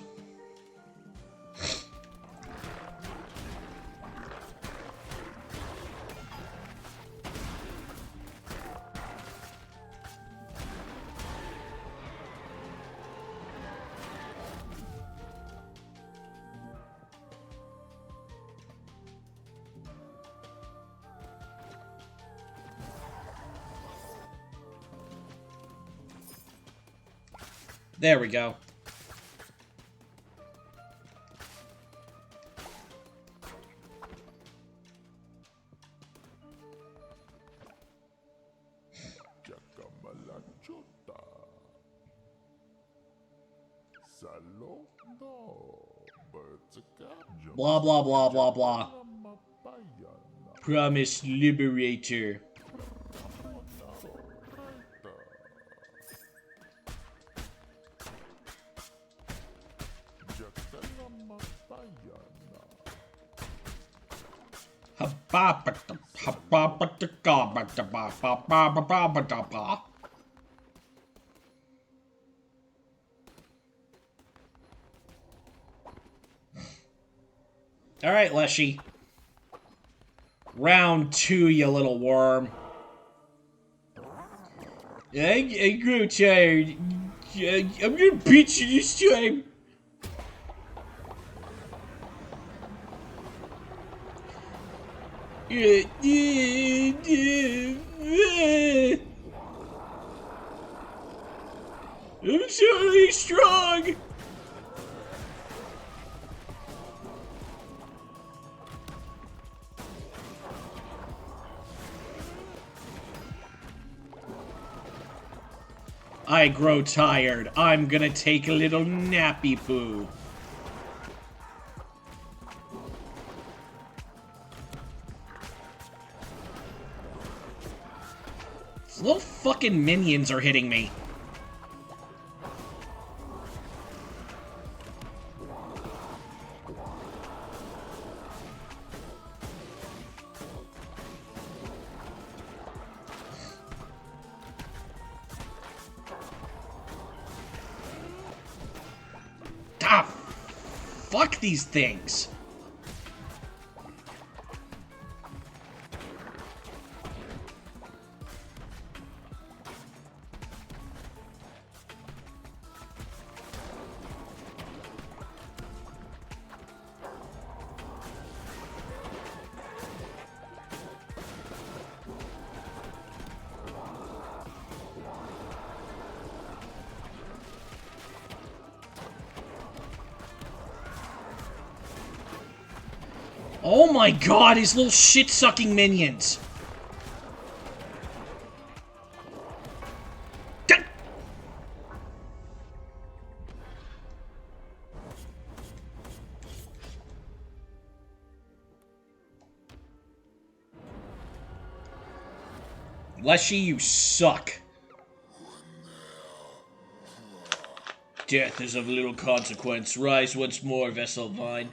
[SPEAKER 1] There we go. Blah, blah, blah, blah, blah. Promised liberator. Alright, Leshy. Round 2, you little worm. I grew tired. I'm gonna beat you this time. I'm so strong. I grow tired. I'm gonna take a little nappy poo. These little fucking minions are hitting me. Ah, fuck these things. Oh my god, these little shit-sucking minions. Leshy, you suck. Death is of little consequence. Rise once more, Vesselvine.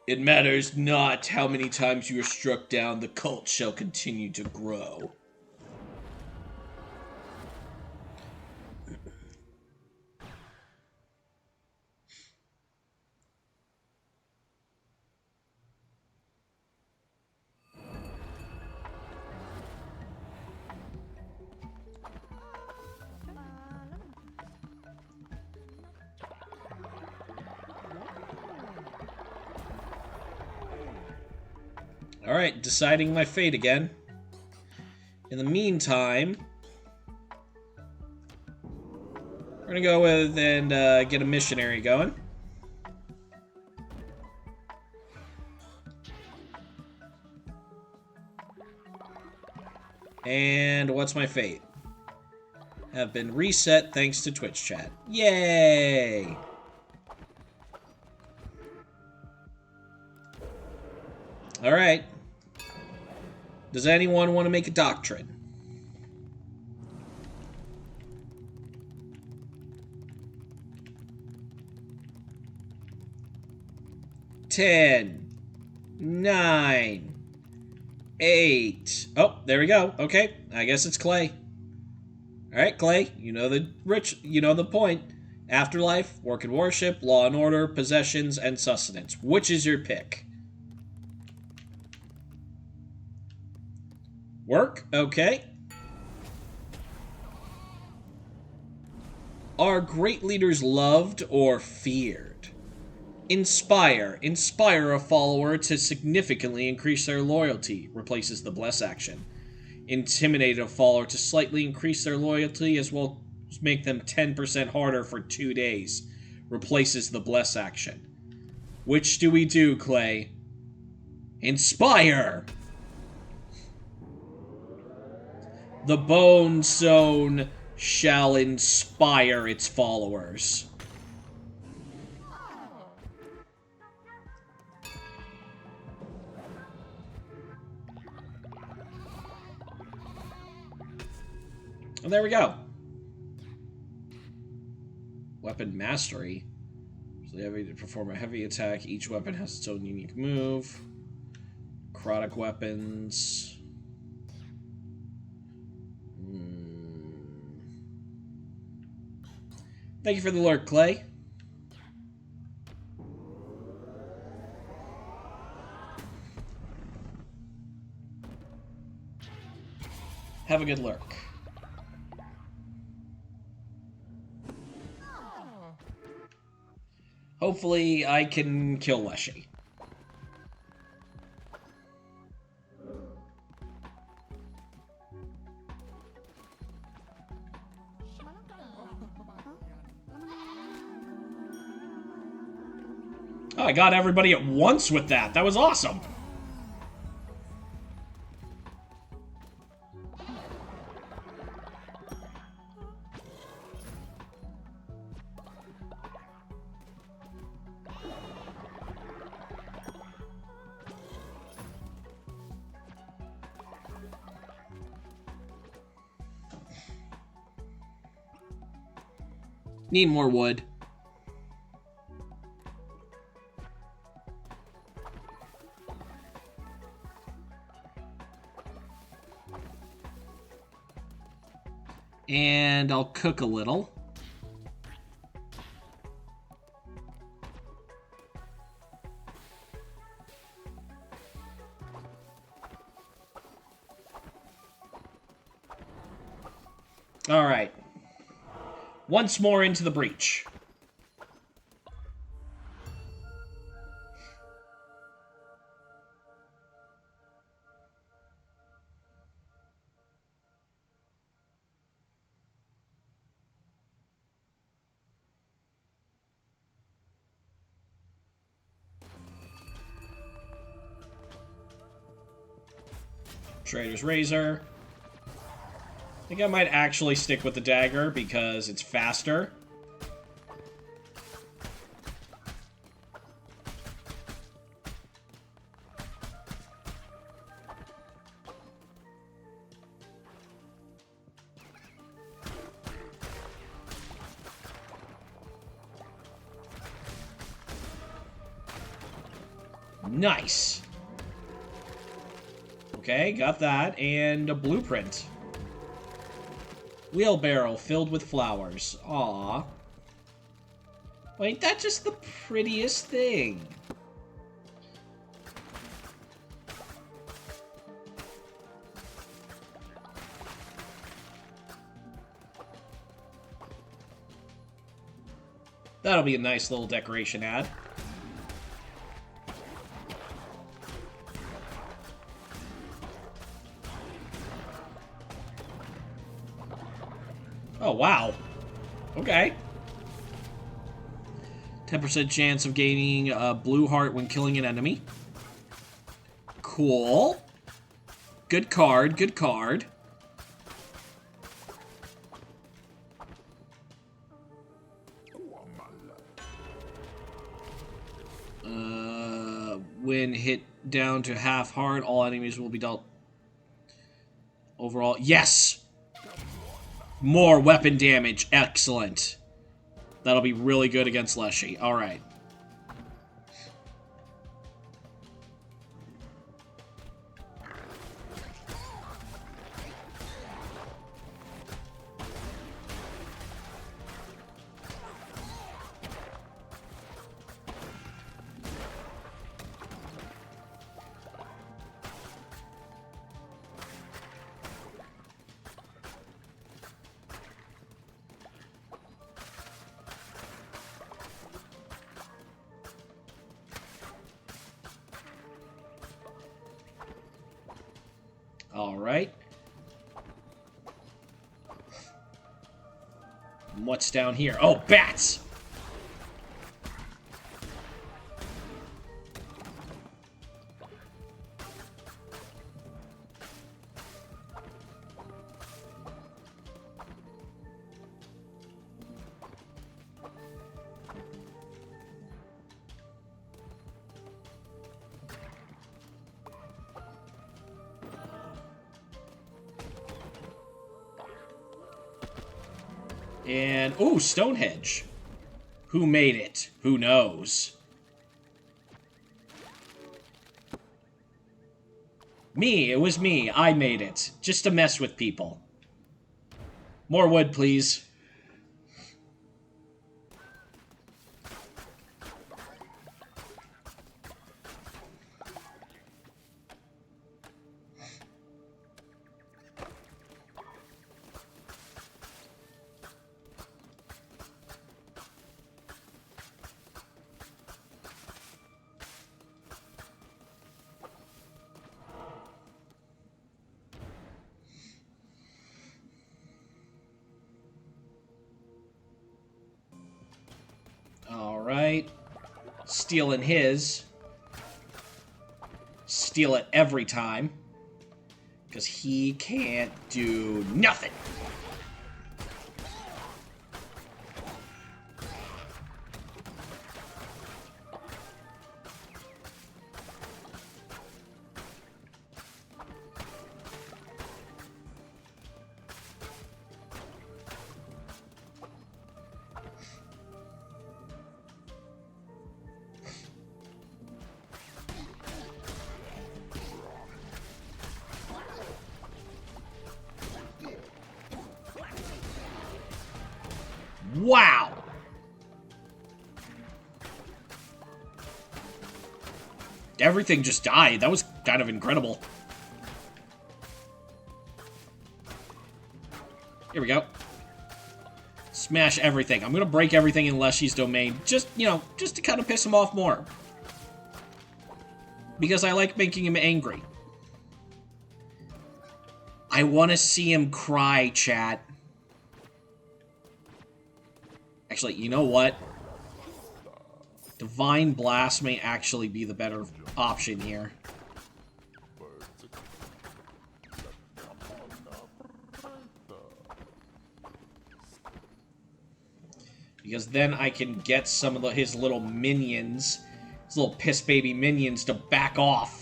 [SPEAKER 1] It matters not how many times you are struck down, the cult shall continue to grow. Alright, deciding my fate again. In the meantime, we're gonna go with and get a missionary going. And what's my fate? Have been reset thanks to Twitch chat. Yay! Alright. Does anyone want to make a doctrine? Ten, 9, 8. Oh, there we go. Okay, I guess it's Clay. Alright, Clay, you know the point. Afterlife, work and worship, law and order, possessions, and sustenance. Which is your pick? Work? Okay. Are great leaders loved or feared? Inspire. Inspire a follower to significantly increase their loyalty. Replaces the bless action. Intimidate a follower to slightly increase their loyalty as well as make them 10% harder for 2 days. Replaces the bless action. Which do we do, Clay? Inspire! The Bone Zone shall inspire its followers. And there we go. Weapon mastery. So they have to perform a heavy attack. Each weapon has its own unique move. Necrotic weapons. Thank you for the lurk, Clay. Have a good lurk. Hopefully, I can kill Leshy. Oh, I got everybody at once with that. That was awesome. Need more wood. And I'll cook a little. All right. Once more into the breach. Trader's Razor. I think I might actually stick with the dagger because it's faster. Nice. Okay, got that. And a blueprint. Wheelbarrow filled with flowers. Aww. Well, ain't that just the prettiest thing? That'll be a nice little decoration ad. Oh, wow. Okay. 10% chance of gaining a blue heart when killing an enemy. Cool. Good card, good card. When hit down to half heart, all enemies will be dealt overall. Yes! More weapon damage. Excellent. That'll be really good against Leshy. Alright. Alright. What's down here? Oh, bats! And, ooh, Stonehenge. Who made it? Who knows? Me, it was me. I made it. Just to mess with people. More wood, please. Alright. Stealing his. Steal it every time. Because he can't do nothing. Wow! Everything just died. That was kind of incredible. Here we go. Smash everything. I'm gonna break everything in Leshy's domain. Just, you know, just to kind of piss him off more. Because I like making him angry. I want to see him cry, chat. Actually, you know what? Divine Blast may actually be the better option here. Because then I can get some of his little minions, his little piss baby minions, to back off.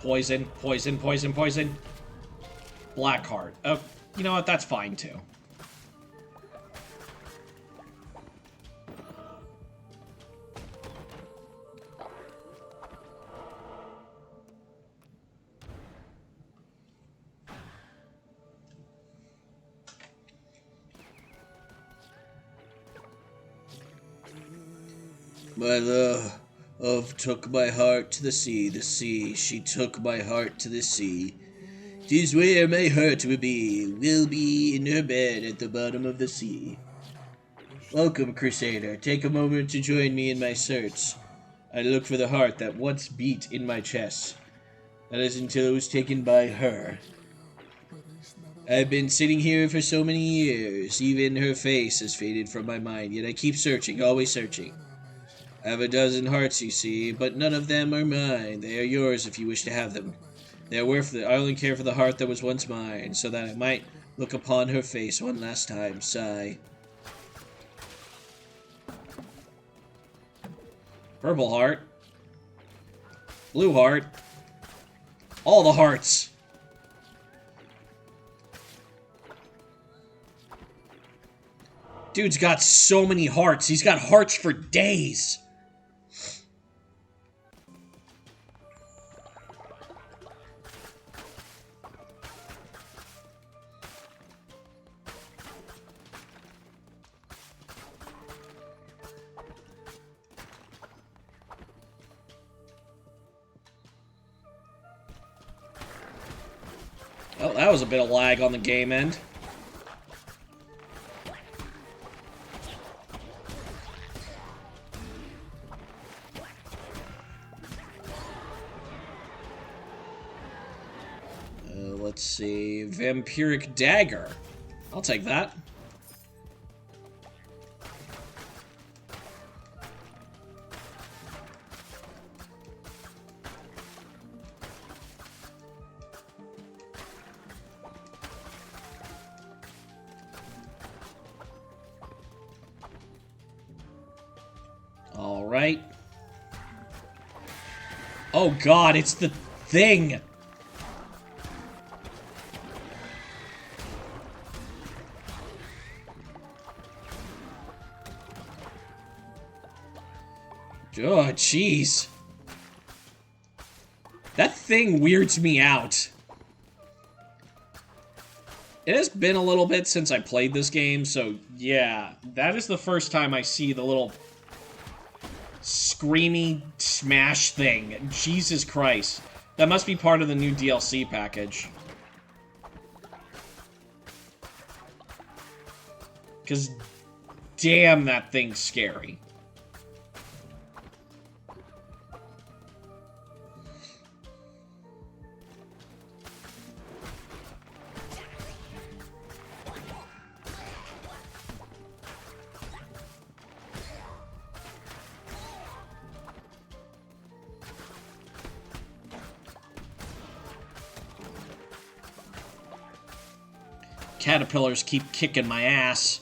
[SPEAKER 1] Poison, poison, poison, poison. Black heart. Oh, you know what? That's fine, too.
[SPEAKER 2] My love took my heart to the sea, she took my heart to the sea. 'Tis where my heart will be in her bed at the bottom of the sea. Welcome, Crusader. Take a moment to join me in my search. I look for the heart that once beat in my chest. That is until it was taken by her. I've been sitting here for so many years, even her face has faded from my mind, yet I keep searching, always searching. I have a dozen hearts, you see, but none of them are mine. They are yours if you wish to have them. They are worth it. I only care for the heart that was once mine, so that I might look upon her face one last time. Sigh.
[SPEAKER 1] Purple heart. Blue heart. All the hearts. Dude's got so many hearts. He's got hearts for days. Oh, that was a bit of lag on the game end. Let's see. Vampiric Dagger. I'll take that. All right. Oh god, it's the thing. Oh, jeez. That thing weirds me out. It has been a little bit since I played this game, so yeah, that is the first time I see the little screamy smash thing. Jesus Christ. That must be part of the new DLC package. Because damn, that thing's scary. Caterpillars keep kicking my ass.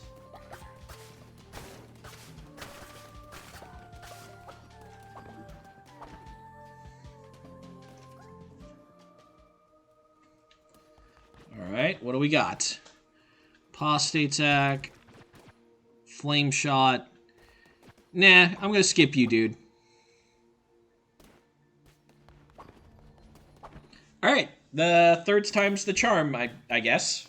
[SPEAKER 1] Alright, what do we got? Apostate attack. Flame shot. Nah, I'm gonna skip you, dude. Alright, the third time's the charm, I guess.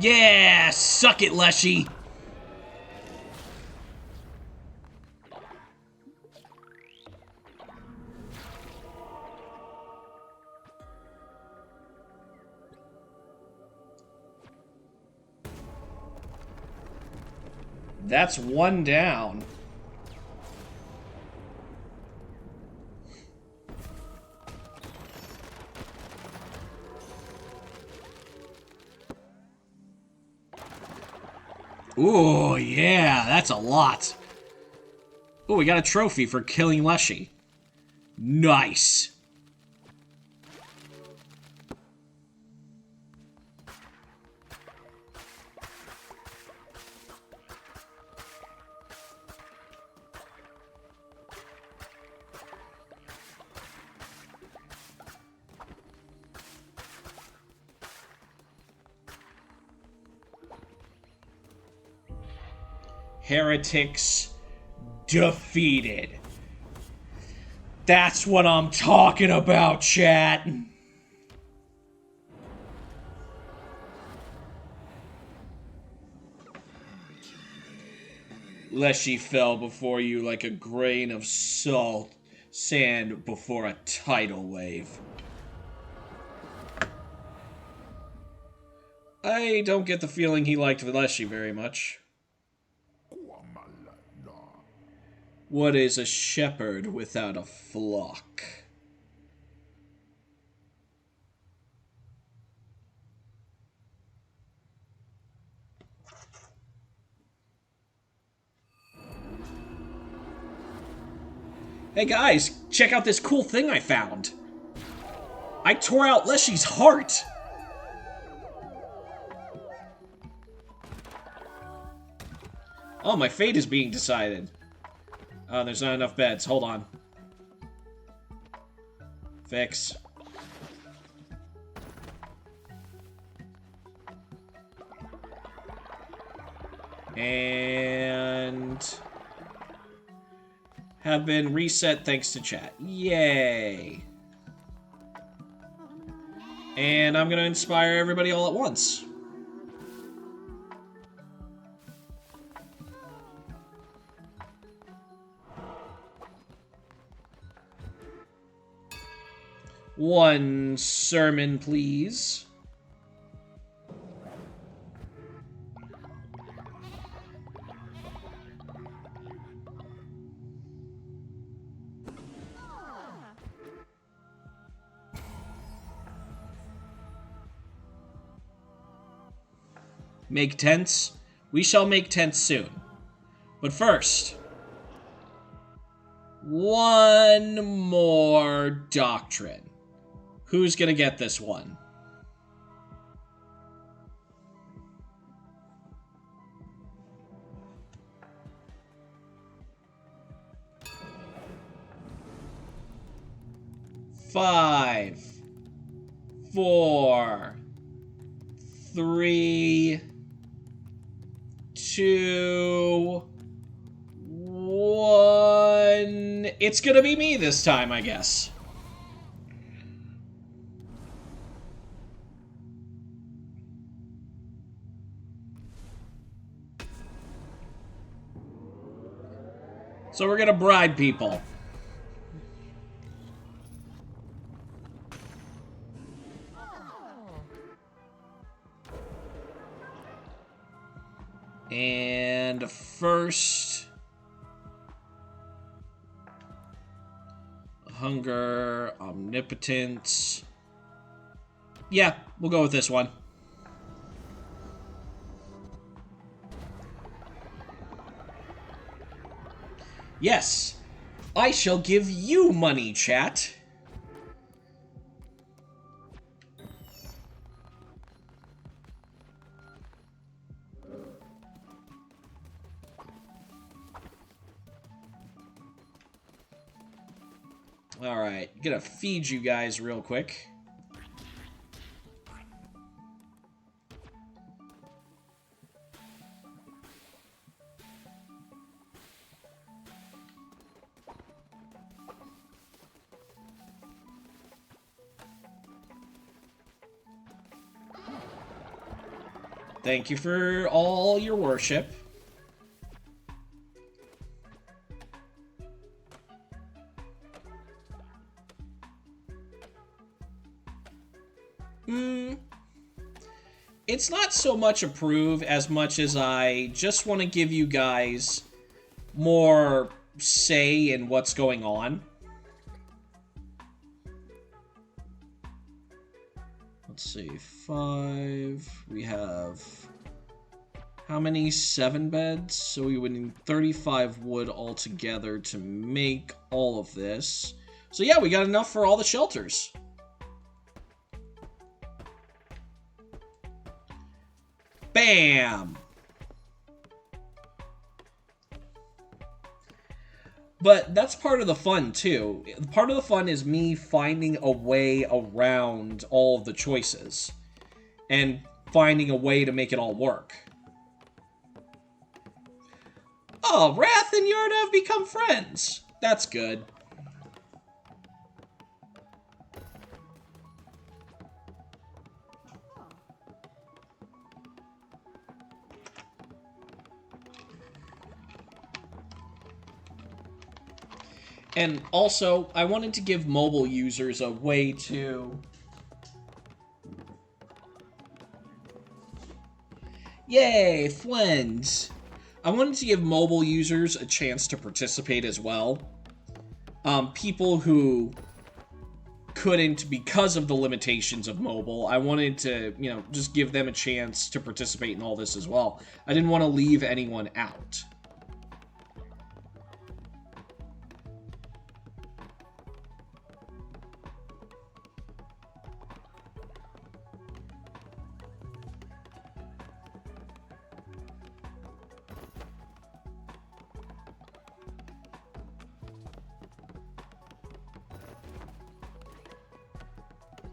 [SPEAKER 1] Yeah! Suck it, Leshy! That's one down. Ooh, yeah, that's a lot. Ooh, we got a trophy for killing Leshy. Nice. Heretics defeated. That's what I'm talking about, chat. Leshy fell before you like a grain of sand before a tidal wave. I don't get the feeling he liked Leshy very much. What is a shepherd without a flock? Hey guys, check out this cool thing I found. I tore out Leshy's heart. Oh, my fate is being decided. Oh, there's not enough beds. Hold on. Fix. And have been reset thanks to chat. Yay. And I'm gonna inspire everybody all at once. One sermon, please. Make tents? We shall make tents soon. But first, one more doctrine. Who's gonna get this one? Five, 4, 3, 2, 1. It's gonna be me this time, I guess. So we're gonna bribe people. And first, hunger, omnipotence. Yeah, we'll go with this one. Yes, I shall give you money, chat. Alright, gonna feed you guys real quick. Thank you for all your worship. It's not so much approve as much as I just want to give you guys more say in what's going on. Let's see, 5. We have how many? 7 beds? So we would need 35 wood altogether to make all of this. So yeah, we got enough for all the shelters. Bam! But that's part of the fun, too. Part of the fun is me finding a way around all of the choices. And finding a way to make it all work. Oh, Wrath and Yarda have become friends. That's good. And also, I wanted to give mobile users a way to... Yay, friends! I wanted to give mobile users a chance to participate as well. People who couldn't because of the limitations of mobile, I wanted to, just give them a chance to participate in all this as well. I didn't want to leave anyone out.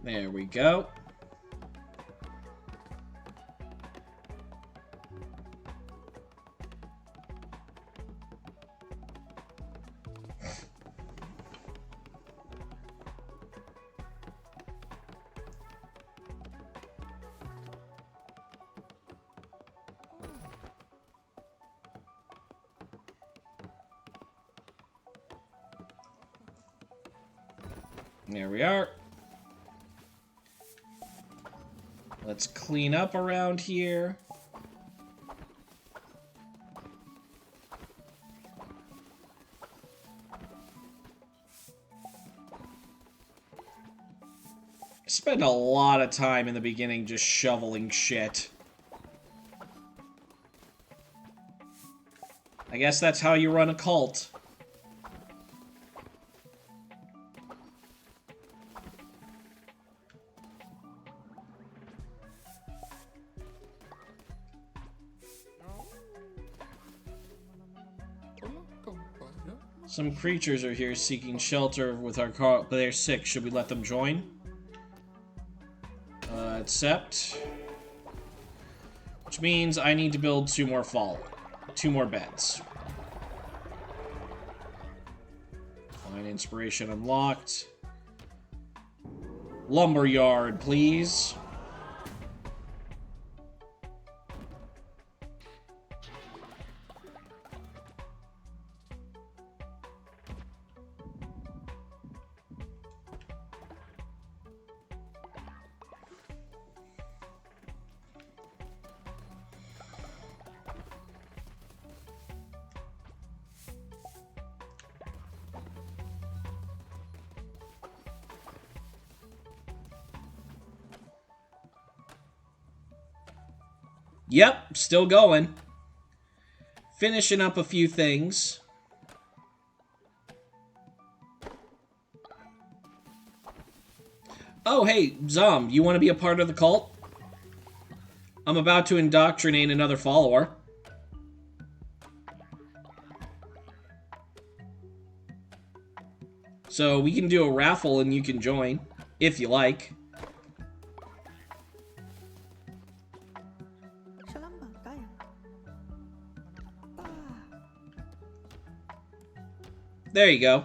[SPEAKER 1] There we go. There we are. Let's clean up around here. I spent a lot of time in the beginning just shoveling shit. I guess that's how you run a cult. Some creatures are here seeking shelter with our car, but they're sick. Should we let them join? Accept. Which means I need to build 2 more beds. Fine, inspiration unlocked. Lumberyard, please. Yep, still going. Finishing up a few things. Oh, hey, Zom, you want to be a part of the cult? I'm about to indoctrinate another follower. So we can do a raffle and you can join, if you like. There you go.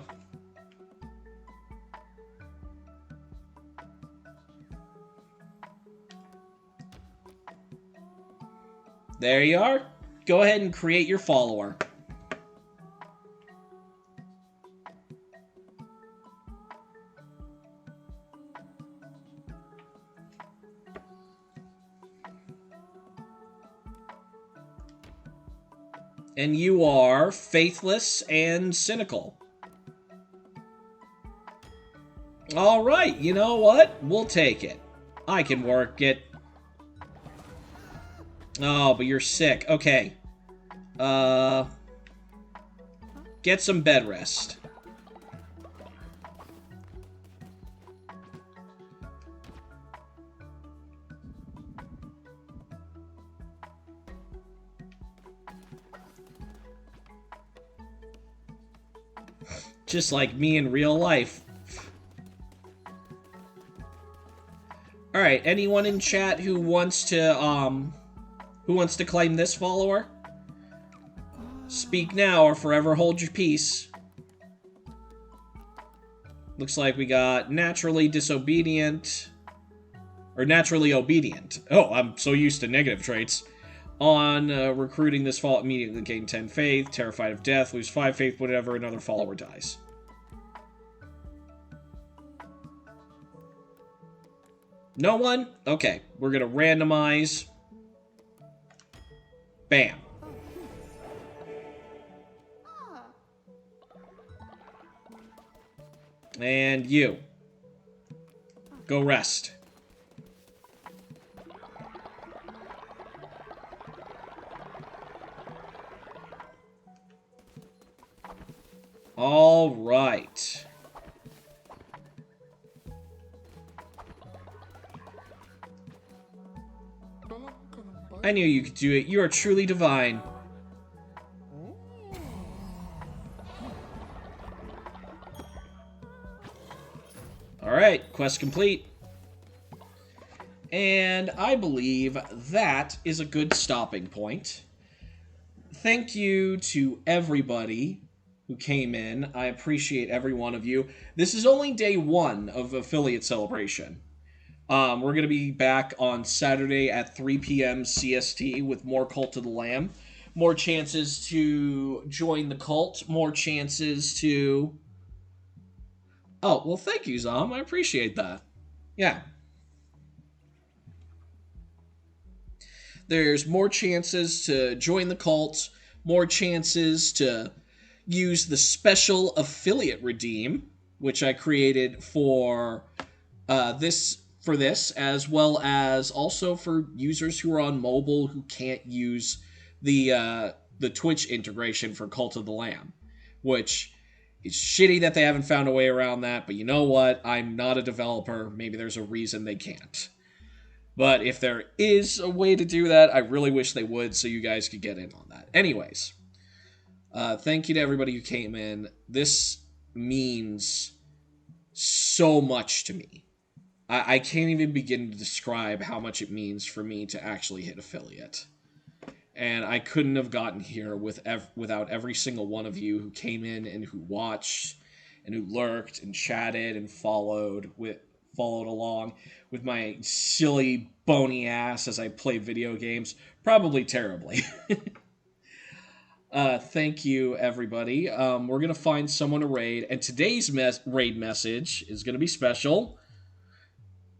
[SPEAKER 1] There you are. Go ahead and create your follower. And you are faithless and cynical. All right, you know what? We'll take it. I can work it. Oh, but you're sick. Okay. Get some bed rest. Just like me in real life. Alright, anyone in chat who wants to claim this follower? Speak now or forever hold your peace. Looks like we got naturally disobedient. Or naturally obedient. Oh, I'm so used to negative traits. On recruiting this follower, immediately gain 10 faith. Terrified of death, lose 5 faith whenever another follower dies. No one? Okay, we're gonna randomize. Bam. And you. Go rest. All right. I knew you could do it. You are truly divine. Alright, quest complete. And I believe that is a good stopping point. Thank you to everybody who came in. I appreciate every one of you. This is only day 1 of Affiliate Celebration. We're going to be back on Saturday at 3 p.m. CST with more Cult of the Lamb. More chances to join the cult. More chances to... Oh, well, thank you, Zom. I appreciate that. Yeah. There's more chances to join the cult. More chances to use the special affiliate redeem, which I created for this, as well as also for users who are on mobile who can't use the Twitch integration for Cult of the Lamb, which is shitty that they haven't found a way around that, but you know what? I'm not a developer. Maybe there's a reason they can't. But if there is a way to do that, I really wish they would so you guys could get in on that. Anyways, thank you to everybody who came in. This means so much to me. I can't even begin to describe how much it means for me to actually hit affiliate. And I couldn't have gotten here without every single one of you who came in and who watched and who lurked and chatted and followed along with my silly bony ass as I played video games, probably terribly. Thank you, everybody. We're gonna find someone to raid, and today's raid message is gonna be special.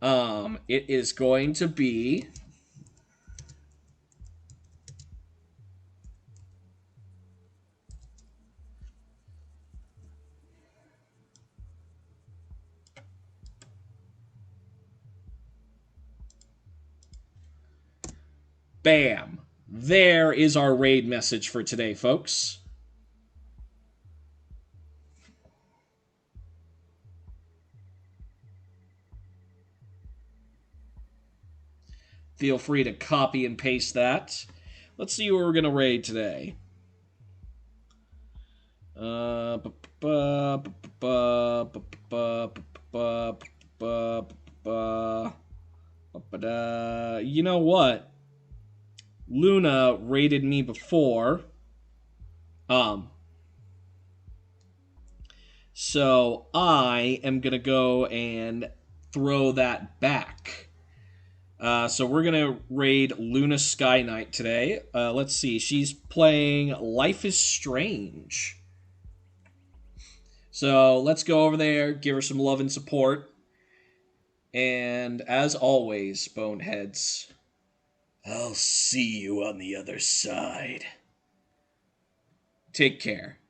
[SPEAKER 1] It is going to be... Bam! There is our raid message for today, folks. Feel free to copy and paste that. Let's see what we're going to raid today. You know what? Luna raided me before. So I am going to go and throw that back. So we're going to raid Luna Sky Knight today. Let's see. She's playing Life is Strange. So let's go over there, give her some love and support. And as always, boneheads, I'll see you on the other side. Take care.